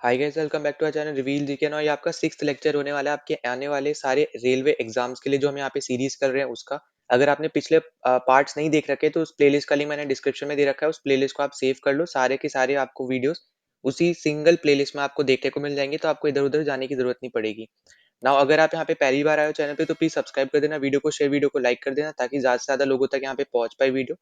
Hi guys, welcome back to our channel reveal GK. Now ये आपका 6th lecture होने वाला है आपके आने वाले सारे रेलवे एग्जाम्स के लिए जो हम यहाँ पे सीरीज कर रहे हैं उसका। अगर आपने पिछले पार्ट्स नहीं देख रखे तो उस प्लेलिस्ट का लिंक मैंने डिस्क्रिप्शन में दे रखा है। उस प्लेलिस्ट को आप सेव कर लो, सारे के सारे आपको वीडियोस उसी सिंगल प्लेलिस्ट में आपको देखने को मिल जाएंगे, तो आपको इधर उधर जाने की जरूरत नहीं पड़ेगी। नाउ अगर आप यहाँ पे पहली बार आए हो चैनल पे तो प्लीज सब्सक्राइब कर देना, वीडियो को शेयर, वीडियो को लाइक कर देना ताकि ज्यादा से ज्यादा लोगों तक यहाँ पे पहुंच पाए वीडियो।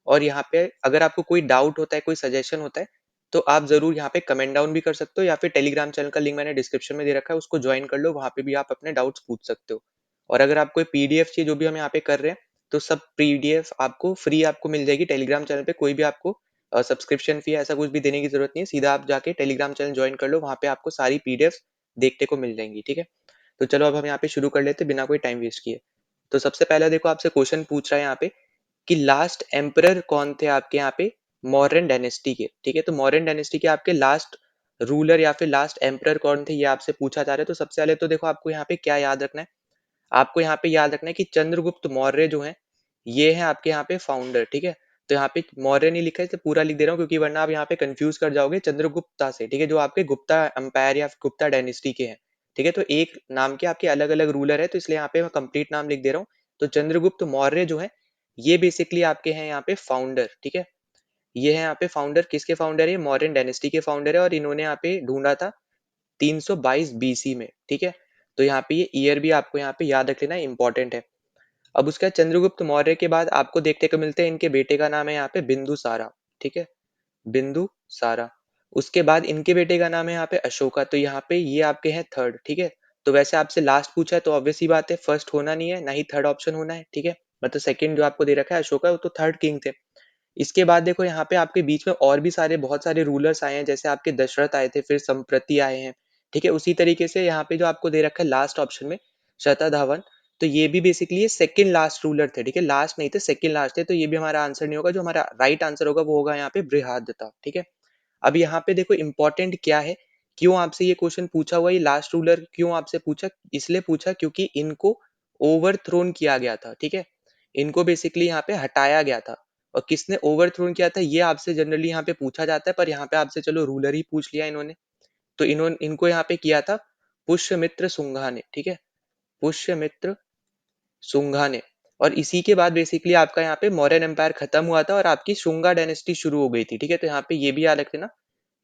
और यहाँ पे अगर आपको कोई डाउट होता है, कोई सजेशन होता है, तो आप जरूर यहाँ पे कमेंट डाउन भी कर सकते हो, या फिर टेलीग्राम चैनल का लिंक मैंने डिस्क्रिप्शन में दे रखा है, उसको ज्वाइन कर लो, वहां पे भी आप अपने डाउट्स पूछ सकते हो। और अगर आप कोई पीडीएफ चाहिए जो भी हम यहाँ पे कर रहे हैं, तो सब पीडीएफ आपको फ्री आपको मिल जाएगी टेलीग्राम चैनल पे। कोई भी आपको सब्सक्रिप्शन फी ऐसा कुछ भी देने की जरूरत नहीं है, सीधा आप जाके टेलीग्राम चैनल ज्वाइन कर लो, वहां पे आपको सारी पीडीएफ देखने को मिल जाएंगी। ठीक है, तो चलो अब हम यहाँ पे शुरू कर लेते बिना कोई टाइम वेस्ट किए। तो सबसे पहले देखो आपसे क्वेश्चन पूछ रहा है यहाँ पे कि लास्ट एम्परर कौन थे आपके यहाँ पे मौर्यन डायनेस्टी के। ठीक है, तो मौर्यन डायनेस्टी के आपके लास्ट रूलर या फिर लास्ट एम्परर कौन थे, ये आपसे पूछा जा रहा है। तो सबसे पहले तो देखो आपको यहाँ पे क्या याद रखना है, आपको यहाँ पे याद रखना है कि चंद्रगुप्त मौर्य जो है ये है आपके यहाँ पे फाउंडर। ठीक है, तो यहाँ पे मौर्य नहीं लिखा है, तो पूरा लिख दे रहा हूँ क्योंकि वरना आप यहाँ पे कंफ्यूज कर जाओगे चंद्रगुप्ता से। ठीक है, जो आपके गुप्ता अंपायर या गुप्ता डायनेस्टी के हैं। ठीक है, तो एक नाम के आपके अलग अलग रूलर है, तो इसलिए यहाँ पे मैं कंप्लीट नाम लिख दे रहा हूँ। तो चंद्रगुप्त मौर्य जो है ये बेसिकली आपके हैं यहाँ पे फाउंडर। ठीक है, ये है यहाँ पे फाउंडर, किसके फाउंडर है, मौर्यन डायनेस्टी के फाउंडर है, और इन्होंने यहाँ पे ढूंढा था 322 बीसी में। ठीक है, तो यहाँ पे ये ईयर भी आपको यहाँ पे याद रख लेना, इंपॉर्टेंट है। अब उसके बाद चंद्रगुप्त मौर्य के बाद आपको देखने को मिलते हैं इनके बेटे का नाम है यहाँ पे बिंदुसारा। ठीक है, बिंदुसारा। उसके बाद इनके बेटे का नाम है यहाँ पे अशोका, तो यहाँ पे ये आपके हैं थर्ड। ठीक है, तो वैसे आपसे लास्ट पूछा है तो ऑब्वियस सी बात है फर्स्ट होना नहीं है, ना ही थर्ड ऑप्शन होना है। ठीक है, मतलब सेकंड जो आपको दे रखा है अशोका, वो तो थर्ड किंग थे। इसके बाद देखो यहाँ पे आपके बीच में और भी सारे बहुत सारे रूलर्स आए हैं, जैसे आपके दशरथ आए थे, फिर संप्रति आए हैं। ठीक है, उसी तरीके से यहाँ पे जो आपको दे रखा है लास्ट ऑप्शन में शतधावन, तो ये भी बेसिकली सेकंड लास्ट रूलर थे। ठीक है, लास्ट नहीं थे, सेकंड लास्ट थे, तो ये भी हमारा आंसर नहीं होगा। जो हमारा राइट आंसर होगा वो होगा यहाँ पे बृहद्रथा। ठीक है, अब यहाँ पे देखो इंपॉर्टेंट क्या है, क्यों आपसे ये क्वेश्चन पूछा हुआ, ये लास्ट रूलर क्यों आपसे पूछा, इसलिए पूछा क्योंकि इनको ओवरथ्रोन किया गया था। ठीक है, इनको बेसिकली यहाँ पे हटाया गया था। और किसने ओवरथ्रोन किया था ये आपसे जनरली यहाँ पे पूछा जाता है, पर यहाँ पे आपसे चलो रूलर ही पूछ लिया इन्होंने। तो इन्होंने इनको यहाँ पे किया था पुष्यमित्र शुंगा ने। ठीक है, पुष्यमित्र शुंगा ने। और इसी के बाद बेसिकली आपका यहाँ पे मौर्यन एम्पायर खत्म हुआ था और आपकी शुंगा डायनेस्टी शुरू हो गई थी। ठीक है, तो यहाँ पे ये भी याद रख लेना,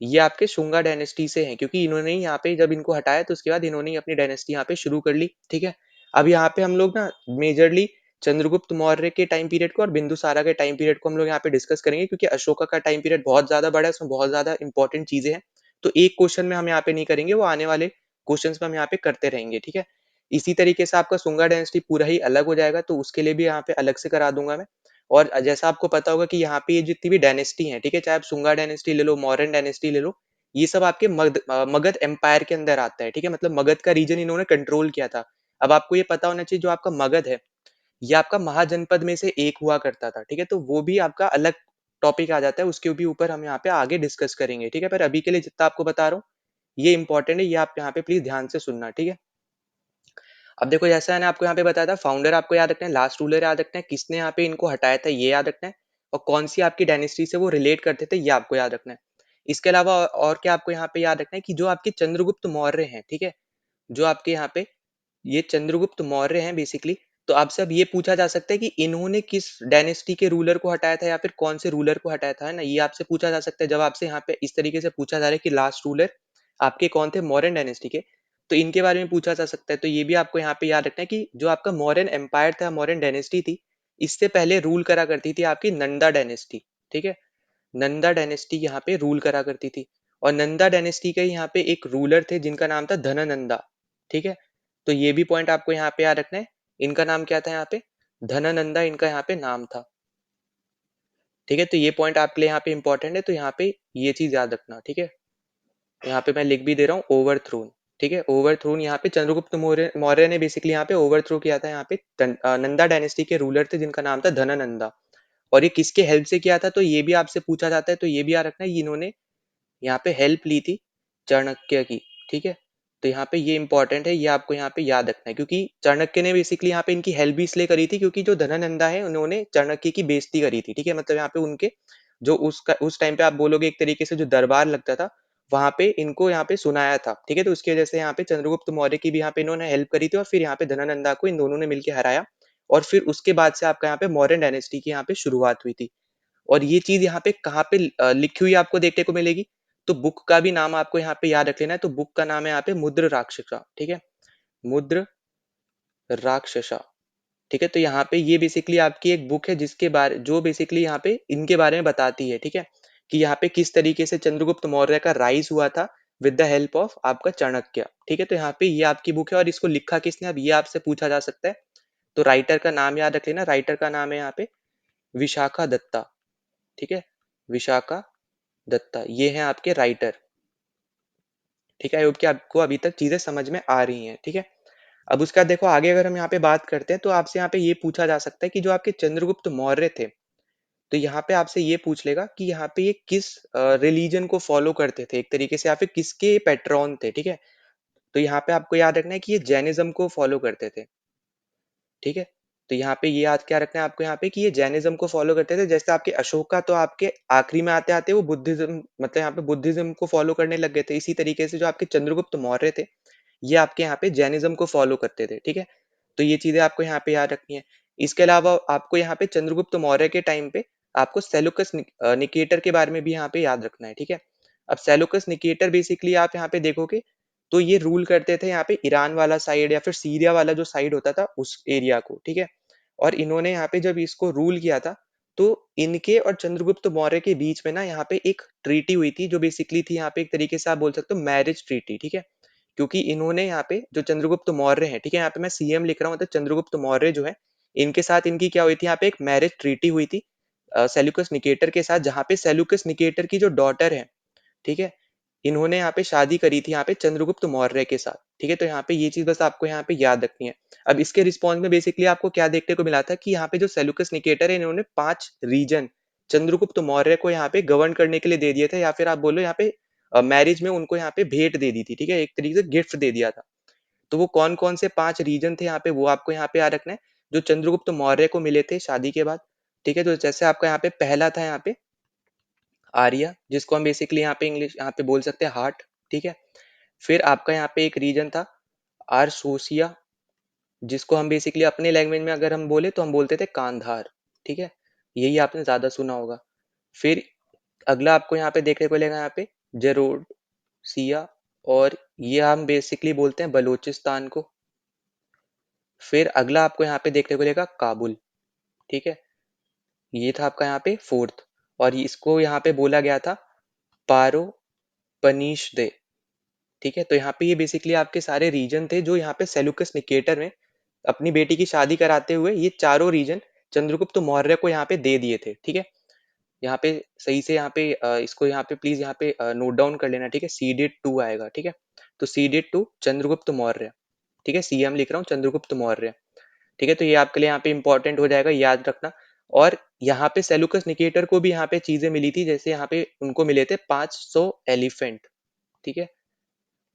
ये आपके शुंगा डायनेस्टी से हैं, क्योंकि इन्होंने ही यहाँ पे जब इनको हटाया तो उसके बाद इन्होंने ही अपनी डायनेस्टी यहाँ पे शुरू कर ली। ठीक है, अब यहाँ पे हम लोग ना मेजरली चंद्रगुप्त मौर्य के टाइम पीरियड को और बिंदुसारा के टाइम पीरियड को हम लोग यहाँ पे डिस्कस करेंगे, क्योंकि अशोका का टाइम पीरियड बहुत ज्यादा बड़ा है, उसमें बहुत ज्यादा इंपॉर्टेंट चीजें हैं। तो एक क्वेश्चन में हम यहाँ पे नहीं करेंगे, वो आने वाले क्वेश्चन में हम यहाँ पे करते रहेंगे। ठीक है, इसी तरीके से आपका शुंगा डायनेस्टी पूरा ही अलग हो जाएगा, तो उसके लिए भी यहाँ पे अलग से करा दूंगा मैं। और जैसा आपको पता होगा कि यहाँ पे ये जितनी भी डायनेस्टी है, ठीक है, चाहे आप शुंगा डायनेस्टी ले लो, मौर्यन डायनेस्टी ले लो, ये सब आपके मगध एम्पायर के अंदर आता है। ठीक है, मतलब मगध का रीजन इन्होंने कंट्रोल किया था। अब आपको ये पता होना चाहिए जो आपका मगध है ये आपका महाजनपद में से एक हुआ करता था। ठीक है, तो वो भी आपका अलग टॉपिक आ जाता है, उसके भी ऊपर हम यहाँ पे आगे डिस्कस करेंगे। ठीक है, पर अभी के लिए जितना आपको बता रहा हूँ ये इंपॉर्टेंट है, ये आप यहाँ पे प्लीज ध्यान से सुनना। ठीक है, अब देखो जैसा मैंने आपको यहाँ पे बताया था, फाउंडर आपको याद रखना है, लास्ट रूलर याद रखना है, किसने यहाँ पे इनको हटाया था ये याद रखना है, और कौन सी आपकी डायनेस्टी से वो रिलेट करते थे ये आपको याद रखना है। इसके अलावा और क्या आपको यहाँ पे याद रखना है कि जो आपके चंद्रगुप्त मौर्य हैं, ठीक है, जो आपके यहाँ पे ये चंद्रगुप्त मौर्य हैं बेसिकली, तो आपसे अब ये पूछा जा सकता है कि इन्होंने किस डायनेस्टी के रूलर को हटाया था या फिर कौन से रूलर को हटाया था, है ना, ये आपसे पूछा जा सकता है। जब आपसे यहाँ पे इस तरीके से पूछा जा रहा है कि लास्ट रूलर आपके कौन थे मौर्यन डायनेस्टी के, तो इनके बारे में पूछा जा सकता है। तो ये भी आपको यहाँ पे याद रखना है कि जो आपका मौर्यन एम्पायर था, मौर्यन डायनेस्टी थी, इससे पहले रूल करा करती थी आपकी नंदा डायनेस्टी। ठीक है, नंदा डायनेस्टी यहाँ पे रूल करा करती थी, और नंदा डायनेस्टी के यहाँ पे एक रूलर थे जिनका नाम था धननंदा। ठीक है, तो ये भी पॉइंट आपको यहाँ पे याद रखना है, इनका नाम क्या था यहाँ पे, धननंदा इनका यहाँ पे नाम था। ठीक है, तो ये पॉइंट आपके लिए यहाँ पे इंपॉर्टेंट है, तो यहाँ पे ये चीज याद रखना। ठीक है, यहाँ पे मैं लिख भी दे रहा हूँ ओवरथ्रोन। ठीक है, ओवरथ्रोन यहाँ पे चंद्रगुप्त मौर्य मौर्य ने बेसिकली यहाँ पे ओवरथ्रो किया था यहाँ पे नंदा डायनेस्टी के रूलर थे जिनका नाम था धननंदा। और ये किसके हेल्प से किया था, तो ये भी आपसे पूछा जाता है, तो ये भी याद रखना है, इन्होंने यहाँ पे हेल्प ली थी चाणक्य की। ठीक है, तो यहाँ पे ये इंपॉर्टेंट है, ये आपको यहाँ पे याद रखना है, क्योंकि चाणक्य ने बेसिकली यहाँ पे इनकी हेल्प भी इसलिए करी थी क्योंकि जो धननंदा है उन्होंने चाणक्य की बेइज्जती करी थी। ठीक है, मतलब यहाँ पे उनके जो उस टाइम पे आप बोलोगे एक तरीके से जो दरबार लगता था, वहाँ पे इनको यहाँ पे सुनाया था, ठीक है? तो उसकी वजह से यहाँ पे चंद्रगुप्त मौर्य की भी यहाँ पे इन्होंने हेल्प करी थी और फिर यहाँ पे धनानंदा को इन दोनों ने मिलके हराया और फिर उसके बाद से आपका यहाँ पे मौर्यन डायनेस्टी की यहाँ पे शुरुआत हुई थी। और ये चीज़ यहाँ पे कहाँ पे लिखी हुई आपको देखने को मिलेगी? तो बुक का भी नाम आपको यहाँ पे याद रख लेना है, तो बुक का नाम है यहाँ पे मुद्र राक्षसा, ठीक है? मुद्र राक्षसा, ठीक है? तो यहाँ पे ये बेसिकली आपकी एक बुक है जिसके बारे जो बेसिकली यहाँ पे इनके बारे में बताती है, ठीक है? कि यहाँ पे किस तरीके से चंद्रगुप्त मौर्य का राइज़ हुआ था विद द हेल्प ऑफ आपका चाणक्य, ठीक है? तो यहाँ पे ये आपकी बुक है और इसको लिखा किसने? अब ये आपसे पूछा जा सकता है। तो राइटर का नाम याद रख लेना, राइटर का नाम है यहाँ पे विशाखा दत्ता, ठीक है? विशाखा दत्ता, ये हैं आपके राइटर, ठीक है? आई होप कि आपको अभी तक चीज़ें समझ में आ रही हैं, ठीक है? अब उसके बाद देखो आगे अगर हम यहाँ पे बात करते हैं तो आपसे यहाँ पे ये पूछा जा सकता है कि जो आपके चंद्रगुप्त मौर्य थे, तो यहाँ पे आपसे ये पूछ लेगा कि यहाँ पे ये किस रिलीजन को फॉलो करते थे एक तरीके से या फिर किसके पैट्रॉन थे, ठीक है? तो यहाँ पे आपको याद रखना है कि ये जैनिज्म को फॉलो करते थे, ठीक है? तो यहाँ पे ये याद क्या रखना है आपको यहाँ पे कि ये जैनिज्म को फॉलो करते थे। जैसे आपके अशोका तो आपके आखिरी में आते-आते वो बुद्धिज़्म मतलब यहाँ पे बुद्धिज़्म को फॉलो करने लग गए थे। इसी तरीके से जो आपके चंद्रगुप्त मौर्य थे, ये आपके यहाँ पे जैनिज्म को फॉलो करते थे, ठीक है? तो ये चीज़ें आपको यहाँ पे याद रखनी है। इसके अलावा आपको यहाँ पे चंद्रगुप्त मौर्य के टाइम पे आपको सेल्यूकस निकेटर के बारे में भी यहाँ पे याद रखना है, ठीक है? अब सेल्यूकस निकेटर बेसिकली आप यहाँ पे देखोगे तो ये रूल करते थे यहाँ पे ईरान वाला साइड या फिर सीरिया वाला जो साइड होता था उस एरिया को, ठीक है? और इन्होंने यहाँ पे जब इसको रूल किया था, तो इनके और चंद्रगुप्त मौर्य के बीच में ना यहाँ पे एक ट्रीटी हुई थी जो बेसिकली थी यहाँ पे एक तरीके से आप बोल सकते हो मैरिज ट्रीटी, ठीक है? क्योंकि इन्होंने यहाँ पे जो चंद्रगुप्त मौर्य हैं, ठीक है? यहाँ पे मैं सीएम लिख रहा हूँ मतलब चंद्रगुप्त मौर्य जो है, इनके साथ इनकी क्या हुई थी यहाँ पे एक मैरिज ट्रीटी हुई थी सेल्यूकस निकेटर के साथ जहाँ पे सेल्यूकस निकेटर की जो डॉटर है, ठीक है? इन्होंने यहाँ पे शादी करी थी यहाँ पे चंद्रगुप्त मौर्य के साथ, ठीक है? तो यहाँ पे ये चीज़ बस आपको यहाँ पे याद रखनी है। अब इसके रिस्पॉन्स में बेसिकली आपको क्या देखने को मिला था कि यहाँ पे जो सेल्यूकस निकेटर है इन्होंने 5 रीजन चंद्रगुप्त मौर्य को यहाँ पे गवर्न करने के लिए दे दिए थे या फिर आप बोलो यहाँ पे मैरिज में उनको यहाँ पे भेंट दे दी थी, ठीक है? एक तरीके से गिफ्ट दे दिया था। तो वो कौन-कौन से 5 रीजन थे यहाँ पे वो आपको यहाँ पे याद रखना है, जो चंद्रगुप्त मौर्य को मिले थे शादी के बाद, ठीक है? तो जैसे आपका यहाँ पे पहला था यहाँ पे आर्या, जिसको हम बेसिकली यहाँ पे इंग्लिश यहाँ पे बोल सकते हैं हार्ट, ठीक है? फिर आपका यहाँ पे एक रीजन था आरसोसिया, जिसको हम बेसिकली अपने लैंग्वेज में अगर हम बोले तो हम बोलते थे कांधार, ठीक है? यही आपने ज़्यादा सुना होगा। फिर अगला आपको यहाँ पे देखने को मिलेगा यहाँ पे जरोसिया और ये हम बेसिकली बोलते हैं बलूचिस्तान को। फिर अगला आपको यहाँ पे देखने को मिलेगा काबुल, ठीक है? ये था आपका यहाँ पे 4th और इसको यहाँ पे बोला गया था पारो पनीश दे, ठीक है? तो यहाँ पे ये बेसिकली आपके सारे रीजन थे जो यहाँ पे सेल्यूकस निकेटर ने अपनी बेटी की शादी कराते हुए ये चारों रीजन चंद्रगुप्त मौर्य को यहाँ पे दे दिए थे, ठीक है? यहाँ पे सही से यहाँ पे इसको यहाँ पे प्लीज यहाँ पे नोट डाउन कर लेना, ठीक है? सीडेड 2 आएगा, ठीक है? तो सीडेड 2 चंद्रगुप्त मौर्य, ठीक है? सीएम लिख रहा हूँ चंद्रगुप्त मौर्य, ठीक है? तो ये आपके लिए यहाँ पे इंपॉर्टेंट हो जाएगा, याद रखना। और यहाँ पे सेल्यूकस निकेटर को भी यहाँ पे चीजें मिली थी, जैसे यहाँ पे उनको मिले थे 500 एलिफेंट, ठीक है?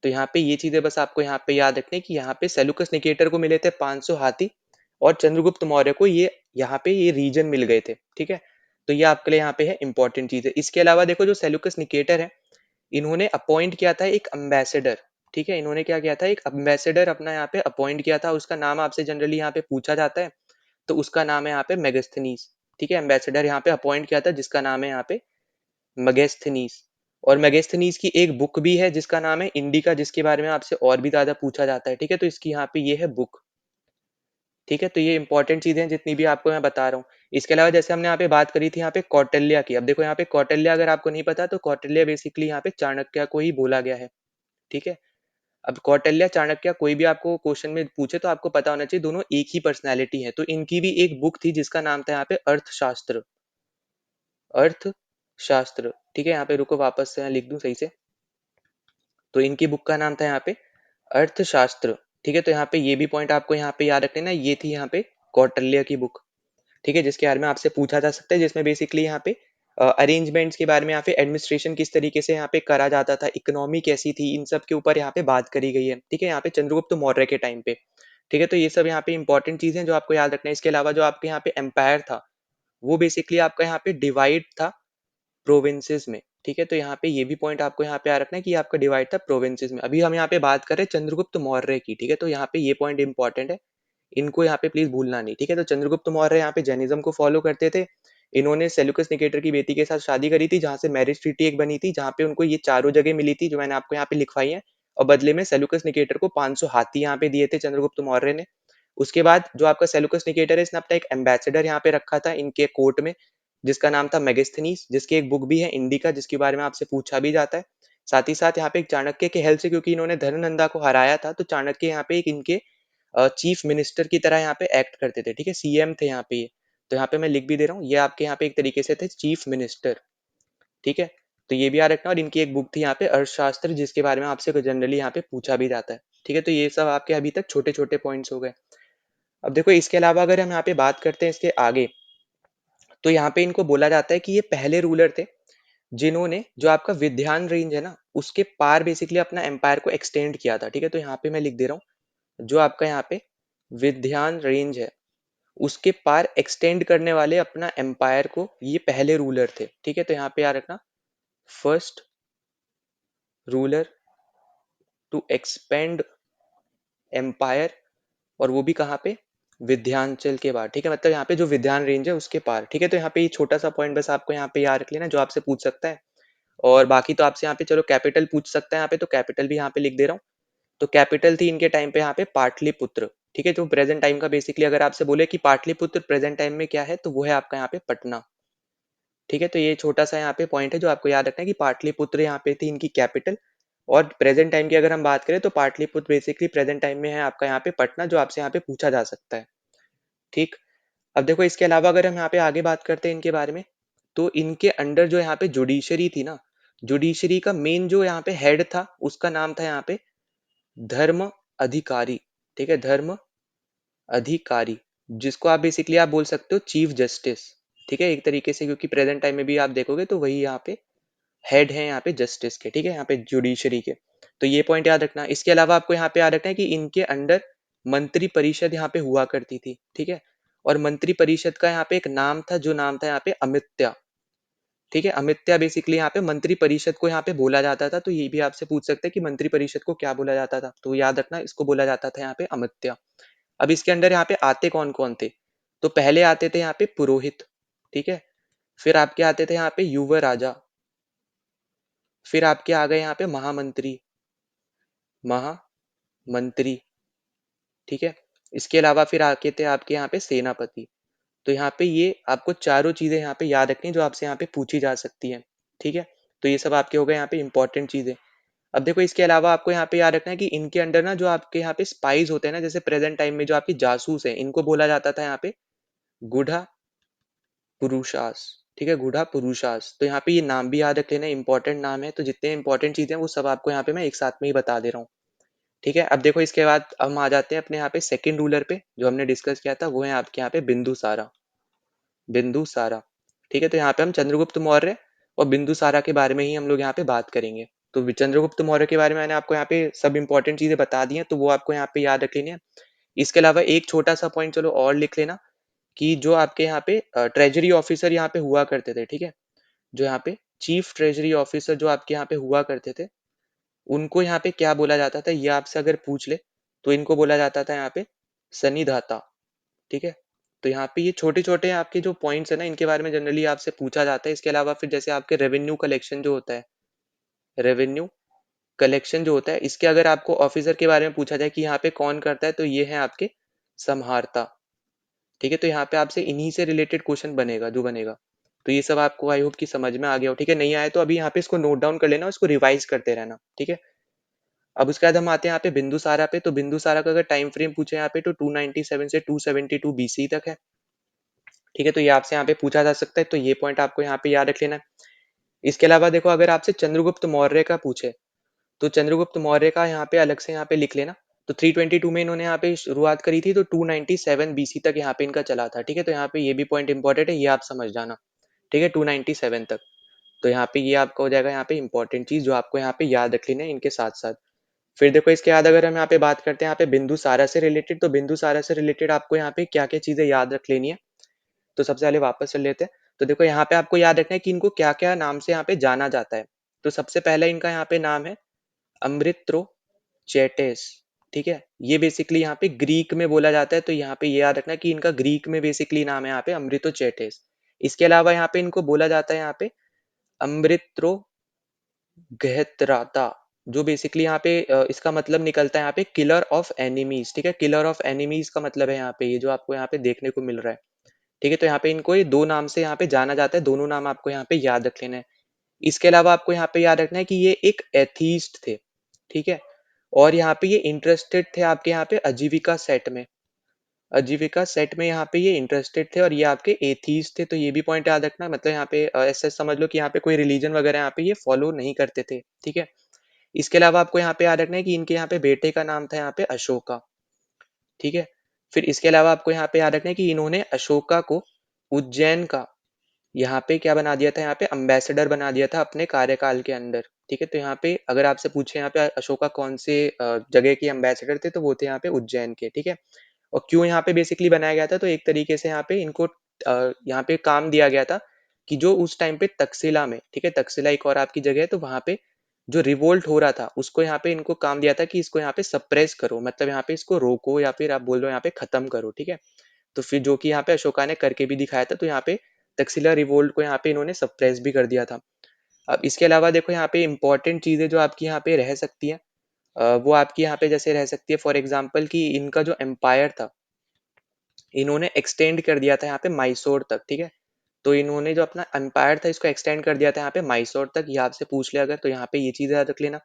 तो यहाँ पे ये चीजें बस आपको यहाँ पे याद रखनी है कि यहाँ पे सेल्यूकस निकेटर को मिले थे 500 हाथी और चंद्रगुप्त मौर्य को ये यहाँ पे ये रीजन मिल गए थे, ठीक है? तो ये आपके लिए यहाँ पे है इंपॉर्टेंट चीज है। इसके अलावा देखो जो सेल्यूकस निकेटर है, इन्होंने अपॉइंट किया था एक अम्बेसडर, ठीक है? इन्होंने क्या किया था एक अम्बेसडर अपना यहाँ पे अपॉइंट किया था, उसका नाम आपसे जनरली यहाँ पे पूछा जाता है, तो उसका नाम है यहाँ पे मेगास्थनीस, ठीक है? एम्बेसडर यहाँ पे अपॉइंट किया था जिसका नाम है यहाँ पे मेगास्थनीस। और मेगास्थनीस की एक बुक भी है जिसका नाम है इंडिका, जिसके बारे में आपसे और भी ज्यादा पूछा जाता है, ठीक है? तो इसकी यहाँ पे ये है बुक, ठीक है? तो ये इंपॉर्टेंट चीजें हैं जितनी भी आपको मैं बता रहा हूँ। इसके अलावा जैसे हमने यहाँ पे बात करी थी यहाँ पे कौटिल्य की, अब देखो यहाँ पे कौटिल्य अगर आपको नहीं पता तो कौटिल्य बेसिकली यहाँ पे चाणक्य को ही बोला गया है, ठीक है? अब कौटिल्य चाणक्य कोई भी आपको क्वेश्चन में पूछे तो आपको पता होना चाहिए दोनों एक ही पर्सनैलिटी है। तो इनकी भी एक बुक थी जिसका नाम था यहाँ पे अर्थशास्त्र, अर्थशास्त्र, ठीक है? यहाँ पे रुको वापस से मैं लिख दूं सही से। तो इनकी बुक का नाम था यहाँ पे अर्थशास्त्र, ठीक है? तो यहाँ पे ये भी पॉइंट आपको यहाँ पे याद रखना है, ये थी यहाँ पे कौटिल्य की बुक, ठीक है? जिसके बारे में आपसे पूछा जा सकता है, जिसमें बेसिकली यहाँ पे अरेंजमेंट्स के बारे में, यहाँ पे एडमिनिस्ट्रेशन किस तरीके से यहाँ पे करा जाता था, इकोनॉमी कैसी थी, इन सब के ऊपर यहाँ पे बात करी गई है, ठीक है? यहाँ पे चंद्रगुप्त मौर्य के टाइम पे, ठीक है? तो ये सब यहाँ पे इंपॉर्टेंट चीजें हैं जो आपको याद रखना है। इसके अलावा जो आपके यहाँ पे एम्पायर था, वो बेसिकली आपका यहाँ पे डिवाइड था प्रोविंसेस में, ठीक है। तो यहाँ पे ये भी पॉइंट आपको यहाँ पे याद रखना है कि आपका डिवाइड था प्रोविंसेस में। अभी हम यहाँ पे बात कर रहे हैं चंद्रगुप्त मौर्य की, ठीक है। तो यहाँ पे ये पॉइंट इंपॉर्टेंट है, इनको यहाँ पे प्लीज भूलना नहीं, ठीक है। तो चंद्रगुप्त मौर्य यहाँ पे जैनिज्म को फॉलो करते थे। इन्होंने सेल्यूकस निकेटर की बेटी के साथ शादी करी थी, जहाँ से मैरिज ट्रीटी एक बनी थी, जहाँ पे उनको ये चारों जगह मिली थी जो मैंने आपको यहाँ पे लिखवाई है। और बदले में सेल्यूकस निकेटर को 500 हाथी यहाँ पे दिए थे चंद्रगुप्त मौर्य ने। उसके बाद जो आपका सेल्यूकस निकेटर है, इसने अपना एक एम्बेसडर यहाँ पे रखा था इनके कोर्ट में, जिसका नाम था मेगास्थनीस, जिसकी एक बुक भी है इंडिका, जिसके बारे में आपसे पूछा भी जाता है। साथ ही साथ यहाँ पे एक चाणक्य के हेल्प से, क्योंकि इन्होंने धननंदा को हराया था, तो चाणक्य यहाँ पे एक इनके चीफ मिनिस्टर की तरह यहाँ पे एक्ट करते थे, ठीक है। सीएम थे यहाँ पे ये। तो यहाँ पे मैं लिख भी दे रहा हूँ, ये आपके यहाँ पे एक तरीके से थे चीफ मिनिस्टर, ठीक है। तो ये भी याद रखना। और इनकी एक बुक थी यहाँ पे अर्थशास्त्र, जिसके बारे में आपसे जनरली यहाँ पे पूछा भी जाता है, ठीक है। तो ये सब आपके अभी तक छोटे छोटे पॉइंट्स हो गए। अब देखो इसके अलावा अगर हम यहाँ पे बात करते हैं इसके आगे, तो यहाँ पे इनको बोला जाता है कि ये पहले रूलर थे जिन्होंने जो आपका विध्यान रेंज है ना, उसके पार बेसिकली अपना एम्पायर को एक्सटेंड किया था, ठीक है। तो यहाँ पे मैं लिख दे रहा हूँ, जो आपका यहाँ पे विध्यान रेंज है उसके पार एक्सटेंड करने वाले अपना एम्पायर को ये पहले रूलर थे, ठीक है। तो यहाँ पे याद रखना, first ruler to expand empire, और वो भी कहाँ पे, विध्यांचल के पार, ठीक है। मतलब यहाँ पे जो विध्यान रेंज है उसके पार, ठीक है। तो यहाँ पे ये छोटा सा पॉइंट बस आपको यहाँ पे याद रख लेना, जो आपसे पूछ सकता है। और बाकी तो आपसे यहाँ पे चलो कैपिटल पूछ सकता है यहाँ पे, तो कैपिटल भी यहाँ पे लिख दे रहा हूँ। तो कैपिटल थी इनके टाइम पे यहाँ पे पाटलिपुत्र, ठीक है। जो प्रेजेंट टाइम का बेसिकली अगर आपसे बोले कि पाटलिपुत्र प्रेजेंट टाइम में क्या है, तो वो है आपका यहाँ पे पटना, ठीक है। तो ये छोटा सा यहाँ पे पॉइंट है जो आपको याद रखना है कि पाटलिपुत्र यहाँ पे थी इनकी कैपिटल। और प्रेजेंट टाइम की अगर हम बात करें तो पाटलिपुत्र बेसिकली प्रेजेंट टाइम में है आपका यहाँ पे पटना, जो आपसे यहाँ पे पूछा जा सकता है, ठीक। अब देखो इसके अलावा अगर हम यहाँ पे आगे बात करते हैं इनके बारे में, तो इनके अंडर जो यहाँ पे जुडिशरी थी ना, जुडिशरी का मेन जो यहाँ पे हेड था उसका नाम था यहाँ पे धर्म अधिकारी, ठीक है। धर्म अधिकारी, जिसको आप बेसिकली आप बोल सकते हो चीफ जस्टिस, ठीक है, एक तरीके से। क्योंकि प्रेजेंट टाइम में भी आप देखोगे तो वही यहाँ पे हेड है यहाँ पे जस्टिस के, ठीक है, यहाँ पे जुडिशरी के। तो ये पॉइंट याद रखना। इसके अलावा आपको यहाँ पे याद रखना है कि इनके अंडर मंत्री परिषद यहाँ पे हुआ करती थी, ठीक है। और मंत्री परिषद का यहाँ पे एक नाम था, जो नाम था यहाँ पे अमित्या, ठीक है। अमित्या बेसिकली यहाँ पे मंत्री परिषद को यहाँ पे बोला जाता था। तो ये भी आपसे पूछ सकते हैं कि मंत्री परिषद को क्या बोला जाता था, तो याद रखना इसको बोला जाता था यहाँ पे अमित्या। अब इसके अंदर यहाँ पे आते कौन कौन थे, तो पहले आते थे यहाँ पे पुरोहित, ठीक है। फिर आपके आते थे यहाँ पे युवा राजा, फिर आपके आ गए यहाँ पे महामंत्री, महामंत्री, ठीक है। इसके अलावा फिर आके थे आपके यहाँ पे सेनापति। तो यहाँ पे ये आपको चारों चीजें यहाँ पे याद रखनी जो आपसे यहाँ पे पूछी जा सकती है, ठीक है। तो ये सब आपके हो गए यहाँ पे इंपॉर्टेंट चीजें। अब देखो इसके अलावा आपको यहाँ पे याद रखना है कि इनके अंडर ना जो आपके यहाँ पे स्पाइस होते हैं ना, जैसे प्रेजेंट टाइम में जो आपके जासूस है, इनको बोला जाता था यहाँ पे गुढ़ा पुरुषास, ठीक है, गुढ़ा पुरुषास। तो यहाँ पे ये नाम भी याद रख लेना, इंपॉर्टेंट नाम है। तो जितने इंपॉर्टेंट चीजें हैं वो सब आपको यहाँ पे मैं एक साथ में ही बता दे रहा हूँ, ठीक है। अब देखो इसके बाद हम आ जाते हैं अपने यहाँ पे सेकंड रूलर पे, जो हमने डिस्कस किया था, वो है आपके यहाँ पे बिंदुसारा, बिंदुसारा, ठीक है। तो यहाँ पे हम चंद्रगुप्त मौर्य और बिंदुसारा के बारे में ही हम लोग यहाँ पे बात करेंगे। तो चंद्रगुप्त मौर्य के बारे में मैंने आपको यहाँ पे सब इंपॉर्टेंट चीजें बता दी हैं, तो वो आपको यहाँ पे याद रख लेनी है। इसके अलावा एक छोटा सा पॉइंट चलो और लिख लेना, कि जो आपके यहाँ पे ट्रेजरी ऑफिसर यहाँ पे हुआ करते थे, ठीक है। जो यहाँ पे चीफ ट्रेजरी ऑफिसर जो आपके यहाँ पे हुआ करते थे, उनको यहाँ पे क्या बोला जाता था, ये आपसे अगर पूछ ले तो इनको बोला जाता था यहाँ पे सन्निधाता, ठीक है। तो यहाँ पे ये छोटे छोटे आपके जो पॉइंट्स है ना, इनके बारे में जनरली आपसे पूछा जाता है। इसके अलावा फिर जैसे आपके रेवेन्यू कलेक्शन जो होता है, रेवेन्यू कलेक्शन जो होता है, इसके अगर आपको ऑफिसर के बारे में पूछा जाए कि यहाँ पे कौन करता है, तो ये है आपके समहारता, ठीक है। तो यहाँ पे आपसे इन्हीं से रिलेटेड क्वेश्चन बनेगा जो बनेगा। तो ये सब आपको आई होप कि समझ में आ गया हो, ठीक है। नहीं आए तो अभी यहाँ पे इसको नोट डाउन कर लेना, इसको रिवाइज करते रहना, ठीक है। अब उसके बाद हम आते हैं यहाँ पे बिंदुसारा पे। तो बिंदुसारा का अगर टाइम फ्रेम पूछे यहाँ पे, तो 297 से 272 बीसी तक है, ठीक है। तो ये आपसे यहाँ पे पूछा जा सकता है, तो ये पॉइंट आपको यहाँ पे याद रख लेना है। इसके अलावा देखो अगर आपसे चंद्रगुप्त मौर्य का पूछे, तो चंद्रगुप्त मौर्य का यहाँ पे अलग से यहाँ पे लिख लेना। तो 322 में इन्होंने यहाँ पे शुरुआत करी थी, तो 297 बीसी तक यहाँ पे इनका चला था, ठीक है। तो यहाँ पे ये भी पॉइंट इंपॉर्टेंट है, ये आप समझ जाना, ठीक है, 297 तक। तो यहाँ पे ये आपका हो जाएगा यहाँ पे इंपॉर्टेंट चीज जो आपको यहाँ पे याद रख लेना है इनके साथ साथ। फिर देखो इसके बाद अगर हम यहाँ पे बात करते हैं यहाँ पे बिंदुसारा से रिलेटेड, तो बिंदुसारा से रिलेटेड आपको यहाँ पे क्या क्या चीजें याद रख लेनी है। तो सबसे पहले वापस चल लेते हैं। तो देखो यहाँ पे आपको याद रखना है कि इनको क्या-क्या नाम से यहाँ पे जाना जाता है। तो सबसे पहला इनका यहाँ पे नाम है अम्रित्रोचेटेस, ठीक है? ये बेसिकली यहाँ पे ग्रीक में बोला जाता है, तो यहाँ पे ये याद रखना कि इनका ग्रीक में बेसिकली नाम है यहाँ पे अम्रितोचेटेस। इसके अलावा यहाँ पे इनको बोला जाता है यहाँ पे अम्रित्रोगहत्राता, जो बेसिकली यहाँ पे इसका मतलब निकलता है यहाँ पे किलर ऑफ एनिमीज, ठीक है? किलर ऑफ एनिमीज का मतलब है यहाँ पे ये जो आपको यहाँ पे देखने को मिल रहा है, ठीक है? तो यहाँ पे इनको ये दो नाम से यहाँ पे जाना जाता है, दोनों नाम आपको यहाँ पे याद रख लेना है। इसके अलावा आपको यहाँ पे याद रखना है कि ये एक एथीस्ट थे, ठीक है? और यहाँ पे ये इंटरेस्टेड थे आपके यहाँ पे आजीविका सेट में। आजीविका सेट में यहाँ पे ये इंटरेस्टेड थे और ये आपके एथीस्ट थे, तो ये भी पॉइंट याद रखना। मतलब यहाँ पे ऐसे समझ लो कि यहाँ पे कोई रिलीजन वगैरह यहाँ पे ये फॉलो नहीं करते थे, ठीक है? इसके अलावा आपको यहाँ पे याद रखना है कि इनके यहाँ पे बेटे का नाम था यहाँ पे अशोका, ठीक है? फिर इसके अलावा आपको यहाँ पे याद रखना है कि इन्होंने अशोका को उज्जैन का यहाँ पे क्या बना दिया था, यहाँ पे अम्बेसडर बना दिया था अपने कार्यकाल के अंदर, ठीक है? तो यहाँ पे अगर आपसे पूछे यहाँ पे अशोका कौन से जगह के अम्बेसडर थे, तो वो थे यहाँ पे उज्जैन के, ठीक है? और क्यों यहाँ पे बेसिकली बनाया गया था, तो एक तरीके से यहाँ पे इनको यहाँ पे काम दिया गया था कि जो उस टाइम पे तक्षशिला में, ठीक है? तक्षशिला एक और आपकी जगह है, तो वहाँ पे जो रिवोल्ट हो रहा था, उसको यहाँ पे इनको काम दिया था कि इसको यहाँ पे सप्रेस करो, मतलब यहाँ पे इसको रोको या फिर आप बोल लो यहाँ पे खत्म करो, ठीक है? तो फिर जो कि यहाँ पे अशोका ने करके भी दिखाया था, तो यहाँ पे तक्षशिला रिवोल्ट को यहाँ पे इन्होंने सप्रेस भी कर दिया था। अब इसके अलावा देखो यहाँ पे इंपॉर्टेंट चीजें जो आपकी यहाँ पे रह सकती हैं, वो आपकी यहाँ पे जैसे रह सकती है फॉर एग्जाम्पल कि इनका जो एम्पायर था, इन्होंने एक्सटेंड कर दिया था यहाँ पे माइसोर तक, ठीक है? तो इन्होंने जो अपना एम्पायर था इसको एक्सटेंड कर दिया था यहाँ पे माइसोर तक, ये आपसे पूछ लिया अगर, तो यहाँ पे ये चीज याद रख लेना।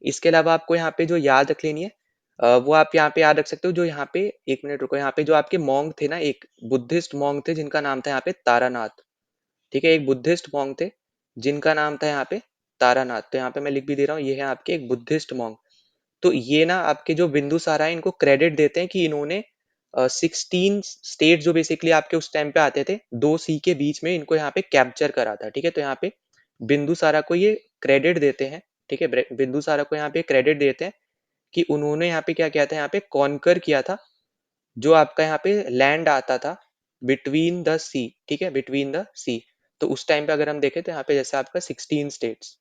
इसके अलावा आपको यहाँ पे जो याद रख लेनी है, वो आप यहाँ पे याद रख सकते हो, जो यहाँ पे एक मिनट रुको, यहाँ पे जो आपके मॉन्ग थे ना, एक बुद्धिस्ट मॉन्ग थे जिनका नाम था यहाँ पे तारानाथ, ठीक है? एक बुद्धिस्ट मॉन्ग थे जिनका नाम था यहाँ पे तारानाथ, तो यहाँ पे मैं लिख भी दे रहा हूँ, ये है आपके एक बुद्धिस्ट मॉन्ग। तो ये ना आपके जो बिंदुसारा है इनको क्रेडिट देते हैं कि इन्होंने 16 स्टेट जो बेसिकली आपके उस टाइम पे आते थे, दो सी के बीच में इनको यहाँ पे कैप्चर करा था, ठीक है? तो यहाँ पे बिंदुसारा को ये क्रेडिट देते हैं, ठीक है? बिंदुसारा को यहाँ पे क्रेडिट देते हैं कि उन्होंने यहाँ पे क्या किया था, यहाँ पे कॉन्कर किया था जो आपका यहाँ पे लैंड आता था बिटवीन द सी, ठीक है? बिटवीन द सी। तो उस टाइम पे अगर हम देखें तो यहाँ पे जैसे आपका 16 स्टेट्स,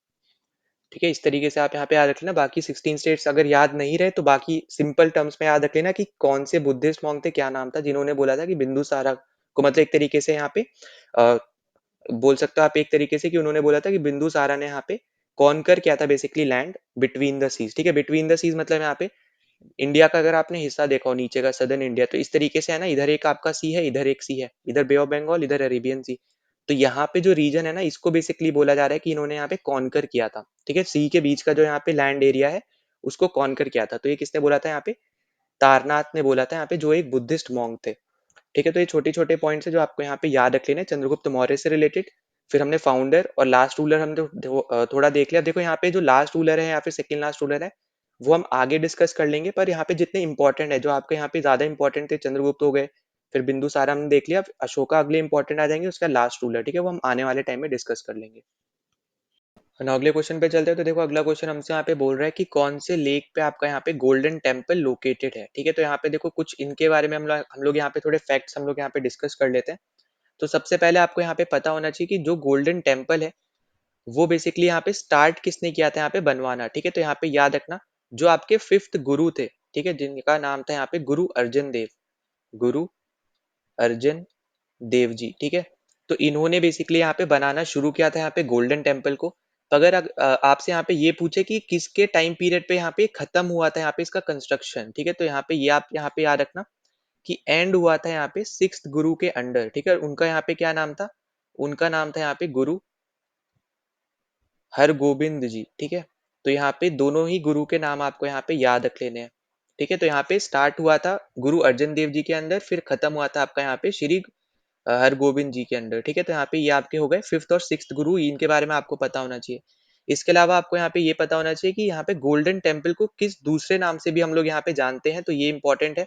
ठीक है? इस तरीके से आप यहाँ पे याद रख लेना। बाकी 16 स्टेट्स अगर याद नहीं रहे तो बाकी सिंपल टर्म्स में याद रख लेना कि कौन से बुद्धिस्ट मॉन्क थे, क्या नाम था जिन्होंने बोला था कि बिंदुसारा को, मतलब एक तरीके से यहाँ पे अ, बोल सकते हो आप एक तरीके से कि उन्होंने बोला था कि बिंदुसारा ने यहाँ पे कॉन्कर किया था basically land between the seas, ठीक है? बिटवीन द सीज मतलब यहाँ पे इंडिया का अगर आपने हिस्सा देखा हो नीचे का सदर्न इंडिया, तो इस तरीके से है ना, इधर एक आपका सी है, इधर एक सी है, इधर बे ऑफ बंगाल, इधर अरेबियन सी। तो यहाँ पे जो रीजन है ना, इसको बेसिकली बोला जा रहा है कि इन्होंने यहाँ पे कॉन्कर किया था, ठीक है? सी के बीच का जो यहाँ पे लैंड एरिया है उसको कॉन्कर किया था। तो ये किसने बोला था यहाँ पे? तारनाथ ने बोला था यहाँ पे, जो एक बुद्धिस्ट मॉन्क थे, ठीक है? तो ये छोटे छोटे पॉइंट्स है जो आपको यहाँ पे याद रख लेने चंद्रगुप्त मौर्य से रिलेटेड। फिर हमने फाउंडर और लास्ट रूलर हम थोड़ा देख लिया। देखो यहाँ पे जो लास्ट रूलर है या फिर सेकंड लास्ट रूलर है, वो हम आगे डिस्कस कर लेंगे, पर यहाँ पे जितने इंपॉर्टेंट है, जो आपके यहाँ पे ज्यादा इंपॉर्टेंट थे, चंद्रगुप्त हो गए, फिर बिंदुसारा हमने देख लिया, अशोका अगले इंपॉर्टेंट आ जाएंगे, उसका लास्ट रूलर, ठीक है? वो हम आने वाले टाइम में डिस्कस कर लेंगे। और अगले क्वेश्चन पे चलते हैं। तो देखो अगला क्वेश्चन हमसे यहाँ पे बोल रहा है कि कौन से लेक पे आपका यहाँ पे गोल्डन टेम्पल लोकेटेड है, ठीक है? तो यहाँ पे देखो कुछ इनके बारे में हम लोग यहाँ पे थोड़े फैक्ट्स हम लोग यहाँ पे डिस्कस कर लेते हैं। तो सबसे पहले आपको यहाँ पे पता होना चाहिए कि जो गोल्डन टेम्पल है वो बेसिकली यहाँ पे स्टार्ट किसने किया था यहाँ पे बनवाना, ठीक है? तो यहाँ पे याद रखना, जो आपके फिफ्थ गुरु थे, ठीक है, जिनका नाम था यहाँ पे गुरु अर्जन देव, गुरु अर्जन देव जी, ठीक है? तो इन्होंने बेसिकली यहाँ पे बनाना शुरू किया था यहाँ पे गोल्डन टेम्पल को। तो अगर आपसे यहाँ पे ये पूछे कि किसके टाइम पीरियड पे यहाँ पे खत्म हुआ था यहाँ पे इसका कंस्ट्रक्शन, ठीक है? तो यहाँ पे ये आप यहाँ पे याद रखना कि एंड हुआ था यहाँ पे सिक्स्थ गुरु के अंडर, ठीक है? उनका यहाँ पे क्या नाम था? उनका नाम था यहाँ पे गुरु हरगोबिंद जी, ठीक है? तो यहाँ पे दोनों ही गुरु के नाम आपको यहाँ पे याद रख लेने हैं, ठीक है? तो यहाँ पे स्टार्ट हुआ था गुरु अर्जन देव जी के अंदर, फिर खत्म हुआ था आपका यहाँ पे श्री हरगोबिंद जी के अंदर, ठीक है? तो यहाँ पे ये आपके हो गए फिफ्थ और सिक्स्थ गुरु, इनके बारे में आपको पता होना चाहिए। इसके अलावा आपको यहाँ पे ये पता होना चाहिए कि यहाँ पे गोल्डन टेम्पल को किस दूसरे नाम से भी हम लोग यहाँ पे जानते हैं, तो ये इंपॉर्टेंट है।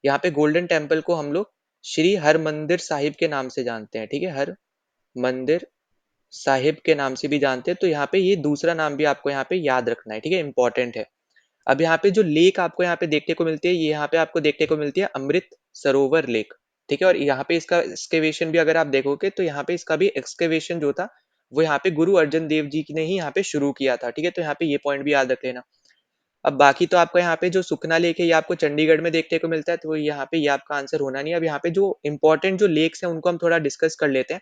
यहाँ पे गोल्डन टेम्पल को हम लोग श्री हरमंदिर साहिब के नाम से जानते हैं, ठीक है? हर मंदिर साहिब के नाम से भी जानते हैं। तो यहाँ पे ये दूसरा नाम भी आपको यहाँ पे याद रखना है, ठीक है? इंपॉर्टेंट है। अब यहाँ पे जो लेक आपको यहाँ पे देखने को मिलती है, ये यहाँ पे आपको देखने को मिलती है अमृत सरोवर लेक, ठीक है। और यहाँ पे इसका एक्सकेवेशन भी अगर आप देखोगे तो यहाँ पे इसका भी एक्सकेवेशन जो था वो यहाँ पे गुरु अर्जन देव जी ने ही यहाँ पे शुरू किया था। ठीक है, तो यहाँ पे ये पॉइंट भी याद रख लेना। अब बाकी तो आपका यहाँ पे जो सुखना लेक है ये आपको चंडीगढ़ में देखने को मिलता है, तो यहाँ पे ये आपका आंसर होना नहीं है। अब यहाँ पे जो इंपॉर्टेंट जो लेक्स हैं उनको हम थोड़ा डिस्कस कर लेते हैं।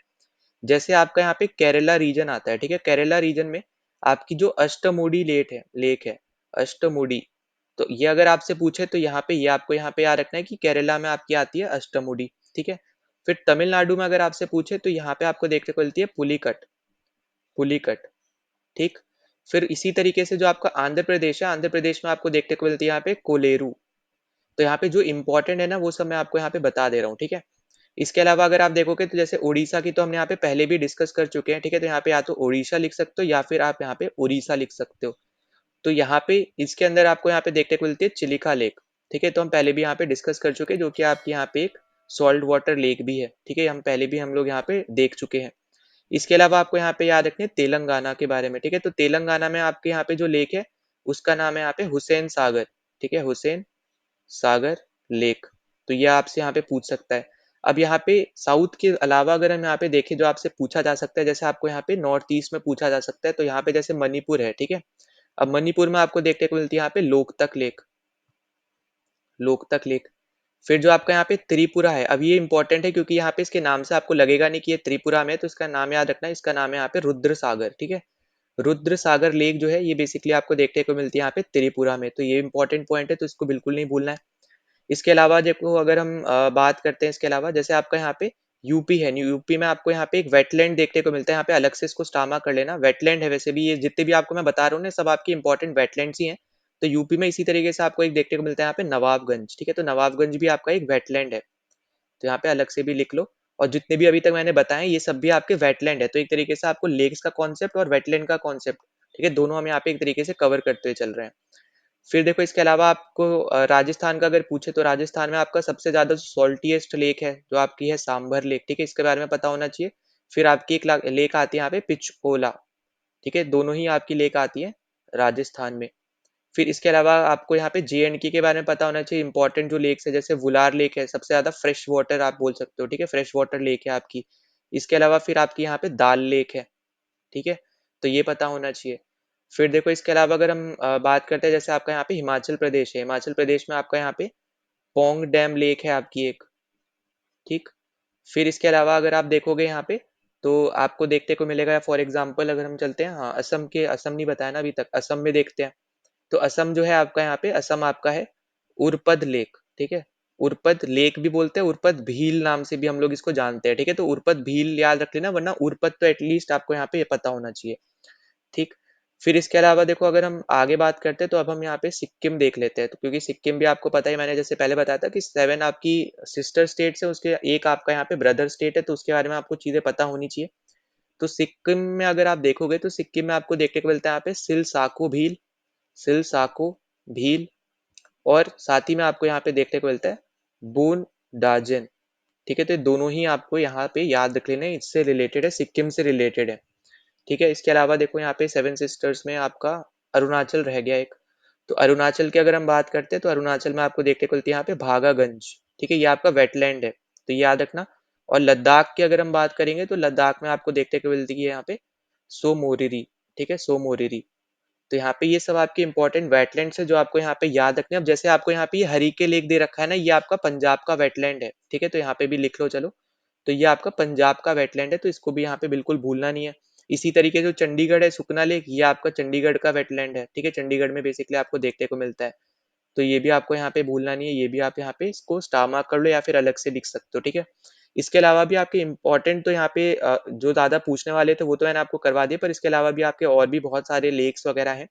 जैसे आपका यहाँ पे केरला रीजन आता है, ठीक है। केरला रीजन में आपकी जो अष्टमुडी लेक है अष्टमुडी। तो ये अगर आपसे पूछे तो यहाँ पे ये आपको यहाँ पे याद रखना है कि केरला में आपकी आती है अष्टमुडी, ठीक है। फिर तमिलनाडु में अगर आपसे पूछे तो यहाँ पे आपको देखने को मिलती है पुलिकट, पुलिकट, ठीक। फिर इसी तरीके से जो आपका आंध्र प्रदेश है, आंध्र प्रदेश में आपको देखने को मिलती है यहाँ पे कोलेरू। तो यहाँ पे जो इंपॉर्टेंट है ना वो सब मैं आपको यहाँ पे बता दे रहा हूँ, ठीक है। इसके अलावा अगर आप देखोगे तो जैसे उड़ीसा की तो हमने यहाँ पे पहले भी डिस्कस कर चुके हैं, ठीक है। तो यहाँ पे या तो उड़ीसा लिख सकते हो या फिर आप यहाँ पे उड़ीसा लिख सकते हो। तो यहाँ पे इसके अंदर आपको यहाँ पे देखने को मिलती है चिलिका लेक, ठीक है। तो हम पहले भी यहाँ पे डिस्कस कर चुके हैं, जो कि आपके यहाँ पे एक सॉल्ट वाटर लेक भी है, ठीक है। हम पहले भी हम लोग यहाँ पे देख चुके हैं। इसके अलावा आपको यहाँ पे याद रखनी है तेलंगाना के बारे में, ठीक है। तो तेलंगाना में आपके यहाँ पे जो लेक है उसका नाम है यहाँ पे हुसैन सागर, ठीक है, हुसैन सागर लेक। तो ये आपसे यहाँ पे पूछ सकता है। अब यहाँ पे साउथ के अलावा अगर हम यहाँ पे देखें जो आपसे पूछा जा सकता है, जैसे आपको यहाँ पे नॉर्थ ईस्ट में पूछा जा सकता है, तो यहाँ पे जैसे मणिपुर है, ठीक है। अब मणिपुर में आपको देखने को मिलती है यहाँ पे लोकतक लेक, लोकतक लेक। फिर जो आपका यहाँ पे त्रिपुरा है, अब ये इंपॉर्टेंट है क्योंकि यहाँ पे इसके नाम से आपको लगेगा नहीं कि ये त्रिपुरा में है, तो इसका नाम याद रखना है। इसका नाम है यहाँ पे रुद्र सागर, ठीक है। रुद्र सागर लेक जो है ये बेसिकली आपको देखने को मिलती है यहाँ पे त्रिपुरा में, तो ये इंपॉर्टेंट पॉइंट है, तो इसको बिल्कुल नहीं भूलना है। इसके अलावा देखो अगर हम बात करते हैं इसके अलावा, जैसे आपका यहाँ पे यूपी है, यूपी में आपको यहाँ पे एक वेटलैंड देखने को मिलता है। यहाँ पे अलग से इसको स्टामा कर लेना, वेटलैंड है। वैसे भी ये जितने भी आपको मैं बता रहा हूँ ना सब आपकी इंपॉर्टेंट वेटलैंड्स ही हैं। तो यूपी में इसी तरीके से आपको एक देखने को मिलता है यहाँ पे नवाबगंज, ठीक है। तो नवाबगंज भी आपका एक वेटलैंड है, तो यहाँ पे अलग से भी लिख लो। और जितने भी अभी तक मैंने बताए ये सब भी आपके वेटलैंड है, तो एक तरीके से आपको लेक्स का कॉन्सेप्ट और वेटलैंड का कॉन्सेप्ट, ठीक है, दोनों हम यहाँ पे एक तरीके से कवर करते हुए चल रहे हैं। फिर देखो इसके अलावा आपको राजस्थान का अगर पूछे तो राजस्थान में आपका सबसे ज्यादा सॉल्टीएस्ट लेक है जो आपकी है सांभर लेक, ठीक है। इसके बारे में पता होना चाहिए। फिर आपकी एक लेक आती है यहाँ पे पिचओला, ठीक है। दोनों ही आपकी लेक आती है राजस्थान में। फिर इसके अलावा आपको यहाँ पे JNK के बारे में पता होना चाहिए। इंपॉर्टेंट जो लेक्स है जैसे वुलार लेक है, सबसे ज्यादा फ्रेश वाटर आप बोल सकते हो, ठीक है, फ्रेश वाटर लेक है आपकी। इसके अलावा फिर आपकी यहाँ पे दाल लेक है, ठीक है। तो ये पता होना चाहिए। फिर देखो इसके अलावा अगर हम बात करते हैं, जैसे आपका यहाँ पे हिमाचल प्रदेश है, हिमाचल प्रदेश में आपका यहाँ पे पोंग डैम लेक है आपकी एक, ठीक। फिर इसके अलावा अगर आप देखोगे यहाँ पे तो आपको देखने को मिलेगा, फॉर एग्जाम्पल अगर हम चलते हैं, हाँ असम के, असम नहीं बताया ना अभी तक, असम में देखते हैं। तो असम जो है आपका यहाँ पे, असम आपका है उरपद लेक, ठीक है। उरपद लेक भी बोलते हैं, उरपद भील नाम से भी हम लोग इसको जानते हैं, ठीक है। तो उरपद भील याद रख लेना, वरना उरपद तो एटलीस्ट आपको यहाँ पे ये पता होना चाहिए, ठीक। फिर इसके अलावा देखो अगर हम आगे बात करते हैं तो अब हम यहाँ पे सिक्किम देख लेते हैं, तो क्योंकि सिक्किम भी आपको पता है, मैंने जैसे पहले बताया था कि 7 आपकी सिस्टर स्टेट्स है, उसके एक आपका यहाँ पे ब्रदर स्टेट है, तो उसके बारे में आपको चीजें पता होनी चाहिए। तो सिक्किम में अगर आप देखोगे तो सिक्किम में आपको देखने को मिलता है यहाँ पे सिलसाको भील, सिलसाको भील। और साथ ही में आपको यहाँ पे देखने को मिलता है बून डाजन, ठीक है। तो ये दोनों ही आपको यहाँ पे याद रख लेना है, इससे रिलेटेड है, सिक्किम से रिलेटेड है, ठीक है। इसके अलावा देखो यहाँ पे 7 सिस्टर्स में आपका अरुणाचल रह गया एक। तो अरुणाचल की अगर हम बात करते हैं तो अरुणाचल में आपको देखने को मिलती है यहाँ पे भागागंज, ठीक है, ये आपका वेटलैंड है, तो ये याद रखना। और लद्दाख की अगर हम बात करेंगे तो लद्दाख में आपको देखने को मिलती है यहाँ पे सो मोरिरी, ठीक है, सो मोरिरी। तो यहाँ पे ये सब आपके इंपॉर्टेंट वेटलैंड्स है जो आपको यहाँ पे याद रखने हैं। अब जैसे आपको यहाँ पे ये हरीके लेक दे रखा है ना, ये आपका पंजाब का वेटलैंड है, ठीक है। तो यहाँ पे भी लिख लो चलो। तो ये आपका पंजाब का वेटलैंड है, तो इसको भी यहाँ पे बिल्कुल भूलना नहीं है। इसी तरीके से जो चंडीगढ़ है सुखना लेक, ये आपका चंडीगढ़ का वेटलैंड है, ठीक है। चंडीगढ़ में बेसिकली आपको देखने को मिलता है, तो ये भी आपको यहाँ पे भूलना नहीं है। ये भी आप यहाँ पे इसको स्टार मार्क कर लो या फिर अलग से लिख सकते हो, ठीक है। इसके अलावा भी आपके इंपॉर्टेंट तो यहाँ पे जो ज्यादा पूछने वाले थे वो तो मैंने आपको करवा दिया, पर इसके अलावा भी आपके और भी बहुत सारे लेक्स वगैरह हैं,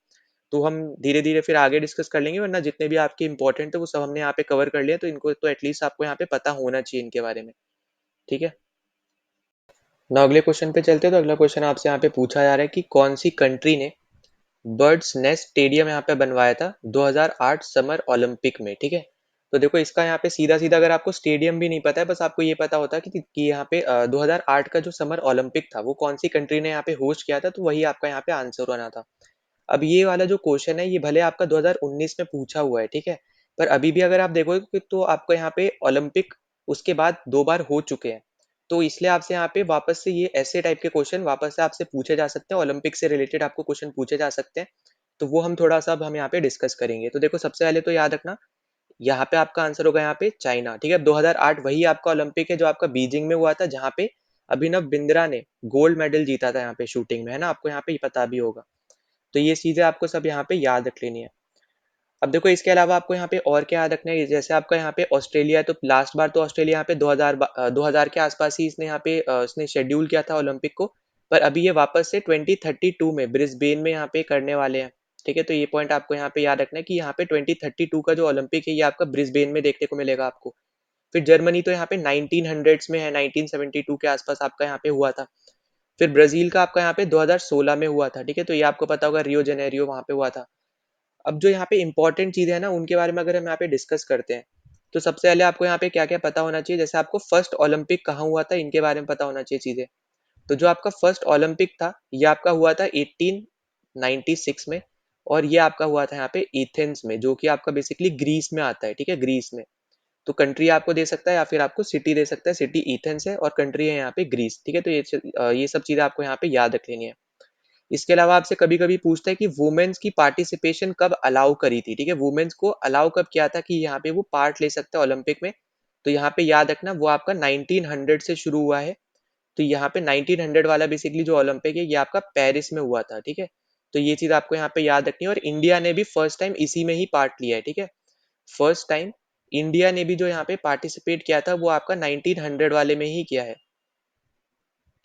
तो हम धीरे धीरे फिर आगे डिस्कस कर लेंगे। वरना जितने भी आपके इंपॉर्टेंट थे वो सब हमने यहाँ पे कवर कर लिया, तो इनको तो एटलीस्ट आपको यहाँ पे पता होना चाहिए इनके बारे में, ठीक है ना। अगले क्वेश्चन पे चलते हैं। तो अगला क्वेश्चन आपसे यहाँ पे पूछा जा रहा है कि कौन सी कंट्री ने बर्ड्स नेस्ट स्टेडियम यहाँ पे बनवाया था 2008 समर ओलंपिक में, ठीक है। तो देखो इसका यहाँ पे सीधा सीधा अगर आपको स्टेडियम भी नहीं पता है, बस आपको ये पता होता है कि यहाँ पे 2008 का जो समर ओलंपिक था वो कौन सी कंट्री ने यहाँ पे होस्ट किया था, तो वही आपका यहाँ पे आंसर होना था। अब ये वाला जो क्वेश्चन है ये भले आपका 2019 में पूछा हुआ है, ठीक है, पर अभी भी अगर आप देखोगे तो आपको यहाँ पे ओलंपिक उसके बाद 2 बार हो चुके हैं। तो इसलिए आपसे यहाँ पे वापस से ये ऐसे टाइप के क्वेश्चन वापस से आपसे पूछे जा सकते हैं, ओलंपिक से रिलेटेड आपको क्वेश्चन पूछे जा सकते हैं। तो वो हम थोड़ा-सा अब हम यहाँ पे डिस्कस करेंगे। तो देखो सबसे पहले तो याद रखना, यहाँ पे आपका आंसर होगा यहाँ पे चाइना, ठीक है? 2008 वही आपका ओलंपिक है जो आपका बीजिंग में हुआ था, जहाँ पे अभिनव बिंद्रा ने गोल्ड मेडल जीता था यहाँ पे शूटिंग में, है ना? आपको यहाँ पे पता भी होगा। तो ये चीज़ें आपको सब यहाँ पे याद रख लेनी है। अब देखो इसके अलावा आपको यहाँ पे और क्या याद रखना है, जैसे आपका यहाँ पे ऑस्ट्रेलिया, तो लास्ट बार तो ऑस्ट्रेलिया यहाँ पे 2000 के आसपास ही इसने यहाँ पे इसने शेड्यूल किया था ओलंपिक को, पर अभी ये वापस से 2032 में ब्रिस्बेन में यहाँ पे करने वाले हैं। ठीक है, तो ये पॉइंट आपको यहाँ पे याद रखना है कि यहाँ पे 2032 का जो ओलंपिक है ये आपका ब्रिस्बेन में देखने को मिलेगा आपको। फिर जर्मनी तो यहाँ पे 1900s में है, 1972 के आसपास आपका यहाँ पे हुआ था। फिर ब्राजील का आपका यहाँ पे 2016 में हुआ था, ठीक है, तो ये आपको पता होगा, रियो जेनेरियो वहाँ पे हुआ था। अब जो यहाँ पे इंपॉर्टेंट चीजें है ना, उनके बारे में अगर हम यहाँ पे डिस्कस करते हैं, तो सबसे पहले आपको यहाँ पे क्या क्या पता होना चाहिए। जैसे आपको फर्स्ट ओलंपिक कहाँ हुआ था, इनके बारे में पता होना चाहिए चीजें। तो जो आपका फर्स्ट ओलंपिक था ये आपका हुआ था 1896 में, और ये आपका हुआ था यहाँ पे एथेंस में, जो कि आपका बेसिकली ग्रीस में आता है। ठीक है, ग्रीस में। तो कंट्री आपको दे सकता है या फिर आपको सिटी दे सकता है। सिटी एथेंस है और कंट्री है यहाँ पे ग्रीस। ठीक है, तो ये सब चीजें आपको यहाँ पे याद रख लेनी है। इसके अलावा आपसे कभी कभी पूछता है कि वुमेन्स की पार्टिसिपेशन कब अलाउ करी थी। ठीक है, वुमेन्स को अलाउ कब किया था कि यहाँ पे वो पार्ट ले सकते हैं ओलंपिक में। तो यहाँ पे याद रखना वो आपका 1900 से शुरू हुआ है। तो यहाँ पे 1900 वाला बेसिकली जो ओलंपिक है ये आपका पेरिस में हुआ था। ठीक है, तो ये चीज आपको यहाँ पे याद रखनी है, और इंडिया ने भी फर्स्ट टाइम इसी में ही पार्ट लिया है। ठीक है, फर्स्ट टाइम इंडिया ने भी जो यहाँ पे पार्टिसिपेट किया था वो आपका 1900 वाले में ही किया है।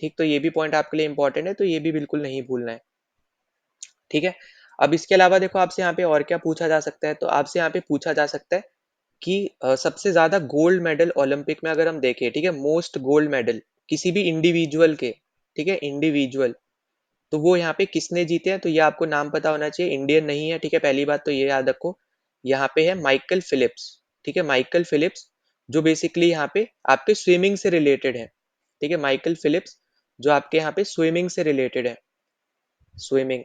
ठीक, तो ये भी पॉइंट आपके लिए इंपॉर्टेंट है, तो ये भी बिल्कुल नहीं भूलना है। ठीक है, अब इसके अलावा देखो आपसे यहाँ पे और क्या पूछा जा सकता है। तो आपसे यहाँ पे पूछा जा सकता है कि सबसे ज्यादा गोल्ड मेडल ओलंपिक में अगर हम देखें, ठीक है, मोस्ट गोल्ड मेडल किसी भी इंडिविजुअल के, ठीक है, इंडिविजुअल, तो वो यहाँ पे किसने जीते हैं। तो ये आपको नाम पता होना चाहिए, इंडियन नहीं है। ठीक है, पहली बात तो ये याद रखो, यहाँ पे है माइकल फिलिप्स। ठीक है, माइकल फिलिप्स, जो बेसिकली यहाँ पे आपके स्विमिंग से रिलेटेड है। ठीक है, माइकल फिलिप्स जो आपके यहाँ पे स्विमिंग से रिलेटेड है, स्विमिंग।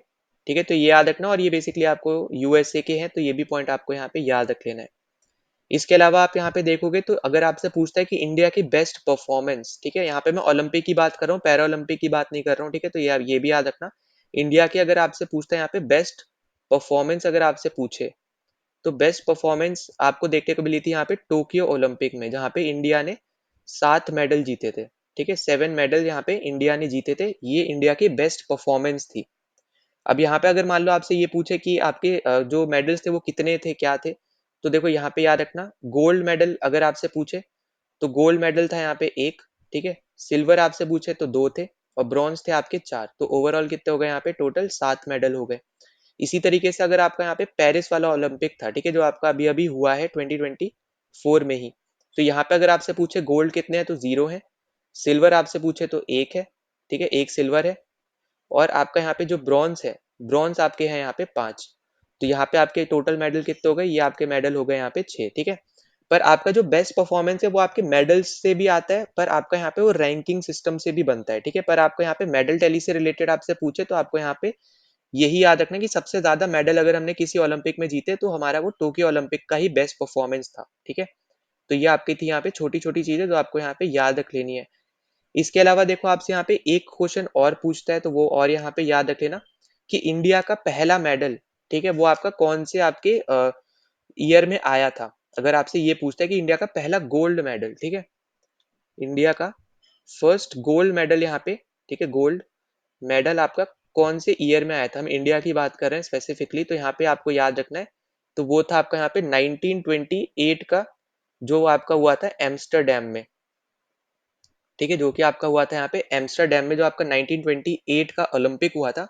ठीक है, तो ये याद रखना, और ये बेसिकली आपको यूएसए के हैं, तो ये भी पॉइंट आपको यहाँ पे याद रख लेना है। इसके अलावा आप यहाँ पे देखोगे तो अगर आपसे पूछता है कि इंडिया की बेस्ट परफॉर्मेंस, ठीक है, यहाँ पे मैं ओलंपिक की बात कर रहा हूँ, पैरा ओलंपिक की बात नहीं कर रहा हूँ। ठीक है, तो ये भी याद रखना, इंडिया की अगर आपसे पूछता है यहाँ पे बेस्ट परफॉर्मेंस, अगर आपसे पूछे, तो बेस्ट परफॉर्मेंस आपको देखने को मिली थी यहाँ पे टोक्यो ओलंपिक में, जहाँ पे इंडिया ने 7 मेडल जीते थे। ठीक है, 7 मेडल यहाँ पे इंडिया ने जीते थे, ये इंडिया की बेस्ट परफॉर्मेंस थी। अब यहाँ पे अगर मान लो आपसे ये पूछे कि आपके जो मेडल्स थे वो कितने थे, क्या थे, तो देखो यहाँ पे याद रखना, गोल्ड मेडल अगर आपसे पूछे तो गोल्ड मेडल था यहाँ पे एक। ठीक है, सिल्वर आपसे पूछे तो 2 थे, और ब्रॉन्ज थे आपके 4। तो ओवरऑल कितने हो गए यहाँ पे, टोटल 7 मेडल हो गए। इसी तरीके से अगर आपका यहाँ पे पेरिस वाला ओलंपिक था, ठीक है, जो आपका अभी अभी हुआ है 2024 में ही, तो यहाँ पे अगर आपसे पूछे गोल्ड कितने हैं तो 0 है, सिल्वर आपसे पूछे तो 1 है। ठीक है, 1 सिल्वर है, और आपका यहाँ पे जो ब्रॉन्ज है, ब्रॉन्ज आपके हैं यहाँ पे 5। तो यहाँ पे आपके टोटल मेडल कितने हो गए, ये आपके मेडल हो गए यहाँ पे 6। ठीक है, पर आपका जो बेस्ट परफॉर्मेंस है वो आपके मेडल्स से भी आता है, पर आपका यहाँ पे वो रैंकिंग सिस्टम से भी बनता है। ठीक है, पर आपको यहाँ पे मेडल टैली से रिलेटेड आपसे पूछे तो आपको यहाँ पे यही याद रखना कि सबसे ज्यादा मेडल अगर हमने किसी ओलंपिक में जीते तो हमारा वो टोक्यो ओलंपिक का ही बेस्ट परफॉर्मेंस था। ठीक है, तो ये आपकी थी यहाँ पे छोटी छोटी चीजें जो आपको यहाँ पे याद रख लेनी है। इसके अलावा देखो आपसे यहाँ पे एक क्वेश्चन और पूछता है, तो वो और यहाँ पे याद रख लेना कि इंडिया का पहला मेडल, ठीक है, वो आपका कौन से आपके ईयर में आया था। अगर आपसे ये पूछता है कि इंडिया का पहला गोल्ड मेडल, ठीक है, इंडिया का फर्स्ट गोल्ड मेडल यहाँ पे, ठीक है, गोल्ड मेडल आपका कौन से ईयर में आया था, हम इंडिया की बात कर रहे हैं स्पेसिफिकली, तो यहाँ पे आपको याद रखना है, तो वो था आपका यहाँ पे 1928 का, जो आपका हुआ था एम्स्टरडेम में। ठीक है, जो कि आपका हुआ था यहाँ पे एम्स्टरडेम में, जो आपका 1928 का ओलंपिक हुआ था।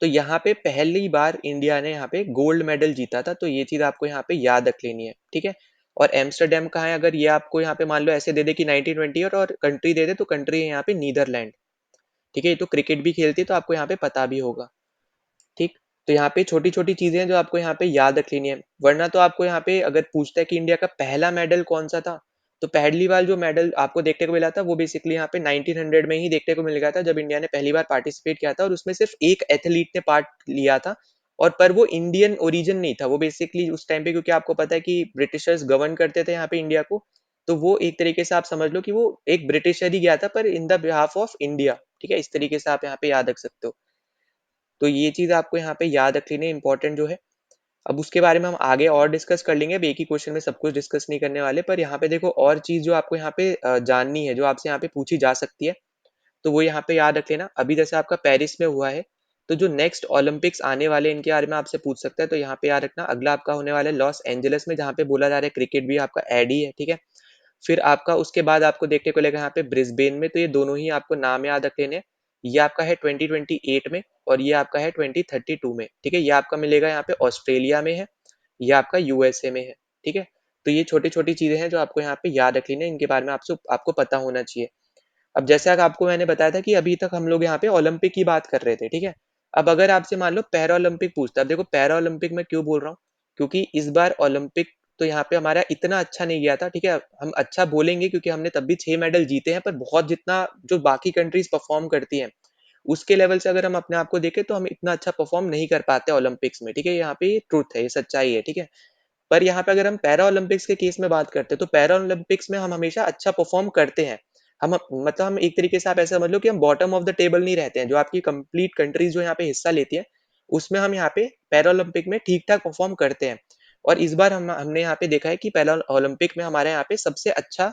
तो यहाँ पे पहली बार इंडिया ने यहाँ पे गोल्ड मेडल जीता था, तो ये चीज आपको यहाँ पे याद रख लेनी है। ठीक है, और एम्स्टरडेम कहाँ है, अगर ये आपको यहाँ पे मान लो ऐसे दे दे कि 1928 और कंट्री दे दे, तो कंट्री है यहाँ पे नीदरलैंड। ठीक है, ये तो क्रिकेट भी खेलती है तो आपको यहाँ पे पता भी होगा। ठीक, तो यहाँ पे छोटी छोटी चीजें हैं जो आपको यहाँ पे याद रख लेनी है, वरना तो आपको यहाँ पे अगर पूछता है कि इंडिया का पहला मेडल कौन सा था, तो पहली बार जो मेडल आपको देखने को मिला था वो बेसिकली यहाँ पे 1900 में ही देखने को मिल गया था, जब इंडिया ने पहली बार पार्टिसिपेट किया था, और उसमें सिर्फ एक एथलीट ने पार्ट लिया था, और पर वो इंडियन ओरिजिन नहीं था, वो बेसिकली उस टाइम पे, क्योंकि आपको पता है कि ब्रिटिशर्स गवर्न करते थे यहाँ पे इंडिया को, तो वो एक तरीके से आप समझ लो कि वो एक ब्रिटिशर ही गया था पर in the behalf of India, ठीक है? इस तरीके से आप यहाँ पे याद रख सकते हो। तो ये चीज़ आपको यहाँ पे याद रख लेनी इम्पोर्टेंट जो है। अब उसके बारे में हम आगे और डिस्कस कर लेंगे, अब एक ही क्वेश्चन में सब कुछ डिस्कस नहीं करने वाले, पर यहाँ पे देखो और चीज़ जो आपको यहाँ पे जाननी है, जो आपसे यहाँ पे पूछी जा सकती है, तो वो यहाँ पे याद रख लेना। अभी जैसे आपका पेरिस में हुआ है, तो जो नेक्स्ट ओलंपिक्स आने वाले हैं, इनके बारे में आपसे पूछ सकता है, तो यहाँ पे याद रखना अगला आपका होने वाला है लॉस एंजेलिस में, जहाँ पे बोला जा रहा है क्रिकेट भी आपका ऐड ही है, ठीक है? फिर आपका उसके बाद आपको देखने को मिलेगा यहाँ पे ब्रिस्बेन में, तो ये दोनों ही आपको नाम याद रख लेने हैं। ये आपका है 2028 में और ये आपका है 2032 में, ठीक है? ये आपका मिलेगा यहाँ पे ऑस्ट्रेलिया में है, ये आपका यूएसए में है, ठीक है? तो ये छोटी-छोटी चीज़ें हैं जो आपको यहाँ पे याद रख लेनी है, इनके बारे में आपसे आपको पता होना चाहिए। अब जैसे कि आपको मैंने बताया था कि अभी तक हम लोग यहाँ पे ओलंपिक की बात कर रहे थे, ठीक है? अब अगर आपसे मान लो पैरा ओलंपिक पूछता है, अब देखो पैरा ओलंपिक मैं क्यों बोल रहा हूँ? क्योंकि इस बार ओलंपिक तो यहाँ पे हमारा इतना अच्छा नहीं गया था, ठीक है? हम अच्छा बोलेंगे क्योंकि हमने तब भी 6 मेडल जीते हैं, पर बहुत जितना जो बाकी कंट्रीज़ परफ़ॉर्म करती हैं, उसके लेवल से अगर हम अपने आप को देखें तो हम इतना अच्छा परफ़ॉर्म नहीं कर पाते ओलंपिक्स में, ठीक है? यहाँ पे ये ट्रुथ है, ये सच्चाई है, ठीक है? पर यहाँ पे अगर हम पैरा ओलंपिक्स के केस में बात करते हैं, तो पैरा ओलंपिक्स में हम हमेशा अच्छा परफ़ॉर्म करते हैं। मतलब हम एक तरीके से आप ऐसा समझ लो कि हम बॉटम ऑफ द टेबल नहीं रहते हैं, जो आपकी कंप्लीट कंट्रीज़ जो यहाँ पे हिस्सा लेती हैं, उसमें हम यहाँ पे पैरा ओलंपिक में ठीक-ठाक परफ़ॉर्म करते हैं। और इस बार हमने यहाँ पे देखा है कि पैरा ओलंपिक में हमारे यहाँ पे सबसे अच्छा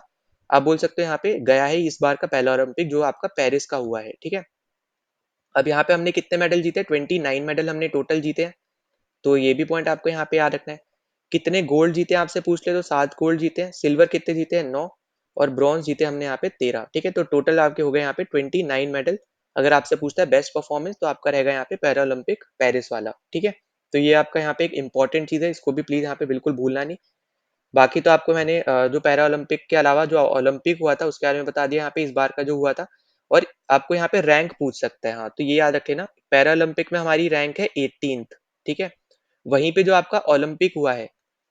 आप बोल सकते हो यहाँ पे गया है इस बार का पहला ओलंपिक जो आपका पेरिस का हुआ है, ठीक है? अब यहाँ पे हमने कितने मेडल जीते? 29 मेडल हमने टोटल जीते हैं। तो ये भी पॉइंट आपको यहाँ पे याद रखना है। कितने गोल्ड जीते हैं आपसे पूछ ले तो 7 गोल्ड जीते हैं, सिल्वर कितने जीते हैं 9 और ब्रॉन्ज जीते हमने यहाँ पे 13, ठीक है? तो टोटल आपके हो गए यहाँ पे 29 मेडल। अगर आपसे पूछता है बेस्ट परफॉर्मेंस तो आपका रहेगा यहाँ पे पैरा ओलंपिक पेरिस वाला, ठीक है? तो ये आपका यहाँ पे एक इंपॉर्टेंट चीज़ है, इसको भी प्लीज़ यहाँ पे बिल्कुल भूलना नहीं। बाकी तो आपको मैंने जो पैरा ओलंपिक के अलावा जो ओलंपिक हुआ था उसके बारे में बता दिया यहाँ पे इस बार का जो हुआ था और आपको यहाँ पे रैंक पूछ सकता है, हाँ, तो ये याद रख लेना पैरा ओलंपिक में हमारी रैंक है 18th, ठीक है? वहीं पे जो आपका ओलंपिक हुआ है,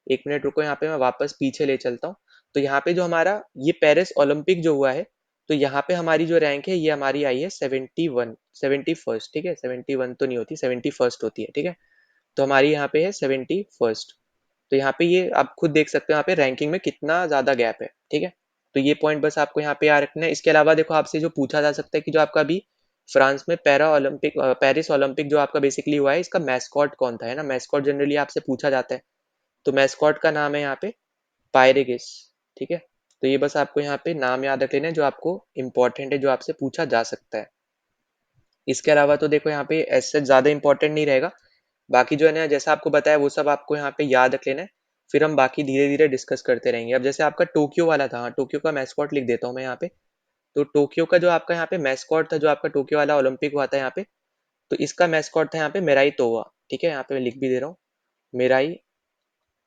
1 मिनट रुको यहाँ पे मैं वापस पीछे ले चलता हूँ। तो यहाँ पे जो हमारा ये पेरिस ओलंपिक जो हुआ है, तो यहाँ पे हमारी जो रैंक है ये हमारी आई है 71 71st, ठीक है? 71 तो नहीं होती, 71st होती है, ठीक है? तो हमारी यहाँ पे है 71st। तो यहाँ पे ये आप खुद देख सकते हो यहाँ पे रैंकिंग में कितना ज़्यादा गैप है, ठीक है? तो ये पॉइंट बस आपको यहाँ पे याद रखना है। इसके अलावा देखो आपसे जो पूछा जा सकता है कि जो आपका अभी फ्रांस में पेरिस ओलंपिक जो आपका बेसिकली हुआ है, इसका मैस्कॉट कौन था, है ना? मैस्कॉट जनरली आपसे पूछा जाता है। तो मैस्कॉट का नाम है यहाँ पे पायरेगिस, ठीक है? तो ये बस आपको यहाँ पे नाम याद रख लेना है जो आपको इम्पोर्टेंट है, जो आपसे पूछा जा सकता है। इसके अलावा तो देखो यहाँ पे एज़ सच ज़्यादा इम्पोर्टेंट नहीं रहेगा। बाकी जो है ना जैसा आपको बताया वो सब आपको यहाँ पे याद रख लेना है। फिर हम बाकी धीरे-धीरे डिस्कस करते रहेंगे। अब जैसे आपका टोक्यो वाला था, हाँ, टोक्यो का मैस्कॉट लिख देता हूँ मैं यहाँ पे। तो टोक्यो का जो आपका यहाँ पे मैस्कॉट था, जो आपका टोक्यो वाला ओलंपिक हुआ था यहाँ पे, तो इसका मैस्कॉट था यहाँ पे मिराई तोवा, ठीक है? यहाँ पे मैं लिख भी दे रहा हूँ, मिराई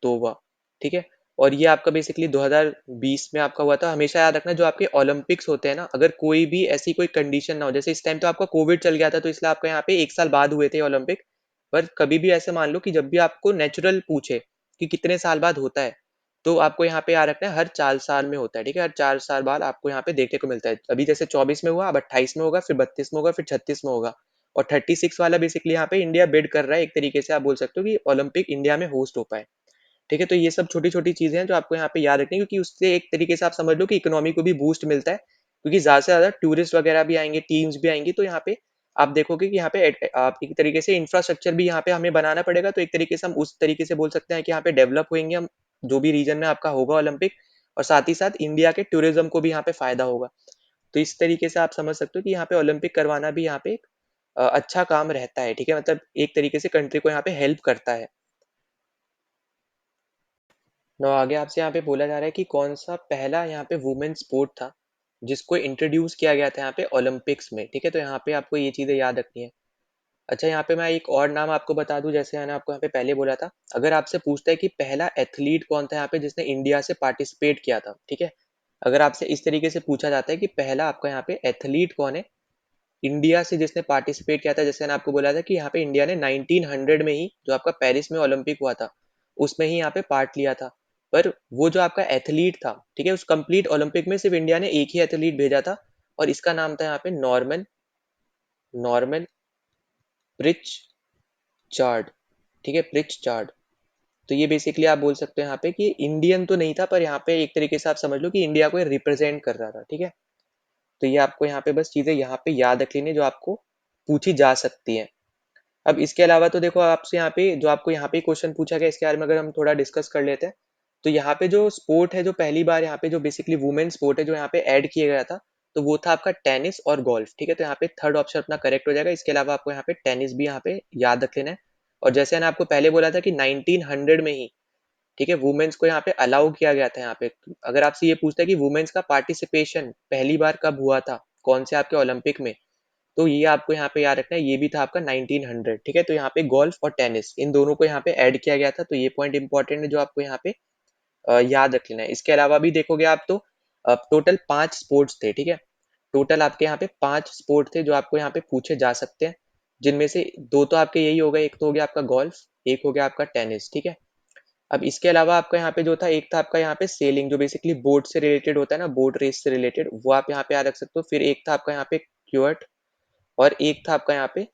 तोवा, ठीक है? और ये आपका बेसिकली 2020 में आपका हुआ था। हमेशा याद रखना जो आपके ओलंपिक्स होते हैं ना, अगर कोई भी ऐसी कोई कंडीशन ना हो, जैसे इस टाइम तो आपका कोविड चल गया था, तो इसलिए आपका यहाँ पे 1 साल बाद हुए थे ओलंपिक। पर कभी भी ऐसे मान लो कि जब भी आपको नेचुरल पूछे कि कितने साल बाद होता है, तो आपको यहाँ पे याद रखना है हर 4 साल में होता है, ठीक है? हर 4 साल बाद आपको यहाँ पे देखने को मिलता है। अभी जैसे 24 में हुआ, अब 28 में होगा, फिर 32 में होगा, फिर 36 में होगा और 36 वाला बेसिकली यहाँ पे इंडिया बिड कर रहा है। एक तरीके से आप बोल सकते हो कि ओलंपिक इंडिया में होस्ट हो पाए। ठीक है? तो ये सब छोटी-छोटी चीज़ें हैं जो आपको यहाँ पे याद रखनी है क्योंकि उससे एक तरीके से आप समझ लो कि इकोनॉमी को भी बूस्ट मिलता है क्योंकि ज़्यादा से ज़्यादा टूरिस्ट वगैरह भी आएँगे, टीम्स भी आएँगी तो यहाँ पे आप देखोगे कि यहाँ पे आप एक तरीके से इंफ्रास्ट्रक्चर भी यहाँ पे हमें बनाना पड़ेगा तो एक तरीके से हम उस तरीके से बोल सकते हैं कि यहाँ पे डेवलप होएँगे हम, जो भी रीजन में आपका होगा ओलंपिक और साथ ही साथ इंडिया के टूरिज़्म को भी यहाँ पे फ़ायदा होगा। तो इस तरीके से आप समझ सकते हो कि यहाँ पे ओलंपिक करवाना भी यहाँ पे एक अच्छा काम रहता है, ठीक है? मतलब एक तरीके से कंट्री को यहाँ पे हेल्प करता है। नो आगे आपसे यहाँ पे बोला जा रहा है कि कौन-सा पहला यहाँ पे वुमेन स्पोर्ट था, जिसको इंट्रोड्यूस किया गया था यहाँ पे ओलंपिक्स में, ठीक है? तो यहाँ पे आपको ये चीज़ें याद रखनी है। अच्छा यहाँ पे मैं एक और नाम आपको बता दूँ जैसे मैंने आपको यहाँ पे पहले बोला था, अगर आपसे पूछता है कि पहला एथलीट कौन था यहाँ पे जिसने इंडिया से पार्टिसिपेट किया था, ठीक है? अगर आपसे इस तरीके से पूछा जाता है कि पहला आपका यहाँ पे एथलीट कौन है, इंडिया से जिसने पार्टिसिपेट किया था, जैसे मैंने आपको बोला था कि यहाँ पे इंडिया ने 1900 में ही जो आपका पेरिस में ओलंपिक हुआ था, उसमें ही यहाँ पे पार्ट लिया था। पर वो जो आपका एथलीट था, ठीक है? उस कंप्लीट ओलंपिक में सिर्फ इंडिया ने एक ही एथलीट भेजा था और इसका नाम था यहाँ पे नॉर्मन नॉर्मन प्रिचजार्ड, ठीक है? प्रिचजार्ड। तो ये बेसिकली आप बोल सकते हो यहाँ पे कि इंडियन तो नहीं था, पर यहाँ पे एक तरीके से आप समझ लो कि इंडिया को रिप्रेजेंट कर रहा था, ठीक है। तो ये आपको यहाँ पे बस चीजें यहाँ पे याद रख लेनी जो आपको पूछी जा सकती है। अब इसके अलावा तो देखो आपसे यहाँ पे जो आपको यहाँ पे क्वेश्चन पूछा गया इसके बारे में अगर हम थोड़ा डिस्कस कर लेते हैं, तो यहाँ पे जो स्पोर्ट है जो पहली बार यहाँ पे जो बेसिकली वुमेन स्पोर्ट है जो यहाँ पे ऐड किया गया था, तो वो था आपका टेनिस और गोल्फ, ठीक है। तो यहाँ पे थर्ड ऑप्शन अपना करेक्ट हो जाएगा। इसके अलावा आपको यहाँ पे टेनिस भी यहाँ पे याद रख लेना है। और जैसे मैंने आपको पहले बोला था कि 1900 में ही, ठीक है, वुमेन्स को यहाँ पे अलाउ किया गया था। यहाँ पे अगर आपसे ये पूछता है कि वुमेन्स का पार्टिसिपेशन पहली बार कब हुआ था, कौन से आपके ओलंपिक में, तो ये आपको यहाँ पे याद रखना है, ये भी था आपका 1900, ठीक है। तो यहाँ पे गोल्फ और टेनिस इन दोनों को यहाँ पे ऐड किया गया था, तो ये पॉइंट इंपॉर्टेंट है जो आपको यहाँ पे याद रख लेना है। इसके अलावा भी देखोगे आप तो टोटल 5 स्पोर्ट्स थे, ठीक है। टोटल आपके यहाँ पे 5 स्पोर्ट थे जो आपको यहाँ पे पूछे जा सकते हैं, जिनमें से दो तो आपके यही हो गए, एक तो हो गया आपका गोल्फ, एक हो गया आपका टेनिस, ठीक है। अब इसके अलावा आपका यहाँ पे जो था, एक था आपका यहाँ पे सेलिंग जो बेसिकली बोट से रिलेटेड होता है ना, बोट रेस से रिलेटेड, वो आप यहाँ पे याद रख सकते हो। फिर एक था आपका यहाँ पे क्यूअट, और एक था आपका यहाँ पे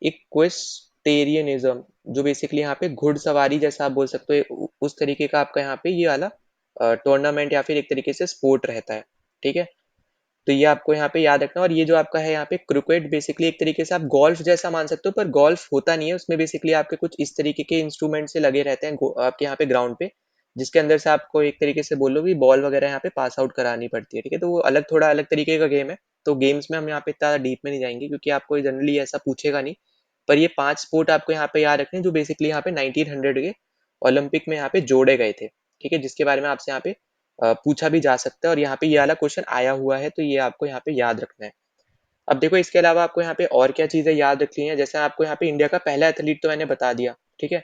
इक्वेस्टेरियनिज्म जो बेसिकली यहाँ पे घुड़सवारी जैसा आप बोल सकते हो, उस तरीके का आपका यहाँ पे ये वाला टूर्नामेंट या फिर एक तरीके से स्पोर्ट रहता है, ठीक है। तो ये आपको यहाँ पे याद रखना। और ये जो आपका है यहाँ पे क्रिकेट, बेसिकली एक तरीके से आप गोल्फ जैसा मान सकते हो, पर गोल्फ होता नहीं है उसमें। बेसिकली आपके कुछ इस तरीके के इंस्ट्रूमेंट से लगे रहते हैं आपके यहाँ पे ग्राउंड पे, जिसके अंदर से आपको एक तरीके से बोलो कि बॉल वगैरह यहाँ पे पास आउट करानी पड़ती है, ठीक है। तो वो अलग, थोड़ा अलग तरीके का गेम है। तो गेम्स में हम यहाँ पे इतना डीप में नहीं जाएंगे क्योंकि आपको जनरली ऐसा पूछेगा नहीं। पर ये 5 स्पोर्ट आपको यहाँ पे याद रखने जो बेसिकली यहाँ पे 1900 के ओलंपिक में यहाँ पे जोड़े गए थे, ठीक है, जिसके बारे में आपसे यहाँ पे पूछा भी जा सकता है। और यहाँ पे ये वाला क्वेश्चन आया हुआ है, तो ये आपको यहाँ पे याद रखना है। अब देखो इसके अलावा आपको यहाँ पे और क्या चीजें याद रखनी है, जैसे आपको यहाँ पे इंडिया का पहला एथलीट तो मैंने बता दिया, ठीक है।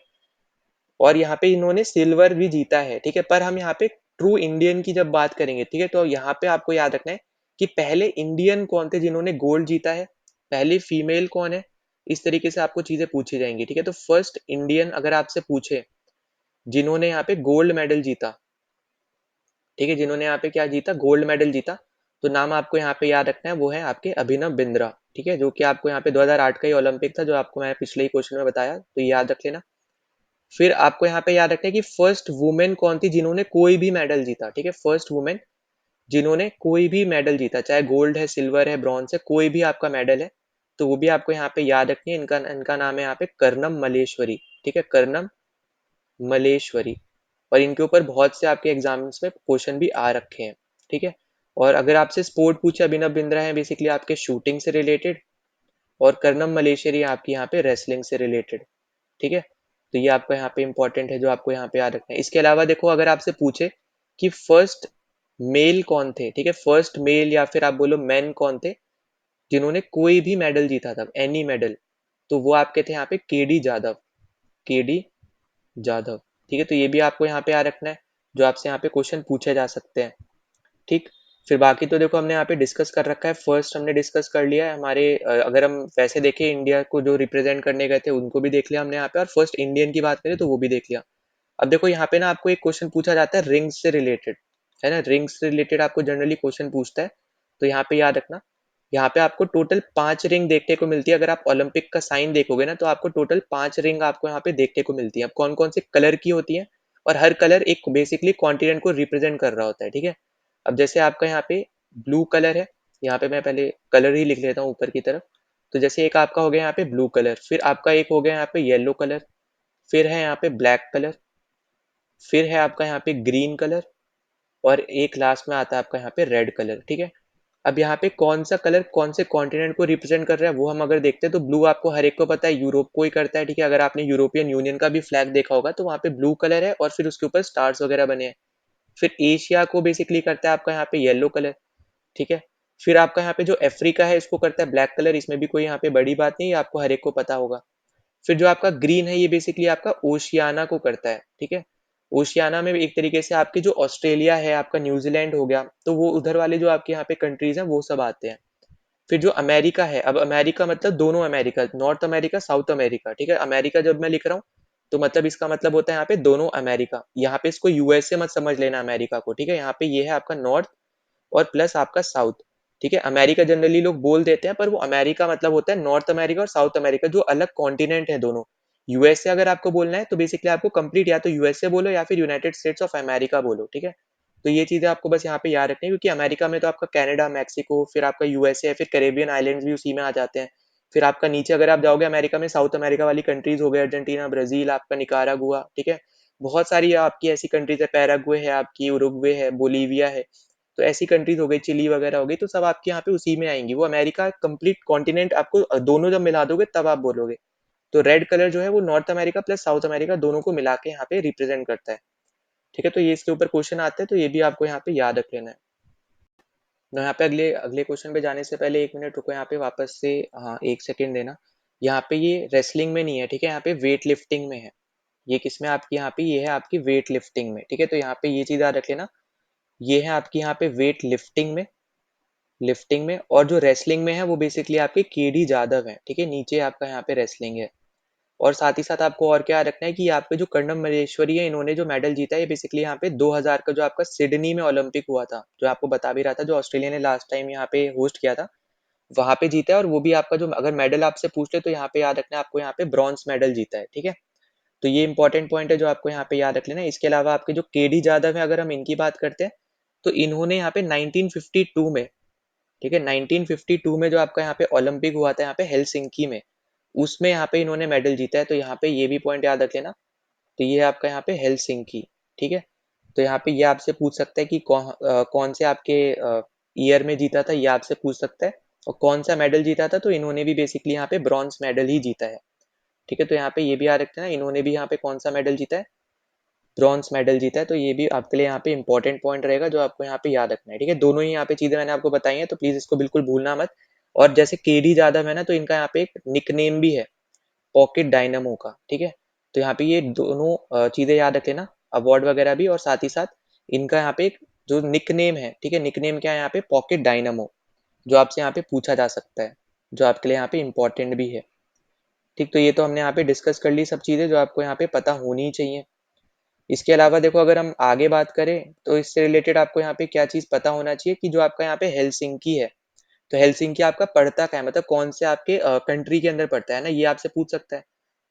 और यहाँ पे इन्होंने सिल्वर भी जीता है, ठीक है। पर हम यहाँ पे ट्रू इंडियन की जब बात करेंगे, ठीक है, तो यहाँ पे आपको याद रखना है कि पहले इंडियन कौन थे जिन्होंने गोल्ड जीता है, पहली फीमेल कौन है, इस तरीके से आपको चीजें पूछी जाएंगी, ठीक है। तो फर्स्ट इंडियन अगर आपसे पूछे जिन्होंने यहाँ पे गोल्ड मेडल जीता, ठीक है, जिन्होंने यहाँ पे क्या जीता, गोल्ड मेडल जीता, तो नाम आपको यहाँ पे याद रखना है, वो है आपके अभिनव बिंद्रा, ठीक है, जो कि आपको यहाँ पे 2008 का ही ओलंपिक था जो आपको मैं पिछले ही क्वेश्चन में बताया, तो ये याद रख लेना। फिर आपको यहाँ पे याद रखना है कि फर्स्ट वुमेन कौन थी जिन्होंने कोई भी मेडल जीता, ठीक है। फर्स्ट वुमेन जिन्होंने कोई भी मेडल जीता, चाहे गोल्ड है, सिल्वर है, ब्रॉन्ज है, कोई भी आपका मेडल है, तो वो भी आपको यहाँ पे याद रखनी है। इनका इनका नाम है यहाँ पे कर्नम मलेश्वरी, ठीक है, कर्नम मलेश्वरी। और इनके ऊपर बहुत से आपके एग्जाम्स में क्वेश्चन भी आ रखे हैं, ठीक है। और अगर आपसे स्पोर्ट पूछे, अभिनव बिंद्रा है बेसिकली आपके शूटिंग से रिलेटेड, और कर्नम मलेश्वरी आपकी यहाँ पे रेसलिंग से रिलेटेड, ठीक है। तो ये आपका यहाँ पे इंपॉर्टेंट है जो आपको यहाँ पे याद रखना है। इसके अलावा देखो अगर आपसे पूछे कि फर्स्ट मेल कौन थे, ठीक है, फर्स्ट मेल या फिर आप बोलो मैन कौन थे जिन्होंने कोई भी मेडल जीता था, एनी मेडल, तो वो आपके थे यहाँ पे केडी जाधव, केडी जाधव, ठीक है। तो ये भी आपको यहाँ पे याद रखना है जो आपसे यहाँ पे क्वेश्चन पूछे जा सकते हैं, ठीक। फिर बाकी तो देखो हमने यहाँ पे डिस्कस कर रखा है। फर्स्ट हमने डिस्कस कर लिया है हमारे अगर हम वैसे देखें इंडिया को जो रिप्रेजेंट करने गए थे उनको भी देख लिया हमने यहाँ पे, और फर्स्ट इंडियन की बात करें तो वो भी देख लिया। अब देखो यहाँ पे ना आपको एक क्वेश्चन पूछा जाता है रिंग्स से रिलेटेड, है ना, रिंग्स से रिलेटेड आपको जनरली क्वेश्चन पूछता है। तो यहाँ पे याद रखना, यहाँ पे आपको टोटल 5 रिंग देखने को मिलती है। अगर आप ओलंपिक का साइन देखोगे ना, तो आपको टोटल 5 रिंग आपको यहाँ पे देखने को मिलती है। अब कौन कौन से कलर की होती है, और हर कलर एक बेसिकली कॉन्टिनेंट को रिप्रेजेंट कर रहा होता है, ठीक है। अब जैसे आपका यहाँ पे ब्लू कलर है, यहाँ पे मैं पहले कलर ही लिख लेता हूँ ऊपर की तरफ। तो जैसे एक आपका हो गया यहाँ पे ब्लू कलर, फिर आपका एक हो गया यहाँ पे येलो कलर, फिर है यहाँ पे ब्लैक कलर, फिर है आपका यहाँ पे ग्रीन कलर, और एक लास्ट में आता है आपका यहाँ पे रेड कलर, ठीक है। अब यहाँ पे कौन सा कलर कौन से कॉन्टिनेंट को रिप्रेजेंट कर रहा है वो हम अगर देखते हैं, तो ब्लू आपको हर एक को पता है यूरोप को ही करता है, ठीक है। अगर आपने यूरोपियन यूनियन का भी फ्लैग देखा होगा तो वहाँ पे ब्लू कलर है और फिर उसके ऊपर स्टार्स वगैरह बने हैं। फिर एशिया को बेसिकली करता है आपका यहाँ पे येलो कलर, ठीक है। फिर आपका यहाँ पे जो अफ्रीका है इसको करता है ब्लैक कलर, इसमें भी कोई यहाँ पे बड़ी बात नहीं है, आपको हर एक को पता होगा। फिर जो आपका ग्रीन है ये बेसिकली आपका ओशियाना को करता है, ठीक है। ओशियाना में एक तरीके से आपके जो ऑस्ट्रेलिया है, आपका न्यूजीलैंड हो गया, तो वो उधर वाले जो आपके यहाँ पे कंट्रीज हैं वो सब आते हैं। फिर जो अमेरिका है, अब अमेरिका मतलब दोनों America, north America south America, ठीक है। अमेरिका जब मैं लिख रहा हूँ तो मतलब इसका मतलब होता है यहाँ पे दोनों अमेरिका, यहाँ पे इसको यूएसए मत समझ लेना अमेरिका को, ठीक है। यहाँ पे ये है आपका नॉर्थ और प्लस आपका साउथ, ठीक है। अमेरिका जनरली लोग बोल देते हैं, पर वो अमेरिका मतलब होता है नॉर्थ अमेरिका और साउथ अमेरिका, जो अलग कॉन्टिनेंट है दोनों। यूएसए अगर आपको बोलना है तो बेसिकली आपको कंप्लीट या तो यूएसए बोलो या फिर यूनाइटेड स्टेट्स ऑफ अमेरिका बोलो, ठीक है? तो ये चीज़ें आपको बस यहाँ पे याद रखनी है, क्योंकि अमेरिका में तो आपका कनाडा, मेक्सिको, फिर आपका यूएसए, फिर कैरेबियन आइलैंड्स भी उसी में आ जाते हैं। फिर आपका नीचे अगर आप जाओगे अमेरिका में, साउथ अमेरिका वाली कंट्रीज़ हो गए, अर्जेंटीना, ब्राज़ील, आपका निकारागुआ, ठीक है? बहुत सारी आपकी ऐसी कंट्रीज़ है, पैराग्वे है आपकी, उरुग्वे है, बोलीविया है। तो ऐसी कंट्रीज़ हो गई, चिली वगैरह हो गई, तो सब आपके यहाँ पे उसी में आएँगी। वो अमेरिका कंप्लीट कॉन्टिनेंट आपको दोनों जब मिला दोगे तब आप बोलोगे। तो रेड कलर जो है वो north America plus south America दोनों को मिला के यहाँ पे रिप्रेजेंट करता है। ठीक है, तो ये इसके ऊपर क्वेश्चन आते हैं, तो ये भी आपको यहाँ पे याद रख लेना है। तो यहाँ पे अगले अगले क्वेश्चन पे जाने से पहले 1 मिनट रुको यहाँ पे वापस से, हाँ 1 सेकेंड देना। यहाँ पे ये रेसलिंग में नहीं है, ठीक है, यहाँ पे वेट लिफ्टिंग में है। ये किसमें आपकी, यहाँ पे ये है आपकी वेट लिफ्टिंग में, ठीक है, तो यहाँ पे ये चीज याद रख लेना। ये है आपकी यहाँ पे वेट लिफ्टिंग में और जो रेसलिंग में है वो बेसिकली आपके केडी जादव है, ठीक है, नीचे आपका यहाँ पे रेसलिंग है। और साथ ही साथ आपको और क्या रखना है कि यहाँ पे जो कर्णम मल्लेश्वरी है, इन्होंने जो मेडल जीता है ये बेसिकली यहाँ पे 2000 का जो आपका सिडनी में ओलंपिक हुआ था, जो आपको बता भी रहा था, जो ऑस्ट्रेलिया ने लास्ट टाइम यहाँ पे होस्ट किया था, वहां पे जीता है। और वो भी आपका जो अगर मेडल आपसे पूछ ले तो यहाँ पे याद रखना है आपको, यहाँ पे ब्रॉन्ज मेडल जीता है, ठीक है। तो ये इंपॉर्टेंट पॉइंट है जो आपको यहाँ पे याद रख लेना है। इसके अलावा आपके जो केडी जादव है, अगर हम इनकी बात करते हैं तो इन्होंने यहाँ पे 1952 में, ठीक है, 1952 में जो आपका यहाँ पे ओलंपिक हुआ था यहाँ पे हेलसिंकी में, उसमें यहाँ पे इन्होंने मेडल जीता है। तो यहाँ पे ये भी पॉइंट याद रख लेना। तो ये आपका यहाँ पे हेलसिंकी, ठीक है। तो यहाँ पे ये आपसे पूछ सकता है कि कौन से आपके ईयर में जीता था, ये आपसे पूछ सकता है। और कौन सा मेडल जीता था, तो इन्होंने भी बेसिकली यहाँ पे ब्रॉन्ज मेडल ही जीता है, ठीक है। तो यहाँ पे ये भी याद रखते हैं ना, इन्होंने भी यहाँ पे कौन सा मेडल जीता है, ब्रॉन्ज मेडल जीता है। तो ये भी आपके लिए यहाँ पे इंपॉर्टेंट पॉइंट रहेगा जो आपको यहाँ पे याद रखना है, ठीक है। दोनों ही यहाँ पे चीजें मैंने आपको बताई हैं, तो प्लीज इसको बिल्कुल भूलना मत। और जैसे केडी जादव है ना, तो इनका यहाँ पे एक निकनेम भी है पॉकेट डायनामो का, ठीक है। तो यहाँ पे ये दोनों चीजें याद रख लेना, अवार्ड वगैरह भी, और साथ ही साथ इनका यहाँ पे एक जो निकनेम है, ठीक है, निकनेम क्या है यहाँ पे, पॉकेट डायनामो, जो आपसे यहाँ पे पूछा जा सकता है, जो आपके लिए यहाँ पे इंपॉर्टेंट भी है। ठीक, तो ये तो हमने यहाँ पे डिस्कस कर ली सब चीजें जो आपको यहाँ पे पता होनी ही चाहिए। इसके अलावा देखो, अगर हम आगे बात करें तो इससे रिलेटेड आपको यहाँ पे क्या चीज पता होना चाहिए कि जो आपका यहाँ पे हेलसिंकी है, तो हेलसिंकी आपका पड़ता क्या है, मतलब कौन से आपके कंट्री के अंदर पड़ता है ना, ये आपसे पूछ सकता है।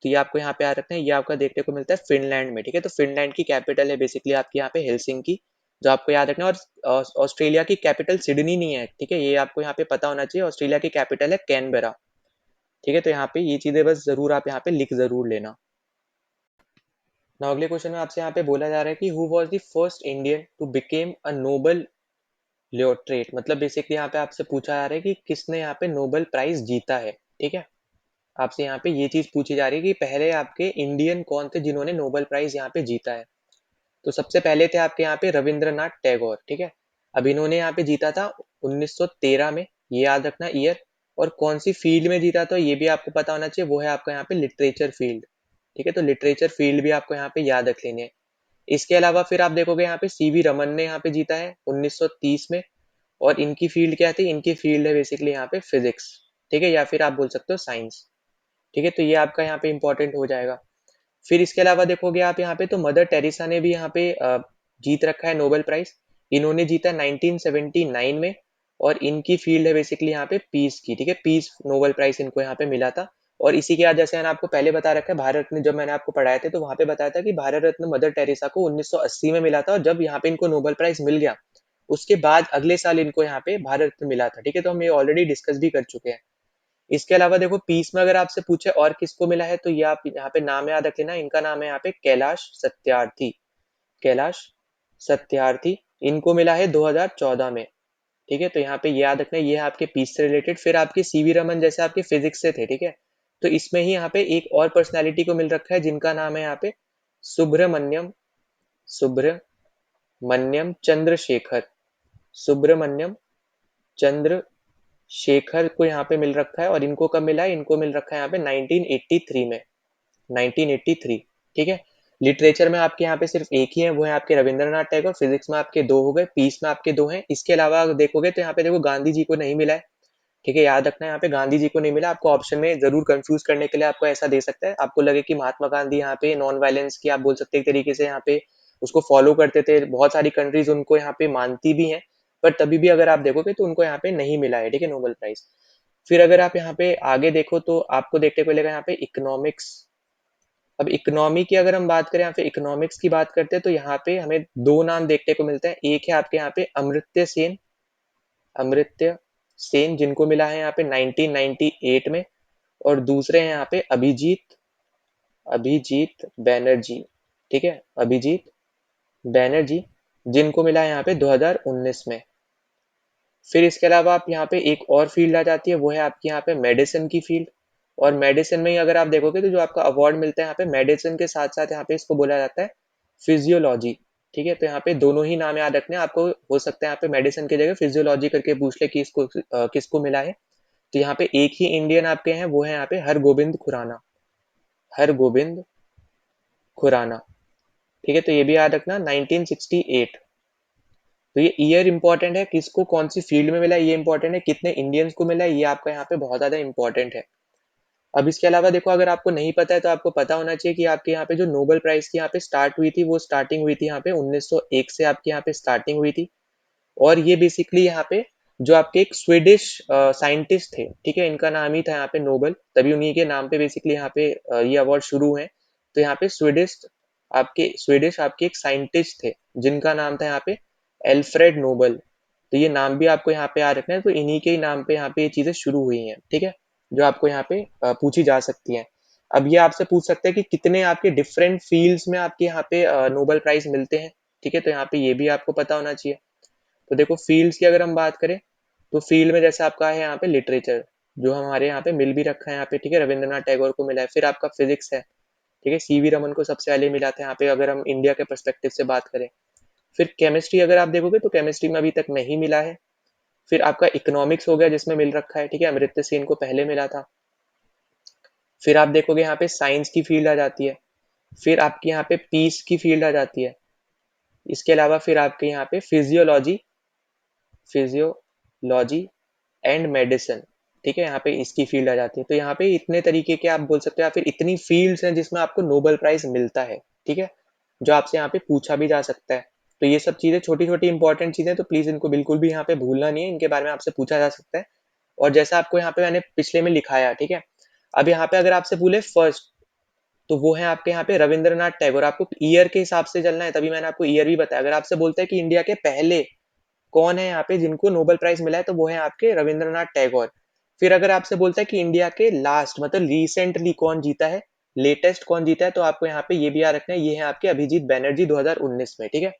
तो ये आपको यहाँ पे याद रखना है, ये आपका देखने को मिलता है फिनलैंड में, ठीक है। तो फिनलैंड की कैपिटल है बेसिकली आपकी यहाँ पे हेलसिंकी, जो आपको याद रखना है। और ऑस्ट्रेलिया की कैपिटल सिडनी नहीं है, ठीक है, ये आपको यहाँ पे पता होना चाहिए। ऑस्ट्रेलिया की कैपिटल है कैनबरा, ठीक है। तो यहाँ पे ये चीजें बस जरूर आप यहाँ पे लिख जरूर लेना। नाउ अगले क्वेश्चन में आपसे यहाँ पे बोला जा रहा है कि who was the first Indian to become a Nobel laureate, मतलब बेसिकली यहाँ पे आपसे पूछा जा रहा है कि किसने यहाँ पे नोबेल प्राइज जीता है, ठीक है। आपसे यहाँ पे ये चीज पूछी जा रही है कि पहले आपके इंडियन कौन थे जिन्होंने नोबेल प्राइज यहाँ पे जीता है। तो सबसे पहले थे आपके यहाँ पे रविंद्रनाथ टैगोर, ठीक है। अब इन्होंने यहाँ पे जीता था 1913 में, ये याद रखना ईयर। और कौन सी फील्ड में जीता था ये भी आपको पता होना चाहिए, वो है आपका यहाँ पे लिटरेचर फील्ड, ठीक है। तो लिटरेचर फील्ड भी आपको यहाँ पे याद रख लेनी है। इसके अलावा फिर आप देखोगे यहाँ पे सीवी रमन ने यहाँ पे जीता है 1930 में। और इनकी फील्ड क्या थी, इनकी फील्ड है बेसिकली यहाँ पे फिजिक्स, ठीक है, या फिर आप बोल सकते हो साइंस, ठीक है। तो ये आपका यहाँ पे इंपॉर्टेंट हो जाएगा। फिर इसके अलावा देखोगे आप यहाँ पे, तो मदर टेरेसा ने भी यहाँ पे जीत रखा है नोबेल प्राइज। इन्होंने जीता 1979 में। और इनकी फील्ड है बेसिकली यहाँ पे पीस की, ठीक है, पीस नोबेल प्राइज इनको यहाँ पे मिला था। और इसी के बाद जैसे मैंने आपको पहले बता रखा है, भारत ने जब मैंने आपको पढ़ाए थे तो वहां पे बताया था कि भारत रत्न मदर टेरेसा को 1980 में मिला था, और जब यहाँ पे इनको नोबेल प्राइज मिल गया उसके बाद अगले साल इनको यहाँ पे भारत रत्न मिला था, ठीक है। तो हम ये ऑलरेडी डिस्कस भी कर चुके हैं। इसके अलावा देखो पीस में अगर आपसे पूछे और किसको मिला है, तो ये आप यहाँ पे नाम याद रख लेना, इनका नाम है यहाँ पे कैलाश सत्यार्थी, कैलाश सत्यार्थी। इनको मिला है 2014 में, ठीक है। तो यहाँ पे याद रखना ये है आपके पीस से रिलेटेड। फिर आपके सीवी रमन जैसे आपके फिजिक्स से थे, ठीक है। तो इसमें ही यहाँ पे एक और पर्सनैलिटी को मिल रखा है जिनका नाम है यहाँ पे सुब्रमण्यम, सुब्रमण्यम चंद्रशेखर, सुब्रमण्यम चंद्रशेखर को यहाँ पे मिल रखा है। और इनको कब मिला है, इनको मिल रखा है यहाँ पे 1983 में, 1983, ठीक है। लिटरेचर में आपके यहाँ पे सिर्फ एक ही है, वो है आपके रविंद्रनाथ टैगोर। फिजिक्स में आपके दो हो गए, पीस में आपके दो हैं। इसके अलावा अगर देखोगे तो यहाँ पे देखो गांधी जी को नहीं मिला है, ठीक है, याद रखना है यहाँ पे गांधी जी को नहीं मिला। आपको ऑप्शन में जरूर कंफ्यूज करने के लिए आपको ऐसा दे सकता है, आपको लगे कि महात्मा गांधी यहाँ पे नॉन वायलेंस की आप बोल सकते हैं एक तरीके से यहाँ पे उसको फॉलो करते थे, बहुत सारी कंट्रीज उनको यहाँ पे मानती भी हैं। पर तभी भी अगर आप देखोगे तो उनको यहाँ पे नहीं मिला है, ठीक है, नोबेल प्राइज। फिर अगर आप यहाँ पे आगे देखो तो आपको देखने को मिलेगा यहाँ पे इकोनॉमिक्स, अब इकोनॉमी की अगर हम बात करें, यहाँ पे इकोनॉमिक्स की बात करते हैं, तो यहाँ पे हमें दो नाम देखने को मिलते हैं। एक है आपके यहाँ पे अमर्त्य सेन, अमर्त्य सेन जिनको मिला है यहाँ पे 1998 में, और दूसरे हैं यहाँ पे अभिजीत, अभिजीत बैनर्जी, ठीक है, अभिजीत बैनर्जी जिनको मिला है यहाँ पे 2019 में। फिर इसके अलावा आप यहाँ पे एक और फील्ड आ जाती है, वो है आपकी यहाँ पे मेडिसिन की फील्ड। और मेडिसिन में ही अगर आप देखोगे तो जो आपका अवार्ड मिलता है यहाँ पे मेडिसिन के साथ साथ यहाँ पे इसको बोला जाता है फिजियोलॉजी, ठीक है। तो यहाँ पे दोनों ही नाम याद रखने हैं आपको, हो सकता है यहाँ पे मेडिसिन की जगह फिजियोलॉजी करके पूछ ले कि इसको किसको मिला है। तो यहाँ पे एक ही इंडियन आपके हैं, वो है यहाँ पे हरगोबिंद खुराना, हरगोबिंद खुराना, ठीक है। तो ये भी याद रखना 1968। तो ये ईयर इंपॉर्टेंट है, किसको कौन सी फील्ड में मिला है ये इंपॉर्टेंट है, कितने इंडियंस को मिला है ये आपका यहाँ पे बहुत ज्यादा इंपॉर्टेंट है। अब इसके अलावा देखो, अगर आपको नहीं पता है तो आपको पता होना चाहिए कि आपके यहाँ पे जो नोबेल प्राइज की यहाँ पे स्टार्ट हुई थी, वो स्टार्टिंग हुई थी यहाँ पे 1901 से आपके यहाँ पे स्टार्टिंग हुई थी। और ये बेसिकली यहाँ पे जो आपके एक स्वीडिश साइंटिस्ट थे, ठीक है, इनका नाम ही था यहाँ पे नोबेल, तभी उन्हीं के नाम पे बेसिकली यहाँ पे ये अवार्ड शुरू हुए। तो यहाँ पे स्वीडिश आपके एक साइंटिस्ट थे जिनका नाम था यहाँ पे एल्फ्रेड नोबल। तो ये नाम भी आपको यहाँ पे याद रखना है, तो इन्हीं के ही नाम पे यहाँ पे ये चीजें शुरू हुई हैं, ठीक है, जो आपको यहाँ पे पूछी जा सकती हैं। अब ये आपसे पूछ सकते हैं कि कितने आपके डिफरेंट फील्ड्स में आपके यहाँ पे नोबेल प्राइज मिलते हैं, ठीक है। तो यहाँ पे ये भी आपको पता होना चाहिए। तो देखो फील्ड्स की अगर हम बात करें, तो फील्ड में जैसे आपका है यहाँ पे लिटरेचर, जो हमारे यहाँ पे मिल भी रखा है यहाँ पे, ठीक है, रविंद्रनाथ टैगोर को मिला है। फिर आपका फिजिक्स है, ठीक है, सीवी रमन को सबसे पहले मिला था यहाँ पे, अगर हम इंडिया के परस्पेक्टिव से बात करें। फिर केमिस्ट्री अगर आप देखोगे तो केमिस्ट्री में अभी तक नहीं मिला है। फिर आपका इकोनॉमिक्स हो गया जिसमें मिल रखा है, ठीक है, अमर्त्य सेन को पहले मिला था। फिर आप देखोगे यहाँ पे साइंस की फील्ड आ जाती है। फिर आपकी यहाँ पे पीस की फील्ड आ जाती है। इसके अलावा फिर आपके यहाँ पे फिजियोलॉजी, फिजियोलॉजी एंड मेडिसिन, ठीक है, यहाँ पे इसकी फील्ड आ जाती है। तो यहाँ पे इतने तरीके के आप बोल सकते हो, या फिर इतनी फील्ड्स हैं जिसमें आपको नोबेल प्राइज मिलता है, ठीक है, जो आपसे यहाँ पे पूछा भी जा सकता है। तो ये सब चीजें छोटी छोटी इंपॉर्टेंट चीजें, तो प्लीज इनको बिल्कुल भी यहाँ पे भूलना नहीं है, इनके बारे में आपसे पूछा जा सकता है। और जैसा आपको यहाँ पे मैंने पिछले में लिखाया, ठीक है। अब यहाँ पे अगर आपसे बोले फर्स्ट, तो वो है आपके यहाँ पे रविंद्रनाथ टैगोर। आपको ईयर के हिसाब से चलना है, तभी मैंने आपको ईयर भी बताया। अगर आपसे बोलता है कि इंडिया के पहले कौन है यहाँ पे जिनको नोबेल प्राइज मिला है, तो वो है आपके रविंद्रनाथ टैगोर। फिर अगर आपसे बोलता है कि इंडिया के लास्ट मतलब रिसेंटली कौन जीता है, लेटेस्ट कौन जीता है, तो आपको यहाँ पे ये भी याद रखना है, ये है आपके अभिजीत बैनर्जी 2019 में, ठीक है।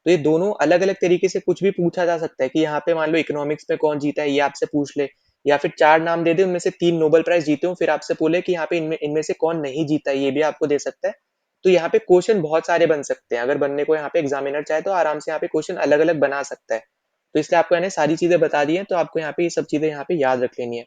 तो ये दोनोों अलग अलग तरीके से कुछ भी पूछा जा सकता है कि यहाँ पे मान लो इकोनॉमिक्स में कौन जीता है, ये आपसे पूछ ले, या फिर चार नाम दे दे उनमें से तीन नोबेल प्राइज जीते हो, फिर आपसे बोले कि यहाँ पे इनमें इनमें से कौन नहीं जीता है, ये भी आपको दे सकता है। तो यहाँ पे क्वेश्चन बहुत सारे बन सकते हैं, अगर बनने को यहाँ पे एग्जामिनर चाहे तो आराम से यहाँ पे क्वेश्चन अलग अलग बना सकता है। तो इसलिए आपको मैंने सारी चीजें बता दी है, तो आपको यहाँ पे ये सब चीजें यहाँ पे याद रख लेनी है।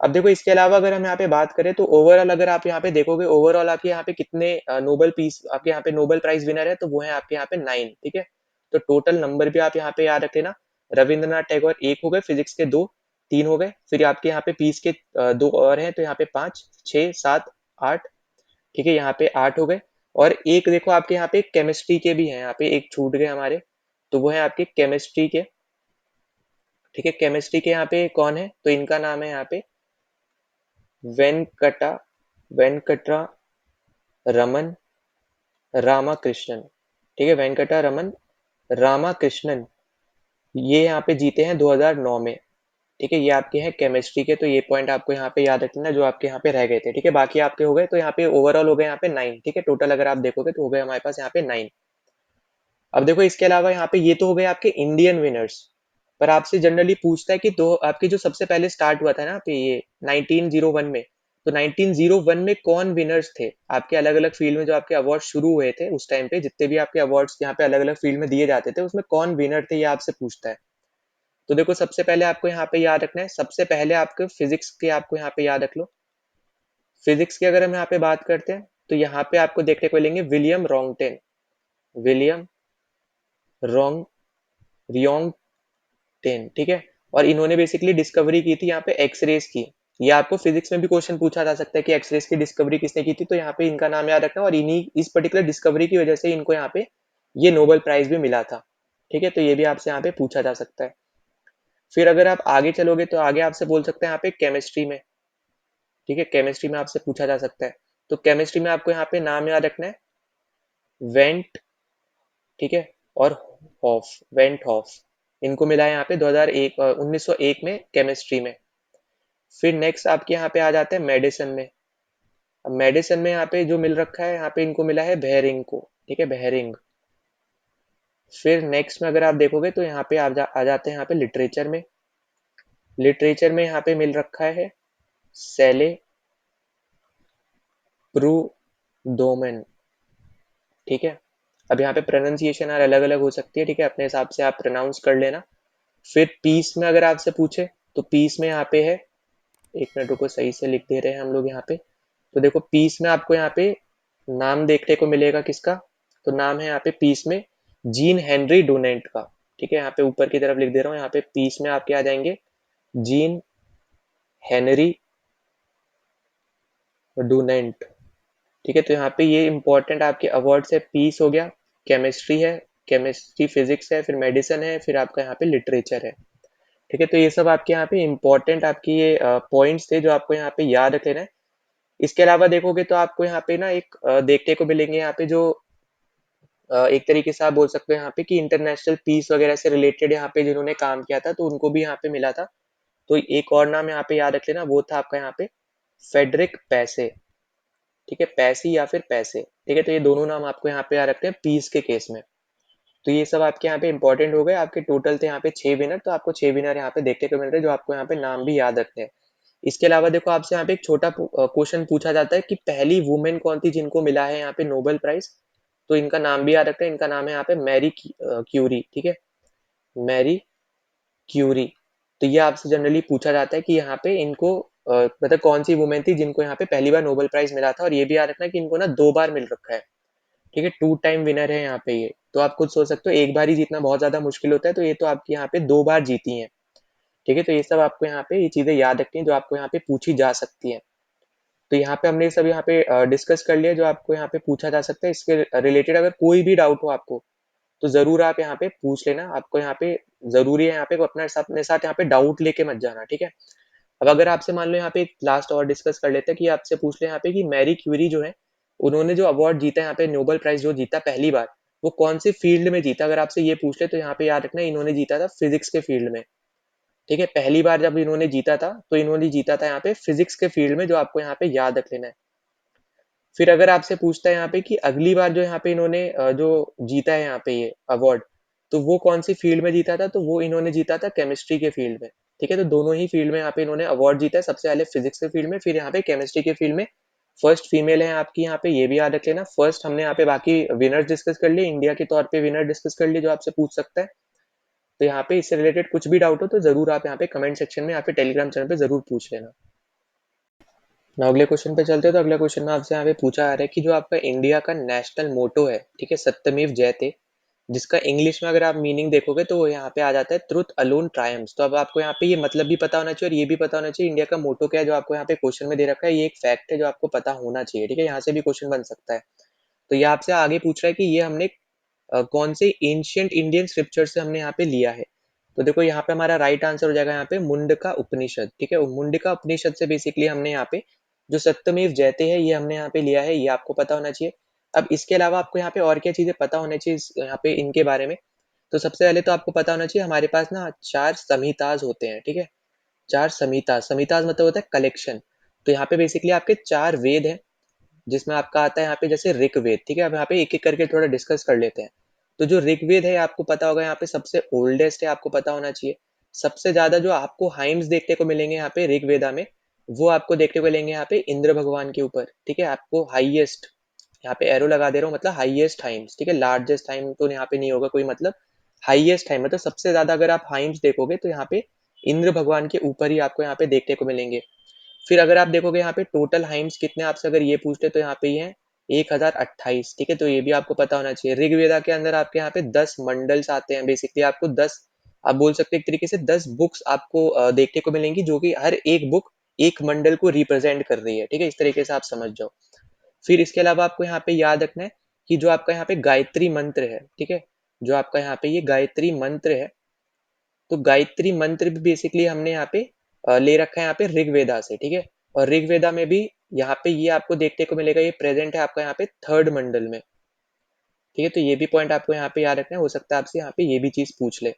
अब देखो इसके अलावा अगर हम यहाँ पे बात करें, तो ओवरऑल अगर आप यहाँ पे देखोगे, ओवरऑल आपके यहाँ पे कितने नोबेल पीस आपके यहाँ पे नोबेल प्राइज विनर है, तो वो है आपके यहाँ पे 9, ठीक है। तो टोटल नंबर भी आप यहाँ पे याद रख लेना। रविंद्रनाथ टैगोर एक हो गए, फिजिक्स के दो, तीन हो गए, फिर आपके यहाँ पे पीस के दो और हैं, तो यहाँ पे 5, 6, 7, 8, ठीक है, यहाँ पे 8 हो गए। और एक देखो आपके यहाँ पे केमिस्ट्री के भी हैं, यहाँ पे एक छूट गए हमारे, तो वो है आपके केमिस्ट्री के, ठीक है। केमिस्ट्री के यहाँ पे कौन है, तो इनका नाम है यहाँ पे वेंकटा वेंकटरा रमन रामाकृष्णन, ठीक है, वेंकटा रमन रामाकृष्णन। ये यहाँ पे जीते हैं 2009 में, ठीक है। ये आपके हैं केमिस्ट्री के, तो ये पॉइंट आपको यहाँ पे याद रखना जो आपके यहाँ पे रह गए थे, ठीक है। बाकी आपके हो गए, तो यहाँ पे ओवरऑल हो गए यहाँ पे 9, ठीक है। टोटल अगर आप देखोगे तो हो गए हमारे पास यहाँ पे 9। अब देखो इसके अलावा यहाँ पे ये तो हो गए आपके इंडियन विनर्स, पर आपसे जनरली पूछता है कि तो आपकी जो सबसे पहले स्टार्ट हुआ था ना पे ये 1901 में, तो 1901 में कौन विनर्स थे आपके अलग अलग फील्ड में, जो आपके अवार्ड शुरू हुए थे उस टाइम पे, जितने भी आपके अवार्ड्स यहाँ पे अलग अलग फील्ड में दिए जाते थे, उसमें कौन विनर थे ये आपसे पूछता है। तो देखो सबसे पहले आपको यहाँ पे याद रखना है, सबसे पहले आपके फिजिक्स के आपको यहाँ पे याद रख लो। फिजिक्स की अगर हम यहाँ पे बात करते हैं, तो यहाँ पे आपको देखने को मिलेंगे विलियम रॉन्गटेन, विलियम रॉन्ग रियोंगटेन, ठीक है। और इन्होंने बेसिकली डिस्कवरी की थी यहाँ पे एक्सरेज की। ये आपको फिजिक्स में भी क्वेश्चन पूछा जा सकता है कि एक्सरेज की डिस्कवरी किसने की थी, तो यहाँ पे इनका नाम याद रखना, और इन्हीं इस पर्टिकुलर डिस्कवरी की वजह से इनको यहाँ पे ये नोबेल प्राइज भी मिला था, ठीक है। तो ये भी आपसे यहाँ पे पूछा जा सकता है। फिर अगर आप आगे चलोगे, तो आगे आपसे बोल सकते हैं यहाँ पे केमिस्ट्री में, ठीक है, केमिस्ट्री में आपसे पूछा जा सकता है। तो केमिस्ट्री में आपको यहाँ पे नाम याद रखना है, वेंट, ठीक है, और हॉफ, वेंट हॉफ, इनको मिला है यहाँ पे 1901 में केमिस्ट्री में। फिर नेक्स्ट आपके यहाँ पे आ जाते हैं मेडिसिन में। अब मेडिसिन में यहाँ पे जो मिल रखा है, यहाँ पे इनको मिला है बेहरिंग को, ठीक है, बेहरिंग। फिर नेक्स्ट में अगर आप देखोगे तो यहाँ पे आ जाते हैं यहाँ पे लिटरेचर में। लिटरेचर में यहाँ पे मिल रखा है सेले प्रूडोमेन, ठीक है। अब यहाँ पे प्रोनाउंसिएशन यार अलग अलग हो सकती है, ठीक है, अपने हिसाब से आप प्रोनाउंस कर लेना। फिर पीस में अगर आपसे पूछे तो पीस में यहाँ पे है, एक मिनट रुको, सही से लिख दे रहे हैं हम लोग यहाँ पे। तो देखो पीस में आपको यहाँ पे नाम देखने को मिलेगा किसका, तो नाम है यहाँ पे पीस में जीन हेनरी डोनेंट का, ठीक है। यहाँ पे ऊपर की तरफ लिख दे रहा हूँ, यहाँ पे पीस में आपके आ जाएंगे जीन हेनरी डोनेंट, ठीक है। तो यहाँ पे ये इंपॉर्टेंट आपके अवार्ड्स है, पीस हो गया, केमिस्ट्री है, केमिस्ट्री फिजिक्स है, फिर मेडिसिन है, फिर आपका यहाँ पे लिटरेचर है, ठीक है। तो ये सब आपके यहाँ पे इंपॉर्टेंट आपकी ये पॉइंट्स थे जो आपको यहाँ पे याद रख लेना है। इसके अलावा देखोगे तो आपको यहाँ पे ना एक देखने को मिलेंगे यहाँ पे जो एक तरीके से आप बोल सकते हो यहाँ पे कि इंटरनेशनल पीस वगैरह से रिलेटेड यहाँ पे जिन्होंने काम किया था, तो उनको भी यहाँ पे मिला था। तो एक और नाम यहाँ पे याद रख लेना, वो था आपका यहाँ पे फेडरिक पैसे, ठीक है, पैसी या फिर पैसे, ठीक है। तो ये दोनों नाम आपको यहाँ पे याद रखते हैं पीस के केस में। तो ये सब आपके यहाँ पे इंपॉर्टेंट हो गए। आपके टोटल थे यहाँ पे 6 विनर, तो आपको 6 विनर यहाँ पे देखने को मिल रहे हैं जो आपको यहाँ पे नाम भी याद रखते हैं। इसके अलावा देखो आपसे यहाँ पे एक छोटा क्वेश्चन पूछा जाता है कि पहली वुमेन कौन थी जिनको मिला है यहाँ पे नोबेल प्राइज, तो इनका नाम भी याद रखते हैं। इनका नाम है यहाँ पे मैरी क्यूरी, ठीक है, मैरी क्यूरी। तो ये आपसे जनरली पूछा जाता है कि यहाँ पे इनको मतलब कौन सी वुमेन थी जिनको यहाँ पे पहली बार नोबेल प्राइज मिला था, और ये भी याद रखना है कि इनको ना 2 बार मिल रखा है, ठीक है, 2 टाइम विनर है यहाँ पे ये। तो आप खुद सोच सकते हो एक बार ही जीतना बहुत ज्यादा मुश्किल होता है, तो ये तो आपकी यहाँ पे 2 बार जीती हैं, ठीक है। तो ये सब आपको यहाँ पे ये चीजें याद रखनी है जो आपको यहाँ पे पूछी जा सकती है। तो यहाँ पे हमने सब यहाँ पे डिस्कस कर लिया जो आपको यहाँ पे पूछा जा सकता है। इसके रिलेटेड अगर कोई भी डाउट हो आपको तो जरूर आप यहाँ पे पूछ लेना। आपको यहाँ पे जरूरी है यहाँ पे अपने साथ यहाँ पे डाउट लेके मत जाना, ठीक है। अब अगर आपसे मान लो यहाँ पे एक लास्ट और डिस्कस कर लेते हैं कि आपसे पूछ ले यहाँ पे कि मैरी क्यूरी जो है उन्होंने जो अवार्ड जीता यहाँ पे, नोबेल प्राइज जो जीता पहली बार, वो कौन से फील्ड में जीता। अगर आपसे ये पूछ ले तो यहाँ पे याद रखना इन्होंने जीता था फिजिक्स के फील्ड में, ठीक है। पहली बार जब इन्होंने जीता था तो इन्होंने जीता था यहाँ पे फिजिक्स के फील्ड में, जो आपको यहाँ पे याद रख लेना है। फिर अगर आपसे पूछता है यहाँ पे कि अगली बार जो यहाँ पे इन्होंने जो जीता है यहाँ पे ये अवार्ड, तो वो कौन सी फील्ड में जीता था, तो वो इन्होंने जीता था केमिस्ट्री के फील्ड में, ठीक है। तो दोनों ही फील्ड में यहाँ पे इन्होंने अवार्ड जीता है, सबसे पहले फिजिक्स के फील्ड में, फिर यहाँ पे केमिस्ट्री के फील्ड में। फर्स्ट फीमेल है आपकी यहाँ पे, ये भी याद रख लेना। फर्स्ट हमने यहाँ पे बाकी विनर्स डिस्कस कर लिए, इंडिया के तौर पे विनर डिस्कस कर लिए जो आपसे पूछ सकता है। तो यहाँ पे इससे रिलेटेड कुछ भी डाउट हो तो जरूर आप यहाँ पे कमेंट सेक्शन में, यहाँ पे टेलीग्राम चैनल पे जरूर पूछ लेना। ना अगले क्वेश्चन पे चलते हैं। तो अगला क्वेश्चन में आपसे यहाँ पे पूछा आ रहा है कि जो आपका इंडिया का नेशनल मोटो है, ठीक है, सत्यमेव जयते, जिसका इंग्लिश में अगर आप मीनिंग देखोगे तो वो यहाँ पे आ जाता है ट्रुथ अलोन ट्रायम्फ्स। तो अब आपको यहाँ पे ये मतलब भी पता होना चाहिए और ये भी पता होना चाहिए इंडिया का मोटो क्या है, जो आपको यहाँ पे क्वेश्चन में दे रखा है। ये एक फैक्ट है जो आपको पता होना चाहिए, ठीक है, यहाँ से भी क्वेश्चन बन सकता है। तो ये आपसे आगे पूछ रहा है कि ये हमने कौन से एंशियंट इंडियन स्क्रिप्चर से हमने यहाँ पे लिया है। तो देखो यहाँ पे हमारा राइट आंसर हो जाएगा यहाँ पे मुंडका उपनिषद, ठीक है। मुंडका उपनिषद से बेसिकली हमने यहाँ पे जो सत्यमेव जयते है ये हमने यहाँ पे लिया है, ये आपको पता होना चाहिए। अब इसके अलावा आपको यहाँ पे और क्या चीजें पता होनी चाहिए यहाँ पे इनके बारे में। तो सबसे पहले तो आपको पता होना चाहिए हमारे पास ना 4 संहिताज होते हैं, ठीक है। 4 संहिताज, संहिताज मतलब होता है कलेक्शन। तो यहाँ पे बेसिकली आपके 4 वेद हैं, जिसमें आपका आता है यहाँ पे जैसे ऋग्वेद, ठीक है। अब यहाँ पे एक एक करके थोड़ा डिस्कस कर लेते हैं। तो जो ऋग्वेद है आपको पता होगा यहाँ पे सबसे ओल्डेस्ट है, आपको पता होना चाहिए। सबसे ज्यादा जो आपको हाइम्स देखने को मिलेंगे यहाँ पे ऋग्वेदा में, वो आपको देखने को मिलेंगे यहाँ पे इंद्र भगवान के ऊपर, ठीक है। आपको हाईएस्ट यहाँ पे एरो लगा दे रहा हूँ, मतलब हाईएस्ट हाइम्स, ठीक है। लार्जेस्ट हाइम तो यहाँ पे नहीं होगा कोई, मतलब हाईएस्ट हाइम मतलब सबसे ज्यादा अगर आप हाइम्स देखोगे तो यहाँ पे इंद्र भगवान के ऊपर ही आपको यहाँ पे देखने को मिलेंगे। फिर अगर आप देखोगे यहाँ पे टोटल हाइम्स कितने आपसे अगर ये पूछते तो यहाँ पे ये है 1028, ठीक है। तो ये भी आपको पता होना चाहिए। ऋग्वेदा के अंदर आपके यहाँ पे 10 मंडल्स आते हैं, बेसिकली आपको 10, आप बोल सकते हैं एक तरीके से 10 बुक्स आपको देखने को मिलेंगी, जो कि हर एक बुक एक मंडल को रिप्रेजेंट कर रही है, ठीक है। इस तरीके से आप समझ जाओ। फिर इसके अलावा आपको यहाँ पे याद रखना है कि जो आपका यहाँ पे गायत्री मंत्र है, ठीक है, जो आपका यहाँ पे ये गायत्री मंत्र है, तो गायत्री मंत्र भी बेसिकली हमने यहाँ पे ले रखा है यहाँ पे ऋग्वेदा से, ठीक है। और ऋग्वेदा में भी यहाँ पे ये आपको देखने को मिलेगा, ये प्रेजेंट है आपका यहाँ पे थर्ड मंडल में। ठीक है, तो ये भी पॉइंट आपको यहाँ पे याद रखना है, हो सकता है आपसे यहाँ पे ये भी चीज पूछ ले।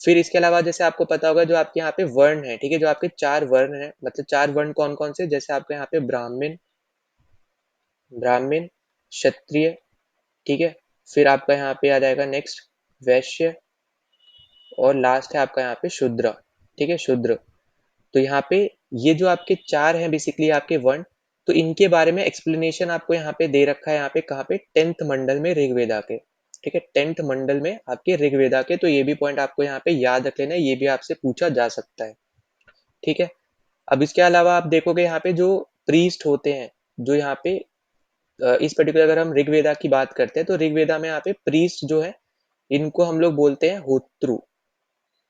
फिर इसके अलावा जैसे आपको पता होगा जो आपके यहाँ पे वर्ण है, ठीक है, जो आपके 4 वर्ण है, मतलब 4 वर्ण कौन कौन से, जैसे आपके यहाँ पे ब्राह्मण, ब्राह्मण, क्षत्रिय, ठीक है, फिर आपका यहाँ पे आ जाएगा नेक्स्ट वैश्य, और लास्ट है आपका यहाँ पे शूद्र। ठीक है, शूद्र। तो यहाँ पे ये जो आपके 4 हैं बेसिकली आपके वर्ण, तो इनके बारे में एक्सप्लेनेशन आपको यहाँ पे दे रखा है, यहाँ पे कहाँ पे 10th मंडल में ऋग्वेदा के। ठीक है, 10th मंडल में आपके ऋग्वेदा के, तो ये भी पॉइंट आपको यहाँ पे याद रख लेना है, ये भी आपसे पूछा जा सकता है। ठीक है, अब इसके अलावा आप देखोगे यहाँ पे जो प्रीस्ट होते हैं, जो यहाँ पे इस पर्टिकुलर अगर हम ऋग्वेदा की बात करते हैं, तो ऋग्वेदा में यहाँ पे प्रीस्ट जो है, इनको हम लोग बोलते हैं होत्रु।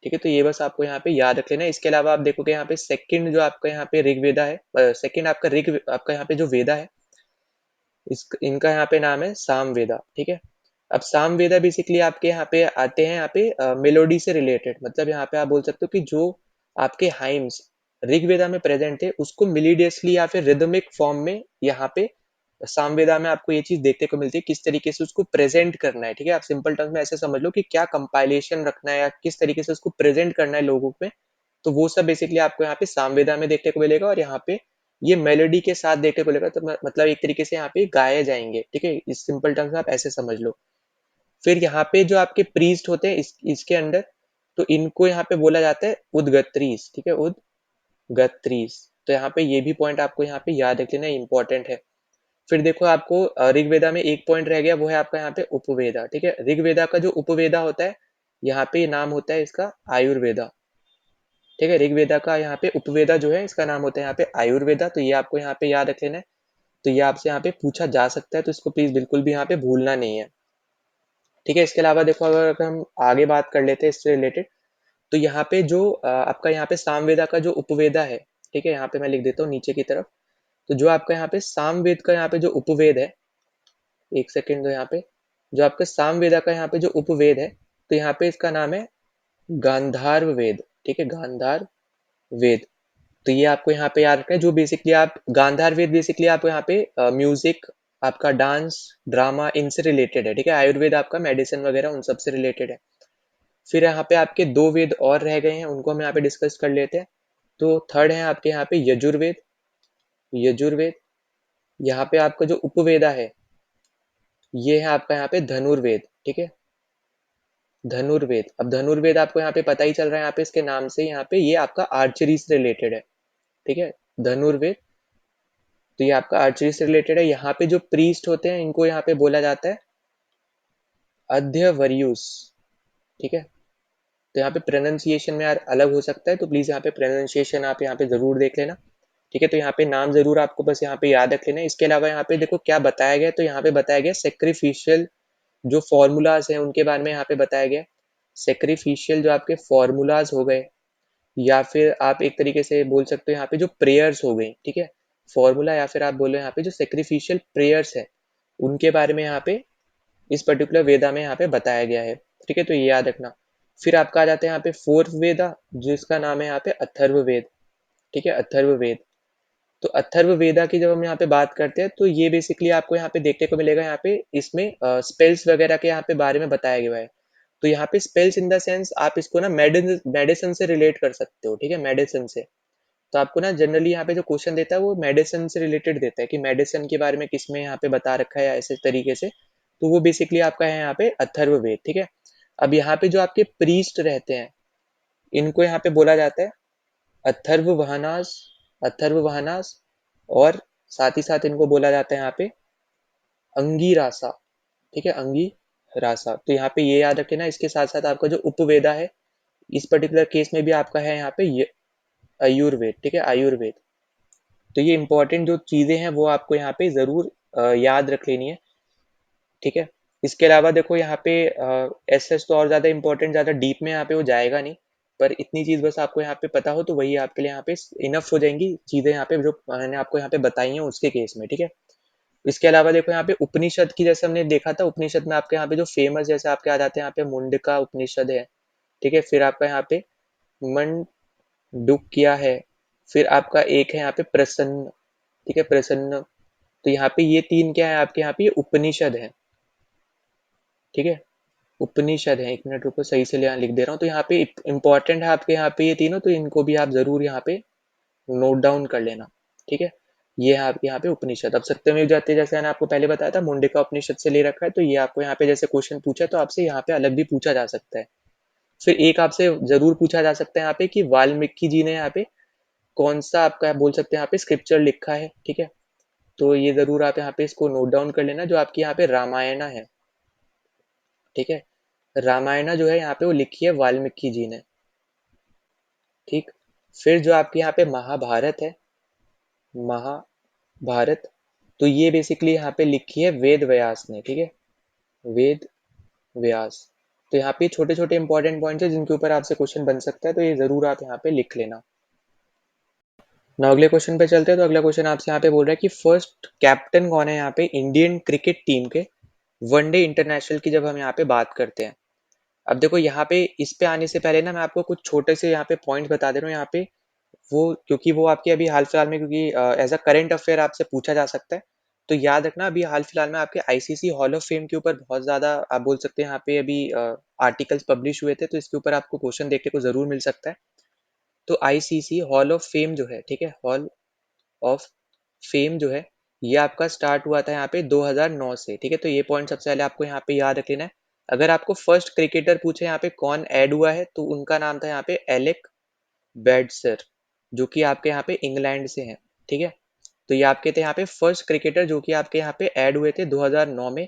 ठीक है, तो ये बस आपको यहाँ पे याद रख लेना है। इसके अलावा आप देखोगे यहाँ पे सेकंड जो आपका यहाँ पे ऋग्वेदा है, सेकंड आपका ऋग आपका यहाँ पे जो वेदा है, इनका यहाँ पे नाम है सामवेदा। ठीक है, अब सामवेदा बेसिकली आपके यहाँ पे आते हैं यहाँ पे मेलोडी से रिलेटेड, मतलब यहाँ पे आप बोल सकते हो कि जो आपके हाइम्स ऋग्वेदा में प्रेजेंट थे उसको मिलीडियसली या फिर रिदमिक फॉर्म में यहाँ पे सामवेदा में आपको ये चीज देखने को मिलती है, किस तरीके से उसको प्रेजेंट करना है। ठीक है, आप सिंपल टर्म्स में ऐसे समझ लो कि क्या कंपाइलेशन रखना है या किस तरीके से उसको प्रेजेंट करना है लोगों में, तो वो सब बेसिकली आपको यहाँ पे सामवेदा में देखने को मिलेगा, और यहाँ पे ये मेलोडी के साथ देखने को मिलेगा, तो मतलब एक तरीके से यहाँ पे गाए जाएंगे। ठीक है, इस सिंपल टर्म्स में आप ऐसे समझ लो। फिर यहाँ पे जो आपके प्रीस्ट होते हैं इसके अंदर, तो इनको यहाँ पे बोला जाता है उदगत्रीस। ठीक है, उदगत्रीस। तो यहाँ पे ये भी पॉइंट आपको यहाँ पे याद रख लेना, इंपॉर्टेंट है। फिर देखो आपको ऋग्वेदा में एक पॉइंट रह गया, वो है आपका यहाँ पे उपवेदा। ठीक है, ऋग्वेदा का जो उपवेदा होता है, यहाँ पे नाम होता है इसका आयुर्वेदा। ठीक है, ऋग्वेदा का यहाँ पे उपवेदा जो है इसका नाम होता है यहाँ पे आयुर्वेदा, तो ये आपको यहाँ पे याद रख लेना है। तो ये आपसे यहाँ पे पूछा जा सकता है, तो इसको प्लीज बिल्कुल भी यहाँ पे भूलना नहीं है। ठीक है, इसके अलावा देखो अगर हम आगे बात कर लेते हैं इससे रिलेटेड, तो यहाँ पे जो आपका यहाँ पे सामवेदा का जो उपवेदा है, ठीक है, यहाँ पे मैं लिख देता हूँ नीचे की तरफ। तो जो आपका यहाँ पे सामवेद का यहाँ पे जो उपवेद है, एक सेकेंड दो यहाँ पे, जो आपका सामवेदा का यहाँ पे जो उपवेद है, तो यहाँ पे इसका नाम है गांधार्व वेद। ठीक है, गांधार वेद। तो ये आपको यहाँ पे याद रखना है, जो बेसिकली आप गांधार वेद बेसिकली आपको यहाँ पे म्यूजिक, आपका डांस, ड्रामा, इनसे रिलेटेड है। ठीक है, आयुर्वेद आपका मेडिसिन वगैरह उन सब से रिलेटेड है। फिर यहाँ पे आपके 2 वेद और रह गए हैं, उनको हम यहाँ पे डिस्कस कर लेते हैं। तो थर्ड है आपके यहाँ पे यजुर्वेद। यजुर्वेद, यहाँ पे आपका जो उपवेदा है, ये है आपका यहाँ पे धनुर्वेद। ठीक है, धनुर्वेद। अब धनुर्वेद आपको यहाँ पे पता ही चल रहा है, यहाँ पे इसके नाम से यहाँ पे ये आपका आर्चरी से रिलेटेड है। ठीक है, धनुर्वेद, तो ये आपका आर्चरी से रिलेटेड है। यहाँ पे जो प्रीस्ट होते हैं इनको यहाँ पे बोला जाता है अध्यवरियुस। ठीक है, तो यहाँ पे प्रोनाउंसिएशन में यार अलग हो सकता है, तो प्लीज यहाँ पे प्रोनाउंसिएशन आप यहाँ पे जरूर देख लेना। ठीक है, तो यहाँ पे नाम जरूर आपको बस यहाँ पे याद रख लेना है। इसके अलावा यहाँ पे देखो क्या बताया गया, तो यहाँ पे बताया गया सेक्रीफिशियल जो फॉर्मूलाज हैं उनके बारे में यहाँ पे बताया गया। सेक्रीफिशियल जो आपके फॉर्मूलाज हो गए, या फिर आप एक तरीके से बोल सकते हो यहाँ पे जो प्रेयर्स हो गई। ठीक है, फॉर्मूला या फिर आप बोलो यहाँ पे जो सेक्रीफिशियल प्रेयर्स है, उनके बारे में यहाँ पे इस पर्टिकुलर वेदा में यहाँ पे बताया गया है। ठीक है, तो ये याद रखना। फिर आपका आ जाता है यहाँ पे फोर्थ वेदा, जिसका नाम है यहाँ पे अथर्व वेद। ठीक है, अथर्व वेद। तो अथर्व वेदा की जब हम यहाँ पे बात करते हैं, तो ये बेसिकली आपको यहाँ पे देखने को मिलेगा, यहाँ पे इसमें स्पेल्स वगैरह के यहाँ पे बारे में बताया गया है। तो यहाँ पे स्पेल्स इन द सेंस आप इसको ना मेडिसिन से रिलेट कर सकते हो। ठीक है, मेडिसिन से। तो आपको ना जनरली यहाँ पे जो क्वेश्चन देता है वो मेडिसिन से रिलेटेड देता है, कि मेडिसिन के बारे में किसमें यहाँ पे बता रखा है ऐसे तरीके से। तो वो बेसिकली आपका है यहाँ पे अथर्ववेद। ठीक है, अब यहाँ पे जो आपके प्रीस्ट रहते हैं, इनको यहाँ पे बोला जाता है अथर्ववाहनास, अथर्ववाहनास, और साथ ही साथ इनको बोला जाता है यहाँ पे अंगीरासा। ठीक है, अंगीरासा। तो यहाँ पे ये याद रखे ना, इसके साथ साथ आपका जो उपवेदा है, इस पर्टिकुलर केस में भी आपका है यहाँ पे आयुर्वेद। ठीक है, आयुर्वेद। तो ये इंपॉर्टेंट जो चीजें हैं वो आपको यहाँ पे जरूर याद रख लेनी है। ठीक है, इसके अलावा देखो यहाँ पे एस तो और ज्यादा इंपॉर्टेंट, ज्यादा डीप में यहाँ पे वो जाएगा नहीं, पर इतनी चीज बस आपको यहाँ पे पता हो तो वही आपके लिए यहाँ पे इनफ हो जाएंगी चीजें यहाँ पे जो मैंने आपको यहाँ पे बताई हैं उसके केस में। ठीक है, इसके अलावा देखो यहाँ पे उपनिषद की, जैसे हमने देखा था, उपनिषद में आपके यहाँ पे जो फेमस जैसे आपके आ जाते हैं यहाँ पे मुंडका उपनिषद है। ठीक है, फिर आपका यहाँ पे मंडुक्या है, फिर आपका एक है यहाँ पे प्रसन्न, ठीक है, प्रसन्न। तो यहाँ पे ये 3 क्या है आपके यहाँ पे, ये उपनिषद है, ठीक है, उपनिषद है। 1 मिनट रुको, सही से यहाँ लिख दे रहा हूँ। तो यहाँ पे इंपॉर्टेंट है आपके यहाँ पे ये तीनों, तो इनको भी आप जरूर यहाँ पे नोट डाउन कर लेना, ठीक है। ये है आपके यहाँ पे उपनिषद। अब सत्यमेव जयते, जैसे मैंने आपको पहले बताया था, मुंडिका उपनिषद से ले रखा है, तो ये आपको यहाँ पे जैसे क्वेश्चन पूछा तो आपसे यहाँ पे अलग भी पूछा जा सकता है। फिर एक आपसे जरूर पूछा जा सकता है यहाँ पे कि वाल्मीकि जी ने यहाँ पे कौन सा आपका बोल सकते हैं यहाँ पे स्क्रिप्चर लिखा है, ठीक है। तो ये जरूर आप यहाँ पे इसको नोट डाउन कर लेना, जो आपकी यहाँ पे रामायणा है, ठीक है। रामायणा जो है यहाँ पे वो लिखी है वाल्मीकि जी ने, ठीक। फिर जो आपके यहाँ पे महाभारत है, महाभारत, तो ये बेसिकली यहाँ पे लिखी है वेद व्यास ने, ठीक है, वेद व्यास। तो यहाँ पे छोटे छोटे इंपॉर्टेंट पॉइंट्स है जिनके ऊपर आपसे क्वेश्चन बन सकता है, तो ये जरूर आप यहाँ पे लिख लेना। ना अगले क्वेश्चन पे चलते हैं। तो अगला क्वेश्चन आपसे यहाँ पे बोल रहा है कि फर्स्ट कैप्टन कौन है यहाँ पे इंडियन क्रिकेट टीम के वनडे इंटरनेशनल की, जब हम यहाँ पे बात करते हैं। अब देखो यहाँ पे इस पे आने से पहले ना मैं आपको कुछ छोटे से यहाँ पे पॉइंट बता दे रहा हूँ यहाँ पे, वो क्योंकि वो आपके अभी हाल फिलहाल में, क्योंकि एज अ करंट अफेयर आपसे पूछा जा सकता है। तो याद रखना, अभी हाल फिलहाल में आपके आईसीसी हॉल ऑफ फेम के ऊपर बहुत ज्यादा आप बोल सकते हैं यहाँ पे अभी आर्टिकल्स पब्लिश हुए थे, तो इसके ऊपर आपको क्वेश्चन देखने को जरूर मिल सकता है। तो आईसीसी हॉल ऑफ फेम जो है, ठीक है, हॉल ऑफ फेम जो है, ये आपका स्टार्ट हुआ था यहाँ पे 2009 से, ठीक है। तो ये पॉइंट सबसे पहले आपको यहाँ पे याद रख लेना है। अगर आपको फर्स्ट क्रिकेटर पूछे यहाँ पे कौन ऐड हुआ है, तो उनका नाम था यहाँ पे एलेक बेडसर, जो कि आपके यहाँ पे इंग्लैंड से हैं, ठीक है। तो ये आपके थे यहाँ पे फर्स्ट क्रिकेटर जो कि आपके यहाँ पे ऐड हुए थे 2009 में।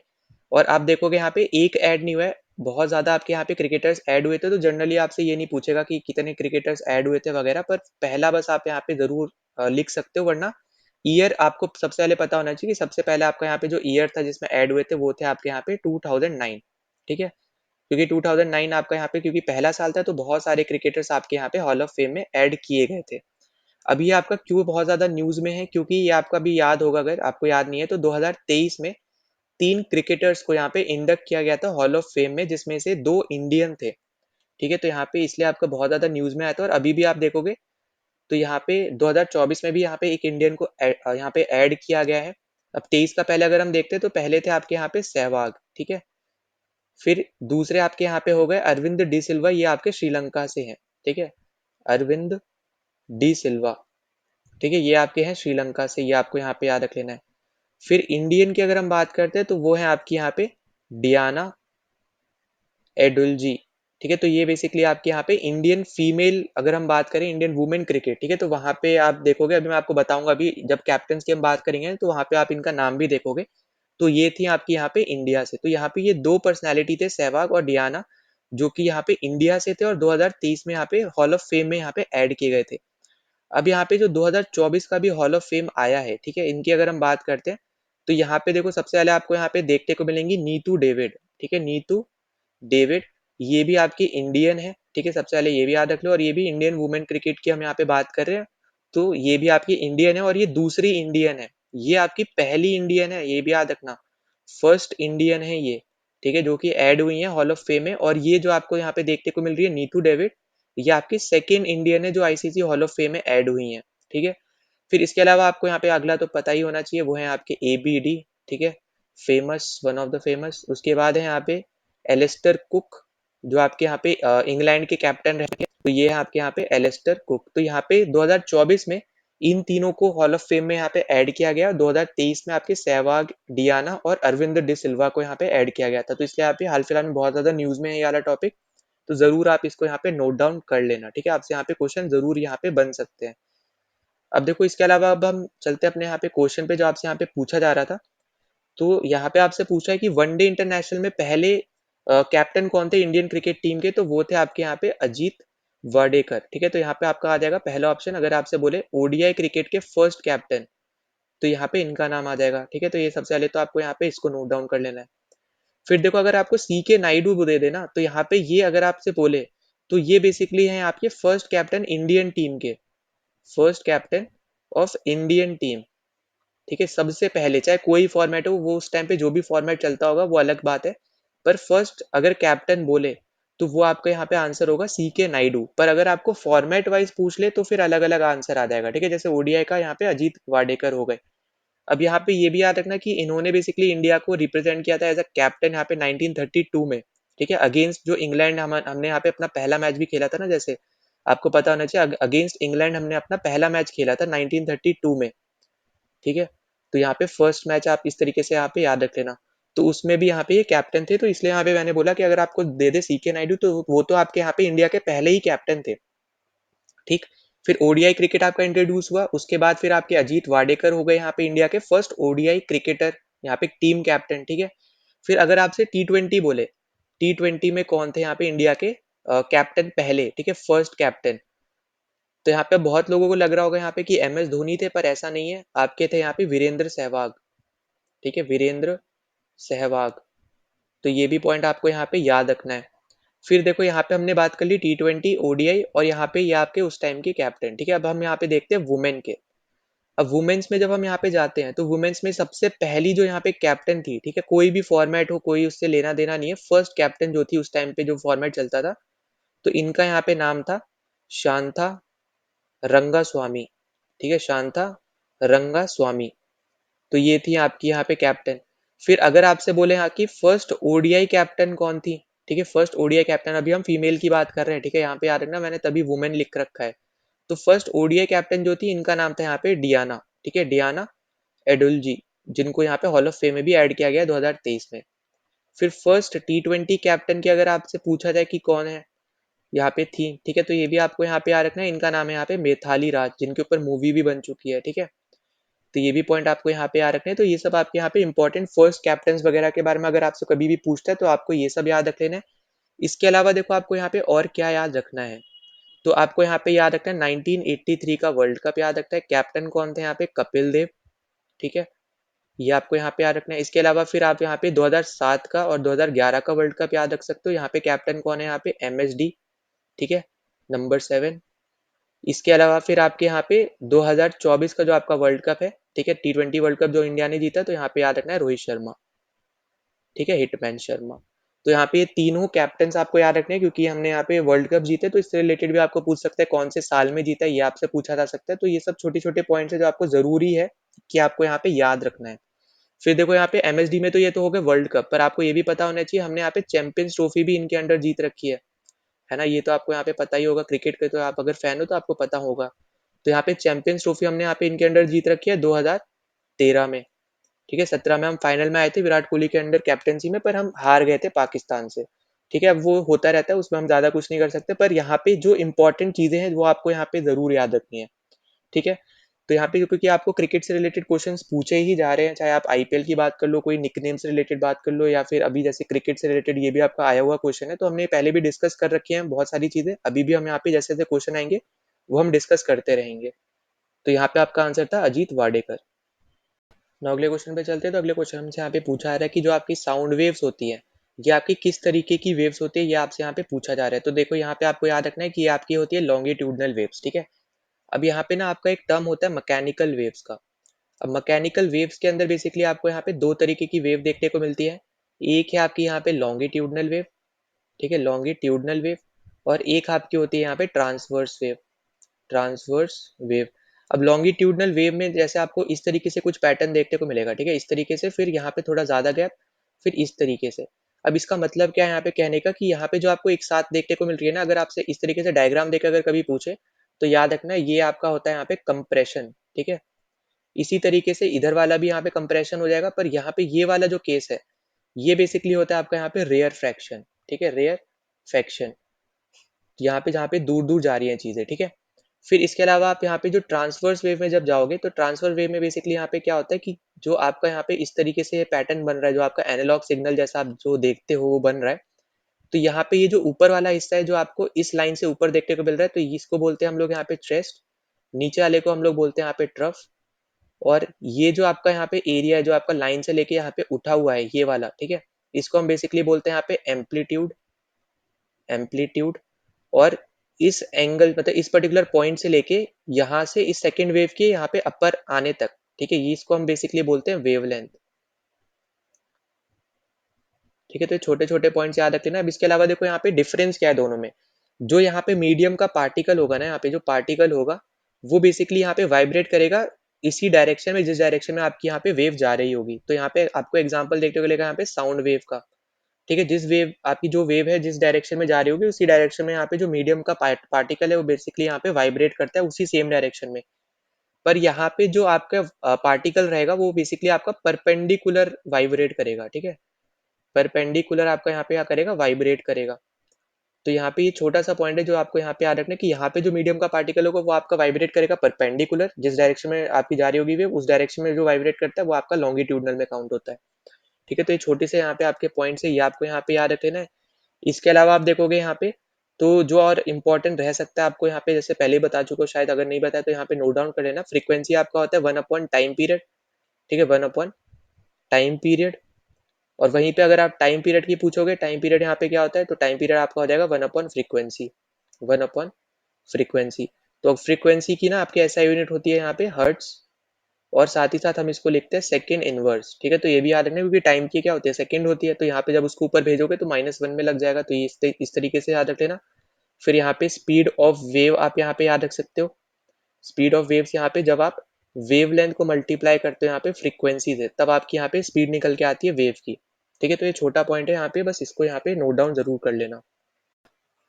और आप देखोगे यहाँ पे एक ऐड नहीं हुआ है, बहुत ज्यादा आपके यहाँ पे क्रिकेटर्स ऐड हुए थे। तो जनरली आपसे ये नहीं पूछेगा कि कितने क्रिकेटर्स ऐड हुए थे वगैरह, पर पहला बस आप यहाँ पे जरूर लिख सकते हो, वरना ईयर आपको सबसे पहले पता होना चाहिए कि सबसे पहले आपका यहाँ पे जो ईयर था जिसमें ऐड हुए थे वो थे आपके यहाँ पे 2009, ठीक है। क्योंकि 2009 आपका यहाँ पे क्योंकि पहला साल था, तो बहुत सारे क्रिकेटर्स आपके यहाँ पे हॉल ऑफ फेम में ऐड किए गए थे। अब ये आपका क्यों बहुत ज्यादा न्यूज में है, क्योंकि ये आपका भी याद होगा, अगर आपको याद नहीं है तो 2023 में 3 क्रिकेटर्स को यहाँ पे इंडक्ट किया गया था हॉल ऑफ फेम में, जिसमें से 2 इंडियन थे, ठीक है। तो यहाँ पे इसलिए आपका बहुत ज्यादा न्यूज में आया था। और अभी भी आप देखोगे तो यहाँ पे 2024 में भी यहाँ पे एक इंडियन को यहाँ पे ऐड किया गया है। अब 23 का पहले अगर हम देखते हैं तो पहले थे आपके यहाँ पे सहवाग, ठीक है। फिर दूसरे आपके यहाँ पे हो गए अरविंद डी सिल्वा, ये आपके श्रीलंका से हैं, ठीक है, अरविंद डी सिल्वा, ठीक है, ये आपके हैं श्रीलंका से, ये आपको यहाँ पे याद रख लेना है। फिर इंडियन की अगर हम बात करते हैं तो वो है आपकी यहाँ पे डियाना एडुलजी, ठीक है। तो ये बेसिकली आपके यहाँ पे इंडियन फीमेल, अगर हम बात करें इंडियन वुमेन क्रिकेट, ठीक है, तो वहां पे आप देखोगे, अभी मैं आपको बताऊंगा, अभी जब कैप्टन की हम बात करेंगे तो वहां पे आप इनका नाम भी देखोगे। तो ये थी आपकी यहाँ पे इंडिया से। तो यहाँ पे ये 2 पर्सनैलिटी थे, सहवाग और डियाना, जो कि यहाँ पे इंडिया से थे और 2023 में यहाँ पे हॉल ऑफ फेम में यहाँ पे ऐड किए गए थे। अब यहाँ पे जो 2024 का भी हॉल ऑफ फेम आया है, ठीक है, इनकी अगर हम बात करते हैं तो यहाँ पे देखो सबसे पहले आपको यहाँ पे देखने को मिलेंगी नीतू डेविड, ठीक है, नीतू डेविड, ये भी आपकी इंडियन है, ठीक है, सबसे पहले ये भी याद रख लो। और ये भी इंडियन वुमेन क्रिकेट की हम यहाँ पे बात कर रहे हैं, तो ये भी आपकी इंडियन है और ये दूसरी इंडियन है। ये आपकी पहली इंडियन है, ये भी याद रखना, फर्स्ट इंडियन है ये, ठीक है, जो कि ऐड हुई है हॉल ऑफ फेम में। और ये जो आपको यहाँ पे देखने को मिल रही है नीतू डेविड, ये आपकी सेकेंड इंडियन है जो आईसीसी हॉल ऑफ फेम में ऐड हुई है, ठीक है। फिर इसके अलावा आपको यहाँ पे अगला तो पता ही होना चाहिए, वो है आपके एबीडी, ठीक है, famous, one of the famous. उसके बाद है यहाँ पे एलिस्टर कुक, जो आपके यहाँ पे इंग्लैंड के कैप्टन रहे, तो ये है आपके यहाँ पे एलिस्टर कुक। तो यहाँ पे 2024 में इन तीनों को हॉल ऑफ फेम में यहाँ पे ऐड किया गया। 2023 में आपके सहवाग, डियाना और अरविंद डी सिल्वा को यहाँ पे ऐड किया गया था। तो इसलिए आप हाल फिलहाल में बहुत ज्यादा न्यूज में है ये वाला टॉपिक, तो जरूर आप इसको यहाँ पे नोट डाउन कर लेना, ठीक है। आपसे यहाँ पे क्वेश्चन जरूर यहाँ पे बन सकते हैं। अब देखो इसके अलावा अब हम चलते हैं अपने यहाँ पे क्वेश्चन पे, जो आपसे यहाँ पे पूछा जा रहा था। तो यहाँ पे आपसे पूछा है कि वनडे इंटरनेशनल में पहले कैप्टन कौन थे इंडियन क्रिकेट टीम के, तो वो थे आपके यहाँ पे अजीत वाडेकर, ठीक है। तो यहाँ पे आपका आ जाएगा पहला ऑप्शन। अगर आपसे बोले ओडीआई क्रिकेट के फर्स्ट कैप्टन, तो यहाँ पे इनका नाम आ जाएगा, ठीक है। तो ये सबसे पहले तो आपको यहाँ पे इसको नोट डाउन कर लेना है। फिर देखो अगर आपको सी के नायडू दे देना, तो यहाँ पे ये अगर आपसे बोले तो ये बेसिकली है आपके फर्स्ट कैप्टन इंडियन टीम के, first captain of Indian team, ठीक है, सबसे पहले, चाहे कोई फॉर्मेट हो, वो उस टाइम पे जो भी फॉर्मेट चलता होगा वो अलग बात है, पर फर्स्ट अगर कैप्टन बोले तो वो आपका यहाँ पे आंसर होगा सी के नायडू। पर अगर आपको फॉर्मेट वाइज पूछ ले तो फिर अलग अलग आंसर आ जाएगा, ठीक है। जैसे ओडीआई का यहाँ पे अजीत वाडेकर हो गए। अब यहाँ पे ये भी याद रखना कि इन्होंने बेसिकली इंडिया को रिप्रेजेंट किया था एज अ कैप्टन यहाँ पे 1932 में, ठीक है, अगेंस्ट जो इंग्लैंड। हमने यहाँ पे अपना पहला मैच भी खेला था ना, जैसे आपको पता होना चाहिए, अगेंस्ट इंग्लैंड हमने अपना पहला मैच खेला था 1932 में, ठीक है। तो यहाँ पे फर्स्ट मैच आप इस तरीके से यहाँ पे याद रख लेना। तो उसमें भी यहाँ पे ये कैप्टन थे, तो इसलिए यहाँ पे मैंने बोला कि अगर आपको दे दे सीके नायडू तो वो तो आपके यहाँ पे इंडिया के पहले ही कैप्टन थे, ठीक। फिर ओडीआई क्रिकेट आपका इंट्रोड्यूस हुआ, उसके बाद फिर आपके अजीत वाडेकर हो गए यहाँ पे इंडिया के फर्स्ट ओडीआई क्रिकेटर, यहाँ पे टीम कैप्टन, ठीक है। फिर अगर आपसे टी20 बोले, टी20 में कौन थे यहाँ पे इंडिया के कैप्टन पहले, ठीक है, फर्स्ट कैप्टन। तो यहाँ पे बहुत लोगों को लग रहा होगा यहाँ पे कि एम एस धोनी थे, पर ऐसा नहीं है। आपके थे यहाँ पे वीरेंद्र सहवाग, ठीक है, वीरेंद्र सहवाग। तो ये भी पॉइंट आपको यहाँ पे याद रखना है। फिर देखो यहाँ पे हमने बात कर ली टी20 ओडीआई, और यहाँ पे ये आपके उस टाइम के कैप्टन, ठीक है। अब हम यहाँ पे देखते हैं वुमेन के। अब वुमेन्स में जब हम यहाँ पे जाते हैं तो वुमेन्स में सबसे पहली जो यहाँ पे कैप्टन थी, ठीक है, कोई भी फॉर्मेट हो कोई उससे लेना देना नहीं है, फर्स्ट कैप्टन जो थी उस टाइम पे जो फॉर्मेट चलता था, तो इनका यहाँ पे नाम था शांता रंगास्वामी, ठीक है, शांता रंगास्वामी। तो ये थी आपकी यहाँ पे कैप्टन। फिर अगर आपसे बोले यहाँ की फर्स्ट ओडीआई कैप्टन कौन थी, ठीक है, फर्स्ट ओडीआई कैप्टन, अभी हम फीमेल की बात कर रहे हैं, ठीक है, यहाँ पे याद रखना मैंने तभी वुमेन लिख रखा है। तो फर्स्ट ओडीआई कैप्टन जो थी इनका नाम था यहाँ पे डियाना, ठीक है, डियाना एडुलजी, जिनको यहाँ पे हॉल ऑफ फेम में भी ऐड किया गया 2023 में। फिर फर्स्ट टी20 कैप्टन की अगर आपसे पूछा जाए कि कौन है यहाँ पे थी, ठीक है, तो ये भी आपको यहाँ पे याद रखना है, इनका नाम है यहाँ पे मिथाली राज, जिनके ऊपर मूवी भी बन चुकी है, ठीक है। तो ये भी पॉइंट आपको यहाँ पे याद रखने हैं। तो ये सब आपके यहाँ पे इंपॉर्टेंट फर्स्ट कैप्टन वगैरह के बारे में अगर आपसे कभी भी पूछता है तो आपको ये सब याद रख लेना है। इसके अलावा देखो आपको यहाँ पे और क्या याद रखना है, तो आपको यहाँ पे याद रखना है 1983 का वर्ल्ड कप याद रखना है, कैप्टन कौन थे यहाँ पे, कपिल देव, ठीक है, ये आपको यहाँ पे याद रखना है। इसके अलावा फिर आप यहाँ पे 2007 का और 2011 का वर्ल्ड कप याद रख सकते हो, यहाँ पे कैप्टन कौन है यहाँ पे, एम एस डी, ठीक है, नंबर 7। इसके अलावा फिर आपके यहाँ पे 2024 का जो आपका वर्ल्ड कप है, ठीक है, टी20 वर्ल्ड कप जो इंडिया ने जीता, तो यहाँ पे याद रखना है रोहित शर्मा, ठीक है, हिटमैन शर्मा। तो यहाँ पे ये तीनों कैप्टन आपको याद रखने हैं, क्योंकि हमने यहाँ पे वर्ल्ड कप जीते, तो इससे रिलेटेड भी आपको पूछ सकते हैं कौन से साल में जीता है, ये आपसे पूछा जा सकता है। तो ये सब छोटे छोटे पॉइंट्स है जो आपको जरूरी है कि आपको यहाँ पे याद रखना है। फिर देखो यहाँ पे एमएसडी में तो ये तो हो गए वर्ल्ड कप, पर आपको ये भी पता होना चाहिए हमने यहाँ पे चैंपियंस ट्रॉफी भी इनके अंडर जीत रखी है ना, ये तो आपको यहाँ पे पता ही होगा, क्रिकेट के तो आप अगर फैन हो तो आपको पता होगा। तो यहाँ पे चैंपियंस ट्रॉफी हमने यहाँ पे इनके अंडर जीत रखी है 2013 में, ठीक है। 17 में हम फाइनल में आए थे विराट कोहली के अंडर कैप्टनसी में, पर हम हार गए थे पाकिस्तान से, ठीक है। अब वो होता रहता है, उसमें हम ज्यादा कुछ नहीं कर सकते, पर यहाँ पे जो इंपॉर्टेंट चीजें हैं वो आपको यहाँ पे जरूर याद रखनी है, ठीक है। तो यहाँ पे क्योंकि आपको क्रिकेट से रिलेटेड क्वेश्चंस पूछे ही जा रहे हैं, चाहे आप आईपीएल की बात कर लो, कोई निकनेम से रिलेटेड बात कर लो, या फिर अभी जैसे क्रिकेट से रिलेटेड ये भी आपका आया हुआ क्वेश्चन है, तो हमने पहले भी डिस्कस कर रखी है बहुत सारी चीजें, अभी भी हम यहाँ पे जैसे जैसे क्वेश्चन आएंगे वो हम डिस्कस करते रहेंगे। तो यहाँ पे आपका आंसर था अजीत वाडेकर। ना अगले क्वेश्चन पे चलते हैं। तो अगले क्वेश्चन हमसे यहाँ पे पूछा जा रहा है कि जो आपकी साउंड वेव्स होती है, ये आपकी किस तरीके की वेव्स होती है, ये आपसे यहाँ पे पूछा जा रहा है। तो देखो यहाँ पे आपको याद रखना है कि ये आपकी होती है लॉन्गिट्यूडनल वेव्स, ठीक है। अब यहाँ पे ना आपका एक टर्म होता है मैकेनिकल वेव्स का। अब मैकेनिकल वेव्स के अंदर बेसिकली आपको यहाँ पे दो तरीके की वेव देखने को मिलती है। एक है आपकी यहाँ पे लॉन्गिट्यूडनल वेव, ठीक है, लॉन्गिट्यूडनल वेव, और एक आपकी होती है यहाँ पे ट्रांसवर्स वेव, ट्रांसवर्स वेव। अब लॉन्गिट्यूडनल वेव में जैसे आपको इस तरीके से कुछ पैटर्न देखने को मिलेगा, ठीक है, इस तरीके से, फिर यहाँ पे थोड़ा ज्यादा गैप, फिर इस तरीके से। अब इसका मतलब क्या है यहाँ पे कहने का, कि यहाँ पे जो आपको एक साथ देखने को मिल रही है ना, अगर आपसे इस तरीके से डायग्राम देकर अगर कभी पूछे, तो याद रखना ये आपका होता है यहाँ पे कंप्रेशन, ठीक है। इसी तरीके से इधर वाला भी यहाँ पे कंप्रेशन हो जाएगा, पर यहाँ पे ये वाला जो केस है, ये बेसिकली होता है आपका यहाँ पे रेयर फ्रैक्शन, ठीक है, रेयर फ्रैक्शन, यहाँ पे जहाँ पे दूर दूर जा रही है चीजें, ठीक है। फिर इसके अलावा आप यहाँ पे जो ट्रांसवर्स वेव में जब जाओगे, तो ट्रांसफर वेव में बेसिकली यहाँ पे क्या होता है कि जो आपका यहाँ पे इस तरीके से पैटर्न बन रहा है, जो आपका एनालॉग सिग्नल जैसा आप जो देखते हो वो बन रहा है। तो यहाँ पे ये जो ऊपर वाला हिस्सा है जो आपको इस लाइन से ऊपर देखने को मिल रहा है, तो इसको बोलते हैं हम लोग यहाँ पे चेस्ट, नीचे वाले को हम लोग बोलते हैं यहाँ पे ट्रफ, और ये जो आपका यहाँ पे एरिया है जो आपका लाइन से लेके यहाँ पे उठा हुआ है ये वाला, ठीक है, इसको हम बेसिकली बोलते हैं यहाँ पे एम्पलीट्यूड, एम्पलीट्यूड। और इस एंगल मतलब इस पर्टिकुलर पॉइंट से लेके यहाँ से इस सेकेंड वेव के यहाँ पे अपर आने तक, ठीक है, ये इसको हम बेसिकली बोलते हैं वेवलेंथ। ठीक है, तो ये छोटे-छोटे पॉइंट्स याद रख लेना। अब इसके अलावा देखो यहाँ पे डिफरेंस क्या है दोनों में। जो यहाँ पे मीडियम का पार्टिकल होगा ना, यहाँ पे जो पार्टिकल होगा, वो बेसिकली यहाँ पे वाइब्रेट करेगा इसी डायरेक्शन में जिस डायरेक्शन में आपकी यहाँ पे वेव जा रही होगी। तो यहाँ पे आपको एग्जांपल देखने को मिलेगा यहाँ पे साउंड वेव का। ठीक है, जिस वेव आपकी जो वेव है जिस डायरेक्शन में जा रही होगी उसी डायरेक्शन में यहाँ पे जो मीडियम का पार्टिकल है वो बेसिकली यहाँ पे वाइब्रेट करता है उसी सेम डायरेक्शन में। पर यहाँ पे जो आपका पार्टिकल रहेगा वो बेसिकली आपका परपेंडिकुलर वाइब्रेट करेगा। ठीक है, परपेंडिकुलर आपका यहाँ पे क्या करेगा, वाइब्रेट करेगा। तो यहाँ पे ये छोटा सा पॉइंट है जो आपको यहाँ पे याद रखना है कि यहाँ पे जो मीडियम का पार्टिकल होगा वो आपका वाइब्रेट करेगा परपेंडिकुलर, जिस डायरेक्शन में आपकी जा रही होगी वेव उस डायरेक्शन में जो वाइब्रेट करता है वो आपका लॉन्गिट्यूडनल में काउंट होता है। ठीक है, तो ये छोटे से यहाँ पे आपके पॉइंट्स है, ये आपको यहाँ पे याद रख लेना है। इसके अलावा आप देखोगे यहाँ पे तो जो और इम्पोर्टेंट रह सकता है आपको यहाँ पे, जैसे पहले ही बता चुका हूँ शायद, अगर नहीं बताया तो यहाँ पे नोट डाउन कर लेना। फ्रीक्वेंसी आपका होता है 1 अपॉन टाइम पीरियड। ठीक है, 1 अपॉन टाइम पीरियड। और वहीं पे अगर आप टाइम पीरियड की पूछोगे, टाइम पीरियड यहाँ पे क्या होता है, तो टाइम पीरियड आपका हो जाएगा 1 अपॉन फ्रीक्वेंसी। 1 upon frequency. तो फ्रीक्वेंसी की ना आपके ऐसा यूनिट होती है यहाँ पे हर्ट्स, और साथ ही साथ हम इसको लिखते हैं सेकेंड इनवर्स। ठीक है, तो ये भी याद रखना क्योंकि टाइम की क्या होती है, सेकेंड होती है, तो यहाँ पे जब उसको ऊपर भेजोगे तो -1 में लग जाएगा, तो ये इस तरीके से याद रख लेना। फिर यहाँ पे स्पीड ऑफ वेव आप यहाँ पे याद रख सकते हो। स्पीड ऑफ वेव्स यहाँ पे जब आप वेव लेंथ को मल्टीप्लाई करते हो यहाँ पे फ्रीक्वेंसी से, तब आपकी यहाँ पे स्पीड निकल के आती है वेव की। ठीक है, तो ये छोटा पॉइंट है यहाँ पे, बस इसको यहाँ पे नोट डाउन जरूर कर लेना।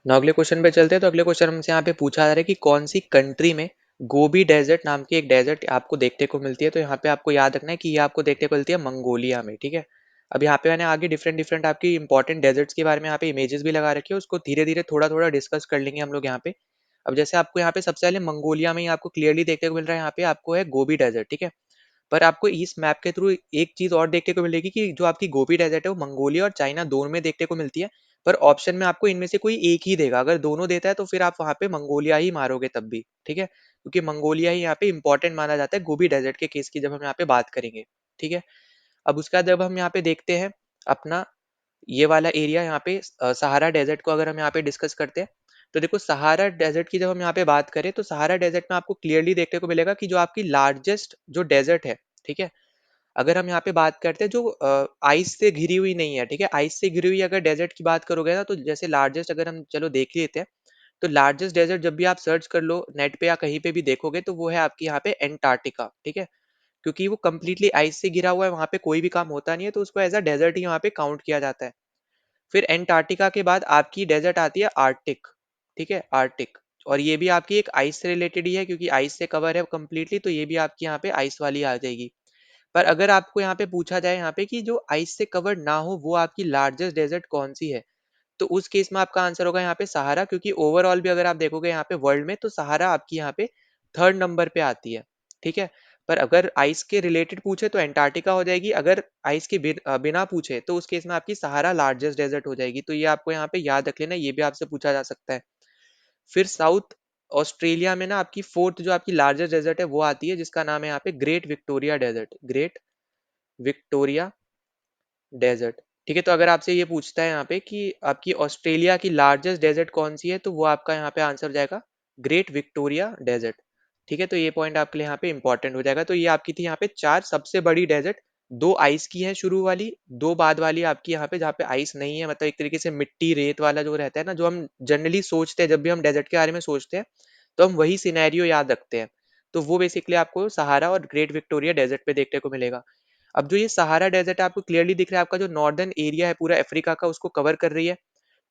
ना अगले क्वेश्चन पे चलते हैं। तो अगले क्वेश्चन हमसे यहाँ पे पूछा जा रहा है कि कौन सी कंट्री में गोबी डेजर्ट नाम की एक डेजर्ट आपको देखने को मिलती है। तो यहाँ पे आपको याद रखना है कि ये आपको देखने को मिलती है मंगोलिया में। ठीक है, अब यहाँ पे मैंने आगे डिफरेंट डिफरेंट आपकी इंपॉर्टेंट डेजर्ट्स के बारे में यहाँ पे इमेजेस भी लगा रखी है, उसको धीरे धीरे थोड़ा थोड़ा डिस्कस कर लेंगे हम लोग यहाँ पे। अब जैसे आपको यहाँ पे सबसे पहले मंगोलिया में ही आपको क्लियरली देखने को मिल रहा है, यहाँ पे आपको है गोबी डेजर्ट। ठीक है, पर आपको इस मैप के थ्रू एक चीज और देखने को मिलेगी कि जो आपकी गोबी डेजर्ट है वो मंगोलिया और चाइना दोनों में देखने को मिलती है। पर ऑप्शन में आपको इनमें से कोई एक ही देगा, अगर दोनों देता है तो फिर आप वहां पे मंगोलिया ही मारोगे तब भी। ठीक है, क्योंकि मंगोलिया ही यहाँ पे इंपॉर्टेंट माना जाता है गोबी डेजर्ट के केस की जब हम यहाँ पे बात करेंगे। ठीक है, अब उसके बाद जब हम यहाँ पे देखते हैं अपना ये वाला एरिया यहाँ पे सहारा डेजर्ट को अगर हम यहाँ पे डिस्कस करते हैं, तो देखो सहारा डेजर्ट की जब हम यहाँ पे बात करें तो सहारा डेजर्ट में आपको क्लियरली देखने को मिलेगा कि जो आपकी लार्जेस्ट जो डेजर्ट है, ठीक है, अगर हम यहाँ पे बात करते हैं जो आइस से घिरी हुई नहीं है, ठीक है, आइस से घिरी हुई अगर डेजर्ट की बात करोगे ना, तो जैसे लार्जेस्ट अगर हम चलो देख ही लेते हैं, तो लार्जेस्ट डेजर्ट जब भी आप सर्च कर लो नेट पे या कहीं पे भी देखोगे तो वो है आपकी यहाँ पे एंटार्क्टिका। ठीक है, क्योंकि वो कंप्लीटली आइस से घिरा हुआ है, वहां पे कोई भी काम होता नहीं है, तो उसको एज अ डेजर्ट ही वहां पे काउंट किया जाता है। फिर एंटार्क्टिका के बाद आपकी डेजर्ट आती है आर्टिक। ठीक है, आर्टिक, और ये भी आपकी एक आइस से रिलेटेड ही है क्योंकि आइस से कवर है कंप्लीटली, तो ये भी आपकी यहाँ पे आइस वाली आ जाएगी। पर अगर आपको यहाँ पे पूछा जाए यहाँ पे कि जो आइस से कवर ना हो वो आपकी लार्जेस्ट डेजर्ट कौन सी है, तो उस केस में आपका आंसर होगा यहाँ पे सहारा, क्योंकि ओवरऑल भी अगर आप देखोगे यहाँ पे वर्ल्ड में तो सहारा आपकी यहाँ पे थर्ड नंबर पे आती है। ठीक है, पर अगर आइस के रिलेटेड पूछे तो एंटार्क्टिका हो जाएगी, अगर आइस के बिना पूछे तो उस केस में आपकी सहारा लार्जेस्ट डेजर्ट हो जाएगी। तो ये आपको यहाँ पे याद रख लेना, ये भी आपसे पूछा जा सकता है। फिर साउथ ऑस्ट्रेलिया में ना आपकी फोर्थ जो आपकी लार्जेस्ट डेजर्ट है वो आती है, जिसका नाम है यहाँ पे great Victoria desert. Great Victoria desert. ठीक है, तो अगर आपसे ये पूछता है यहाँ पे कि आपकी ऑस्ट्रेलिया की लार्जेस्ट डेजर्ट कौन सी है, तो वो आपका यहाँ पे आंसर जाएगा ग्रेट विक्टोरिया डेजर्ट। ठीक है, तो ये पॉइंट आपके लिए यहाँ पे इंपॉर्टेंट हो जाएगा। तो ये आपकी थी यहाँ पे चार सबसे बड़ी डेजर्ट, दो आइस की है शुरू वाली, दो बाद वाली आपकी यहाँ पे जहाँ पे आइस नहीं है, मतलब एक तरीके से मिट्टी रेत वाला जो रहता है ना, जो हम जनरली सोचते हैं जब भी हम डेजर्ट के बारे में सोचते हैं, तो हम वही सिनेरियो याद रखते हैं। तो वो बेसिकली आपको सहारा और ग्रेट विक्टोरिया डेजर्ट पे देखने को मिलेगा। अब जो ये सहारा डेजर्ट है आपको क्लियरली दिख रहा है, आपका जो नॉर्दर्न एरिया है पूरा अफ्रीका का उसको कवर कर रही है।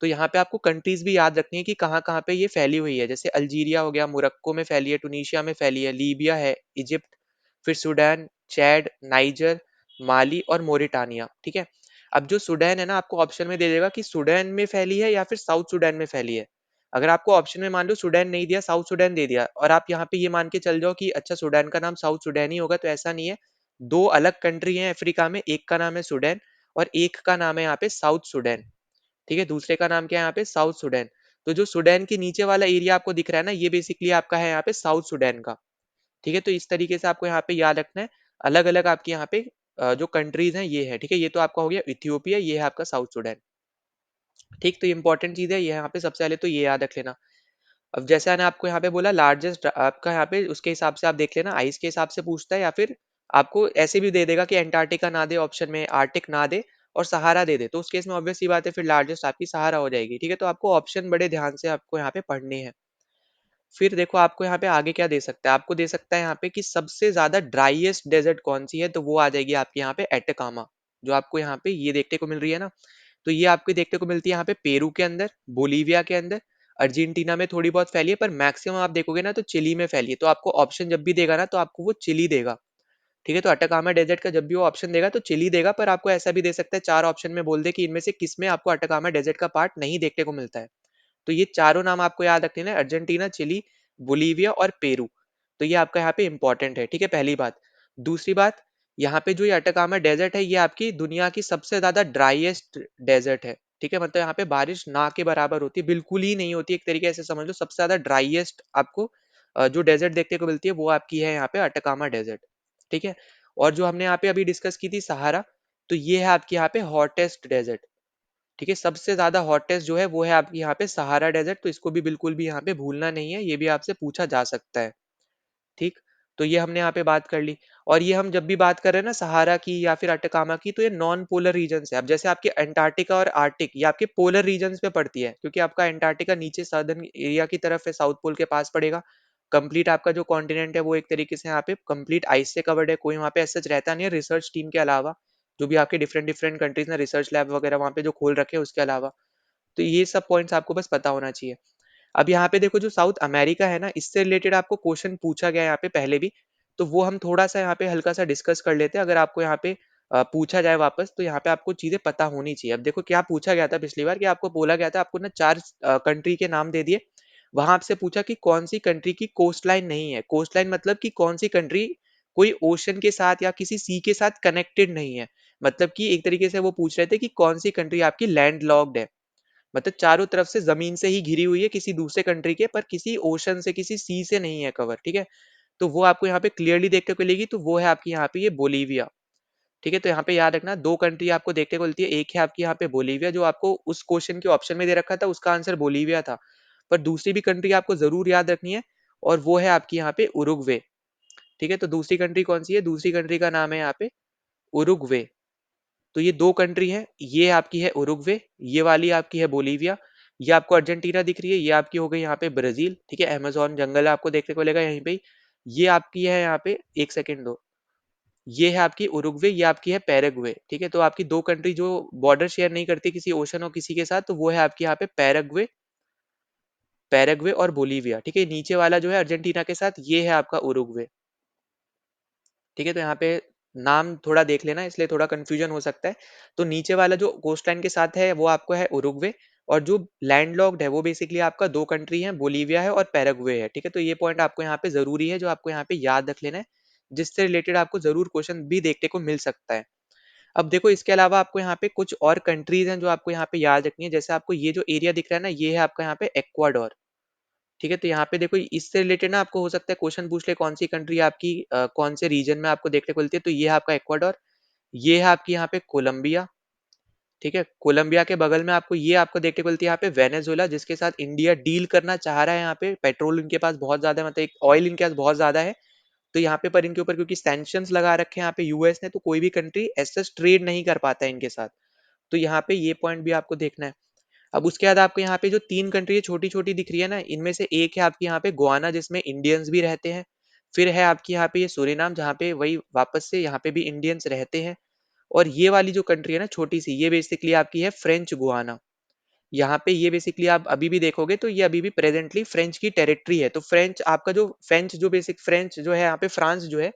तो यहाँ पे आपको कंट्रीज भी याद रखनी है कि कहाँ कहाँ पे ये फैली हुई है, जैसे अल्जीरिया हो गया, मोरक्को में फैली है, टुनीशिया में फैली है, लीबिया है, इजिप्ट, फिर सूडान, चैड, नाइजर, माली और मोरिटानिया। ठीक है, अब जो सूडान है ना आपको ऑप्शन में दे देगा कि सूडान में फैली है या फिर साउथ सूडान में फैली है। अगर आपको ऑप्शन में मान लो सूडान नहीं दिया, साउथ सूडान दे दिया, और आप यहाँ पे ये मान के चल जाओ कि अच्छा सूडान का नाम साउथ सूडान ही होगा, तो ऐसा नहीं है। दो अलग कंट्री हैं अफ्रीका में, एक का नाम है सूडान और एक का नाम है यहाँ पे साउथ सूडान। ठीक है, दूसरे का नाम क्या है यहाँ पे, साउथ सूडान। तो जो सूडान के नीचे वाला एरिया आपको दिख रहा है ना, ये बेसिकली आपका है यहाँ पे साउथ सूडान का। ठीक है, तो इस तरीके से आपको यहाँ पे याद रखना है, अलग अलग आपके यहाँ पे जो कंट्रीज हैं ये है। ठीक है, ये तो आपका हो गया इथियोपिया, ये है आपका साउथ सूडान। ठीक, तो ये इंपॉर्टेंट चीज है, ये यहाँ पे सबसे पहले तो ये याद रख लेना। अब जैसे मैंने आपको यहाँ पे बोला लार्जेस्ट आपका यहाँ पे उसके हिसाब से आप देख लेना, आइस के हिसाब से पूछता है या फिर आपको ऐसे भी दे देगा कि एंटार्क्टिका ना दे ऑप्शन में, आर्टिक ना दे, और सहारा दे दे, तो उस केस में ऑब्वियस सी बात है फिर लार्जेस्ट आपकी सहारा हो जाएगी, ठीक है? तो आपको ऑप्शन बड़े ध्यान से आपको यहाँ पे पढ़ने हैं। फिर देखो आपको यहाँ पे आगे क्या दे सकता है, आपको दे सकता है यहाँ पे कि सबसे ज़्यादा ड्राइएस्ट डेज़र्ट कौन-सी है, तो वो आ जाएगी आपके यहाँ पे एटाकामा, जो आपको यहाँ पे ये देखने को मिल रही है ना, तो ये आपको देखने को मिलती है यहाँ पे पेरू के अंदर, बोलीविया के अंदर, अर्जेंटीना में थोड़ी बहुत फैली है, पर मैक्सिमम आप देखोगे ना तो चिली में फैली है। तो आपको ऑप्शन जब भी देगा ना तो आपको वो चिली देगा, ठीक है? तो अटाकामा डेज़र्ट का जब भी वो ऑप्शन देगा तो चिली देगा, पर आपको ऐसा भी दे सकता है 4 ऑप्शन में बोल दे कि इनमें से किसमें आपको अटाकामा डेज़र्ट का पार्ट नहीं देखने को मिलता है। तो ये चारों नाम आपको याद रखने हैं, अर्जेंटीना, चिली, बोलीविया और पेरू। तो ये आपका यहाँ पे इंपॉर्टेंट है, ठीक है? पहली बात। दूसरी बात, यहाँ पे जो ये अटाकामा डेजर्ट है, ये आपकी दुनिया की सबसे ज्यादा ड्राइएस्ट डेजर्ट है, ठीक है? मतलब यहाँ पे बारिश ना के बराबर होती है, बिल्कुल ही नहीं होती, एक तरीके से समझ लो सबसे ज्यादा ड्राइएस्ट आपको जो डेजर्ट देखने को मिलती है वो आपकी है यहाँ पे अटाकामा डेजर्ट, ठीक है? और जो हमने यहाँ पे अभी डिस्कस की थी सहारा, तो ये है आपकी यहाँ पे हॉटेस्ट डेजर्ट, ठीक है? सबसे ज़्यादा हॉटेस्ट जो है वो है आपकी यहाँ पे सहारा डेज़र्ट, तो इसको भी बिल्कुल भी यहाँ पे भूलना नहीं है, ये भी आपसे पूछा जा सकता है, ठीक? तो ये हमने यहाँ पे बात कर ली। और ये हम जब भी बात कर रहे हैं ना सहारा की या फिर अटकामा की, तो ये नॉन पोलर रीजन्स है। अब जैसे आपके अंटार्कटिका और आर्कटिक ये आपके पोलर रीजन्स में पड़ती है, क्योंकि आपका अंटार्कटिका नीचे सर्दर्न एरिया की तरफ है, साउथ पोल के पास पड़ेगा। कंप्लीट आपका जो कॉन्टिनेंट है वो एक तरीके से यहाँ पे कंप्लीट आइस से कवर्ड है, कोई वहाँ पे ऐसा रहता नहीं है रिसर्च टीम के अलावा, जो भी आपके डिफरेंट डिफरेंट कंट्रीज ने रिसर्च लैब वगैरह वहाँ पे जो खोल रखे हैं उसके अलावा। तो ये सब पॉइंट्स आपको बस पता होना चाहिए। अब यहाँ पे देखो जो साउथ अमेरिका है ना, इससे रिलेटेड आपको क्वेश्चन पूछा गया है यहाँ पे पहले भी, तो वो हम थोड़ा सा यहाँ पे हल्का सा डिस्कस कर लेते हैं। अगर आपको यहाँ पे पूछा जाए वापस, तो यहाँ पे आपको चीजें पता होनी चाहिए। अब देखो क्या पूछा गया था पिछली बार, कि आपको बोला गया था आपको ना 4 कंट्री के नाम दे दिए, वहां आपसे पूछा कि कौन सी कंट्री की कोस्ट लाइन नहीं है। कोस्ट लाइन मतलब कि कौन सी कंट्री कोई ओशन के साथ या किसी सी के साथ कनेक्टेड नहीं है, मतलब कि एक तरीके से वो पूछ रहे थे कि कौन सी कंट्री आपकी लैंड लॉक्ड है, मतलब चारों तरफ से जमीन से ही घिरी हुई है किसी दूसरे कंट्री के, पर किसी ओशन से किसी सी से नहीं है कवर, ठीक है? तो वो आपको यहाँ पे क्लियरली देखने को मिलेगी, तो वो है आपकी यहाँ पे ये बोलीविया, ठीक है? तो यहाँ पे याद रखना दो कंट्री आपको देखने को मिलती है, एक है आपकी यहाँ पे बोलीविया, जो आपको उस क्वेश्चन के ऑप्शन में दे रखा था, उसका आंसर बोलीविया था, पर दूसरी भी कंट्री आपको जरूर याद रखनी है, और वो है आपकी यहाँ पे उरुग्वे, ठीक है? तो दूसरी कंट्री कौन सी है? दूसरी कंट्री का नाम है यहाँ पे उरुग्वे। तो ये 2 कंट्री हैं, ये आपकी है उरुग्वे, ये वाली आपकी है बोलीविया, ये आपको अर्जेंटीना दिख रही है, ये आपकी हो गई यहाँ पे ब्राज़ील, ठीक है? अमेज़न जंगल आपको देखने को मिलेगा यहीं पे ही। ये आपकी है यहाँ पे 1 सेकंड दो, ये है आपकी उरुग्वे, ये आपकी है पैराग्वे, ठीक है? तो आपकी 2 कंट्री जो बॉर्डर शेयर नहीं करती किसी ओशन और किसी के साथ, तो वो है आपकी यहाँ पे पैराग्वे पैराग्वे और बोलीविया, ठीक है? नीचे वाला जो है अर्जेंटीना के साथ, ये है आपका उरुग्वे। ठीक है? तो यहाँ पे नाम थोड़ा देख लेना, इसलिए थोड़ा कंफ्यूजन हो सकता है। तो नीचे वाला जो कोस्ट लाइन के साथ है वो आपको है उरुग्वे, और जो लैंडलॉक्ड है वो बेसिकली आपका 2 कंट्री है, बोलीविया है और पैराग्वे है। ठीक है? तो ये पॉइंट आपको यहाँ पे ज़रूरी है, जो आपको यहाँ पे याद रख लेना है, जिससे रिलेटेड आपको ज़रूर क्वेश्चन भी देखने को मिल सकता है। अब देखो इसके अलावा आपको यहाँ पे कुछ और कंट्रीज़ हैं जो आपको यहाँ पे याद रखनी है। जैसे आपको ये जो एरिया दिख रहा है ना, ये है आपका यहाँ पे एक्वाडोर। ठीक है? तो यहाँ पे देखो इससे रिलेटेड ना आपको हो सकता है क्वेश्चन पूछ ले, कौन सी कंट्री आपकी कौन से रीजन में आपको देखने को मिलती है, तो ये है आपका इक्वाडोर, ये है आपकी यहाँ पे कोलंबिया, ठीक है? कोलंबिया के बगल में आपको ये आपको देखने को मिलती है यहाँ पे वेनेजुएला, जिसके साथ इंडिया डील करना चाह रहा है यहाँ पे, पेट्रोल इनके पास बहुत ज़्यादा है, मतलब एक ऑयल इनके पास बहुत ज़्यादा है, तो यहाँ पे पर इनके ऊपर क्योंकि सैंक्शंस लगा रखे हैं यहाँ पे यूएस ने, तो कोई भी कंट्री ऐसा ट्रेड नहीं कर पाता है इनके साथ। तो यहाँ पे ये पॉइंट भी आपको देखना है। अब उसके बाद आपको यहाँ पे जो 3 कंट्री छोटी-छोटी दिख रही है ना, इनमें से एक है आपकी यहाँ पे गुयाना, जिसमें इंडियंस भी रहते हैं। फिर है आपकी यहाँ पे ये सूरीनाम, जहाँ पे वही वापस से यहाँ पे भी इंडियंस रहते हैं। और ये वाली जो कंट्री है ना छोटी-सी, ये बेसिकली आपकी है फ्रेंच गुयाना। यहाँ पे ये बेसिकली आप अभी भी देखोगे तो ये अभी भी प्रेजेंटली फ्रेंच की टेरिटरी है। तो फ्रेंच आपका जो फ्रेंच जो बेसिक फ्रेंच जो है यहाँ पे, फ्रांस जो है,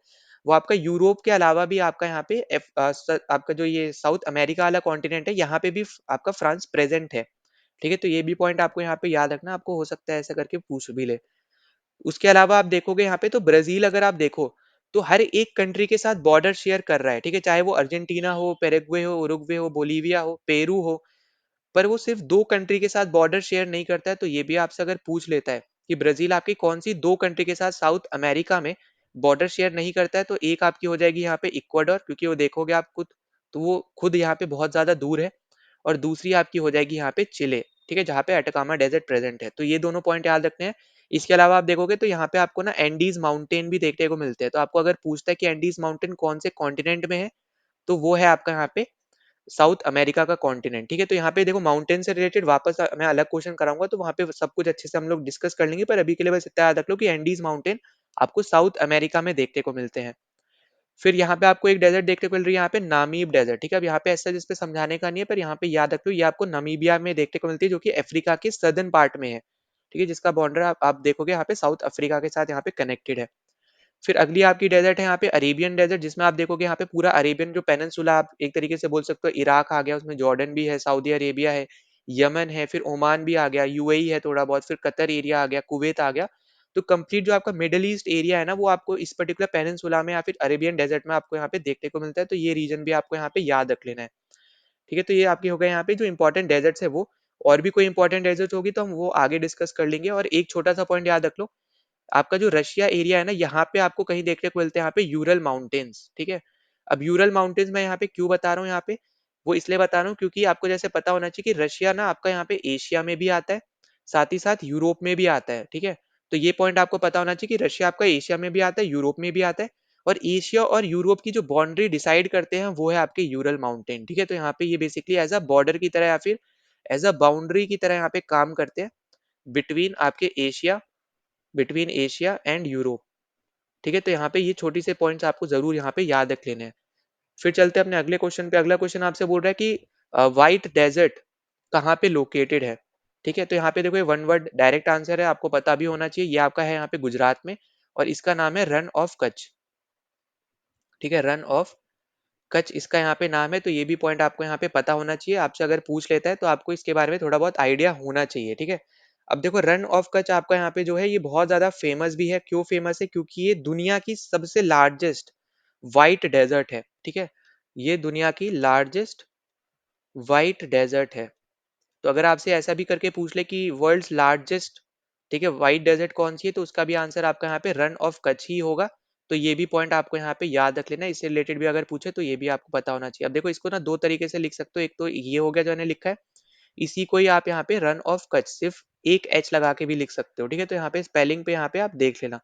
वो आपका यूरोप के अलावा भी आपका यहाँ पे आपका जो ये साउथ अमेरिका वाला कॉन्टिनेंट है, यहाँ पे भी आपका फ्रांस प्रेजेंट है। ठीक है? तो ये भी पॉइंट आपको यहाँ पे याद रखना, आपको हो सकता है ऐसा करके पूछ भी ले। उसके अलावा आप देखोगे यहाँ पे तो ब्राज़ील अगर आप देखो, तो हर एक कंट्री के साथ बॉर्डर शेयर कर रहा है, ठीक है? चाहे वो अर्जेंटीना हो, पैराग्वे हो, उरुग्वे हो, बोलीविया हो, पेरू हो, पर वो सिर्फ 2 कंट्री के साथ बॉर्डर शेयर नहीं करता है। तो ये भी आपसे अगर पूछ लेता है कि ब्राज़ील आपकी कौन-सी 2 कंट्री के साथ साउथ अमेरिका में बॉर्डर शेयर नहीं करता है, तो एक आपकी हो जाएगी यहाँ पे इक्वाडोर, क्योंकि वो देखोगे आप खुद, तो वो खुद यहाँ पे बहुत ज़्यादा दूर है। और दूसरी आपकी हो जाएगी यहाँ पे चिले, ठीक है? जहाँ पे अटकामा डेज़र्ट प्रेज़ेंट है। तो ये दोनों पॉइंट याद रखने हैं। इसके अलावा आप देखोगे तो यहाँ पे आपको ना एंडीज़ माउंटेन भी देखने को मिलते हैं। तो आपको अगर पूछता है कि एंडीज़ माउंटेन कौन से कॉन्टिनेंट में है, तो वो है आपका यहाँ पे साउथ अमेरिका का कॉन्टिनेंट, ठीक है? तो यहाँ पे देखो माउंटेन से रिलेटेड वापस मैं अलग क्वेश्चन कराऊंगा तो वहां पे सब कुछ अच्छे से हम लोग डिस्कस कर लेंगे, पर अभी के लिए बस इतना याद रख लो कि एंडीज माउंटेन आपको साउथ अमेरिका में देखने को मिलते हैं। फिर यहाँ पे आपको एक डेजर्ट देखने को मिल रही है, यहाँ पे नामीब डेजर्ट, ठीक है? अब यहाँ पे ऐसा जिसपे समझाने का नहीं है, पर यहाँ पे याद रख लो ये आपको नमीबिया में देखने को मिलती है, जो कि अफ्रीका के सदर्न पार्ट में है, ठीक है? जिसका बॉर्डर आप देखोगे यहाँ पे साउथ अफ्रीका के साथ यहाँ पे कनेक्टेड है। फिर अगली आपकी डेजर्ट है यहाँ पे अरेबियन डेजर्ट, जिसमें आप देखोगे यहाँ पे पूरा अरेबियन जो पेनिनसुला आप एक तरीके से बोल सकते हो, इराक आ गया, उसमें जॉर्डन भी है, सऊदी अरेबिया है, यमन है, फिर ओमान भी आ गया, यूएई है थोड़ा बहुत, फिर कतर एरिया आ गया, कुवैत आ गया। तो कंप्लीट जो आपका मिडल ईस्ट एरिया है ना, वो आपको इस पर्टिकुलर पेनिनसुला में या फिर अरेबियन डेजर्ट में आपको यहाँ पे देखने को मिलता है। तो ये रीजन भी आपको यहाँ पे याद रख लेना है, ठीक है? तो ये आपकी हो गए यहाँ पे जो इंपॉर्टेंट डेजर्ट्स है वो। और भी कोई इंपॉर्टेंट डेजर्ट होगी तो हम वो आगे डिस्कस कर लेंगे। और एक छोटा सा पॉइंट याद रख लो, आपका जो रशिया एरिया है ना, यहाँ पे आपको कहीं देखने को मिलते हैं यहाँ पे यूरल माउंटेन्स, ठीक है? अब यूरल माउंटेन्स मैं यहाँ पे क्यों बता रहा हूँ यहाँ पे, वो इसलिए बता रहा हूँ क्योंकि आपको जैसे पता होना चाहिए कि रशिया ना आपका यहाँ पे एशिया में भी आता है, साथ ही साथ यूरोप में भी आता है, ठीक है? तो ये पॉइंट आपको पता होना चाहिए कि रशिया आपका एशिया में भी आता है, यूरोप में भी आता है। और एशिया और यूरोप की जो बाउंड्री डिसाइड करते हैं वो है आपके यूरल माउंटेन, ठीक है? तो यहाँ पे ये बेसिकली एज अ बॉर्डर की तरह या फिर एज अ बाउंड्री की तरह यहाँ पे काम करते हैं बिटवीन आपके Asia, between Asia and Europe, ठीक है? तो यहाँ पे ये छोटी से पॉइंट्स आपको जरूर यहाँ पे याद रख लेने हैं। फिर चलते हैं अपने अगले क्वेश्चन पे। अगला क्वेश्चन आपसे बोल रहा है कि व्हाइट डेजर्ट कहाँ पे लोकेटेड है, ठीक है? तो यहाँ पे देखो ये वन वर्ड डायरेक्ट आंसर है, आपको पता भी होना चाहिए। ये आपका है यहाँ पे गुजरात में, और इसका नाम है रन ऑफ कच्छ, ठीक है? रन ऑफ कच्छ इसका यहाँ पे नाम है। तो ये भी पॉइंट आपको यहाँ पे पता होना चाहिए। आपसे अगर पूछ लेता है तो आपको इसके बारे में थोड़ा बहुत आइडिया होना चाहिए, ठीक है? अब देखो रन ऑफ कच्छ आपका यहाँ पे जो है ये बहुत ज्यादा फेमस भी है। क्यों फेमस है? क्योंकि ये दुनिया की सबसे लार्जेस्ट व्हाइट डेजर्ट है, ठीक है? ये दुनिया की लार्जेस्ट व्हाइट डेजर्ट है। तो अगर आपसे ऐसा भी करके पूछ ले कि वर्ल्ड्स लार्जेस्ट, ठीक है, व्हाइट डेजर्ट कौन सी है, तो उसका भी आंसर आपका यहाँ पे रन ऑफ कच्छ ही होगा। तो ये भी पॉइंट आपको यहाँ पे याद रख लेना। इससे रिलेटेड भी अगर पूछे तो ये भी आपको पता होना चाहिए। अब देखो इसको ना दो तरीके से लिख सकते हो। एक तो ये हो गया जो मैंने लिखा है, इसी को ही आप यहाँ पे रन ऑफ कच्छ सिर्फ एक एच लगा के भी लिख सकते हो, ठीक है? तो यहाँ पे स्पेलिंग पे यहाँ पे आप देख लेना।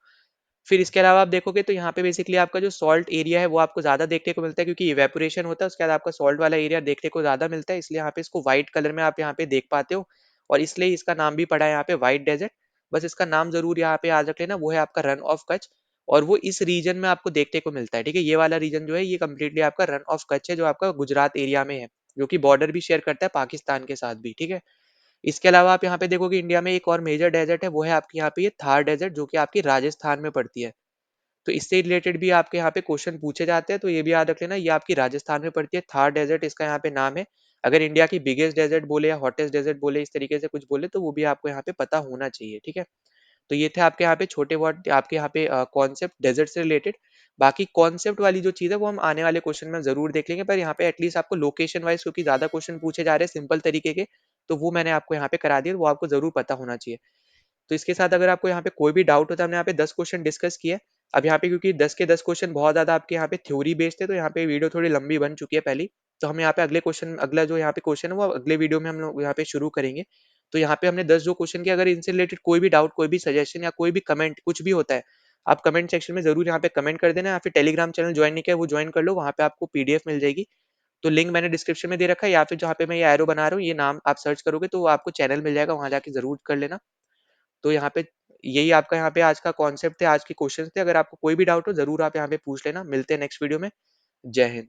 फिर इसके अलावा आप देखोगे तो यहाँ पे बेसिकली आपका जो सॉल्ट एरिया है वो आपको ज्यादा देखने को मिलता है, क्योंकि इवेपोरेशन होता है उसके बाद आपका सॉल्ट वाला एरिया देखने को ज्यादा मिलता है, इसलिए यहाँ पे इसको व्हाइट कलर में आप यहाँ पे देख पाते हो। और इसलिए इसका नाम भी पड़ा है यहाँ पे व्हाइट डेजर्ट। बस इसका नाम जरूर यहाँ पे याद रख लेना, वो है आपका रन ऑफ कच्छ। और वो इस रीजन में आपको देखने को मिलता है, ठीक है? ये वाला रीजन जो है ये कम्प्लीटली आपका रन ऑफ कच्छ है, जो आपका गुजरात एरिया में है, जो कि बॉर्डर भी शेयर करता है पाकिस्तान के साथ भी, ठीक है? इसके अलावा आप यहाँ पे देखोगे इंडिया में एक और मेजर डेजर्ट है, वो है आपकी यहाँ पे ये थार डेजर्ट, जो कि आपकी राजस्थान में पड़ती है। तो इससे रिलेटेड भी आपके यहाँ पे क्वेश्चन पूछे जाते हैं, तो ये भी याद रख लेना। ये आपकी राजस्थान में पड़ती है, थार डेजर्ट इसका यहाँ पे नाम है। अगर इंडिया की बिगेस्ट डेजर्ट बोले या हॉटेस्ट डेजर्ट बोले, इस तरीके से कुछ बोले, तो वो भी आपको यहाँ पे पता होना चाहिए, ठीक है? तो ये थे आपके यहाँ पे छोटे बहुत आपके यहाँ पे कॉन्सेप्ट डेजर्ट से रिलेटेड। बाकी कॉन्सेप्ट वाली जो चीज़ है वो हम आने वाले क्वेश्चन में जरूर देख लेंगे, पर यहाँ पे एटलीस्ट आपको लोकेशन वाइज, क्योंकि ज्यादा क्वेश्चन पूछे जा रहे हैं सिंपल तरीके के, तो वो मैंने आपको यहाँ पे करा दिया, वो आपको जरूर पता होना चाहिए। तो इसके साथ अगर आपको यहाँ पे कोई भी डाउट होता है, हमने यहाँ पे 10 क्वेश्चन डिस्कस किए। अब यहाँ पे क्योंकि 10 के 10 क्वेश्चन बहुत ज्यादा आपके यहाँ पे थ्योरी बेस्ड है, तो यहाँ पे वीडियो थोड़ी लंबी बन चुकी है पहली। तो हम यहाँ पे अगले क्वेश्चन, अगला जो यहाँ पे क्वेश्चन है वो अगले वीडियो में हम लोग यहाँ पे शुरू करेंगे। तो यहाँ पे हमने 10 जो क्वेश्चन किए, अगर इनसे रिलेटेड कोई भी डाउट, कोई भी सजेशन या कोई भी कमेंट कुछ भी होता है, आप कमेंट सेक्शन में जरूर यहाँ पे कमेंट कर देना। या फिर टेलीग्राम चैनल ज्वाइन नहीं किया वो ज्वाइन कर लो, वहाँ पे आपको पीडीएफ मिल जाएगी। तो लिंक मैंने डिस्क्रिप्शन में दे रखा है, या फिर जहाँ पे मैं ये एरो बना रहा हूँ, ये नाम आप सर्च करोगे तो वो आपको चैनल मिल जाएगा, वहाँ जाके जरूर कर लेना। तो यहाँ पे यही आपका यहाँ पे आज का कॉन्सेप्ट थे, आज के क्वेश्चन थे। अगर आपको कोई भी डाउट हो जरूर आप यहाँ पे पूछ लेना। मिलते हैं नेक्स्ट वीडियो में। जय हिंद।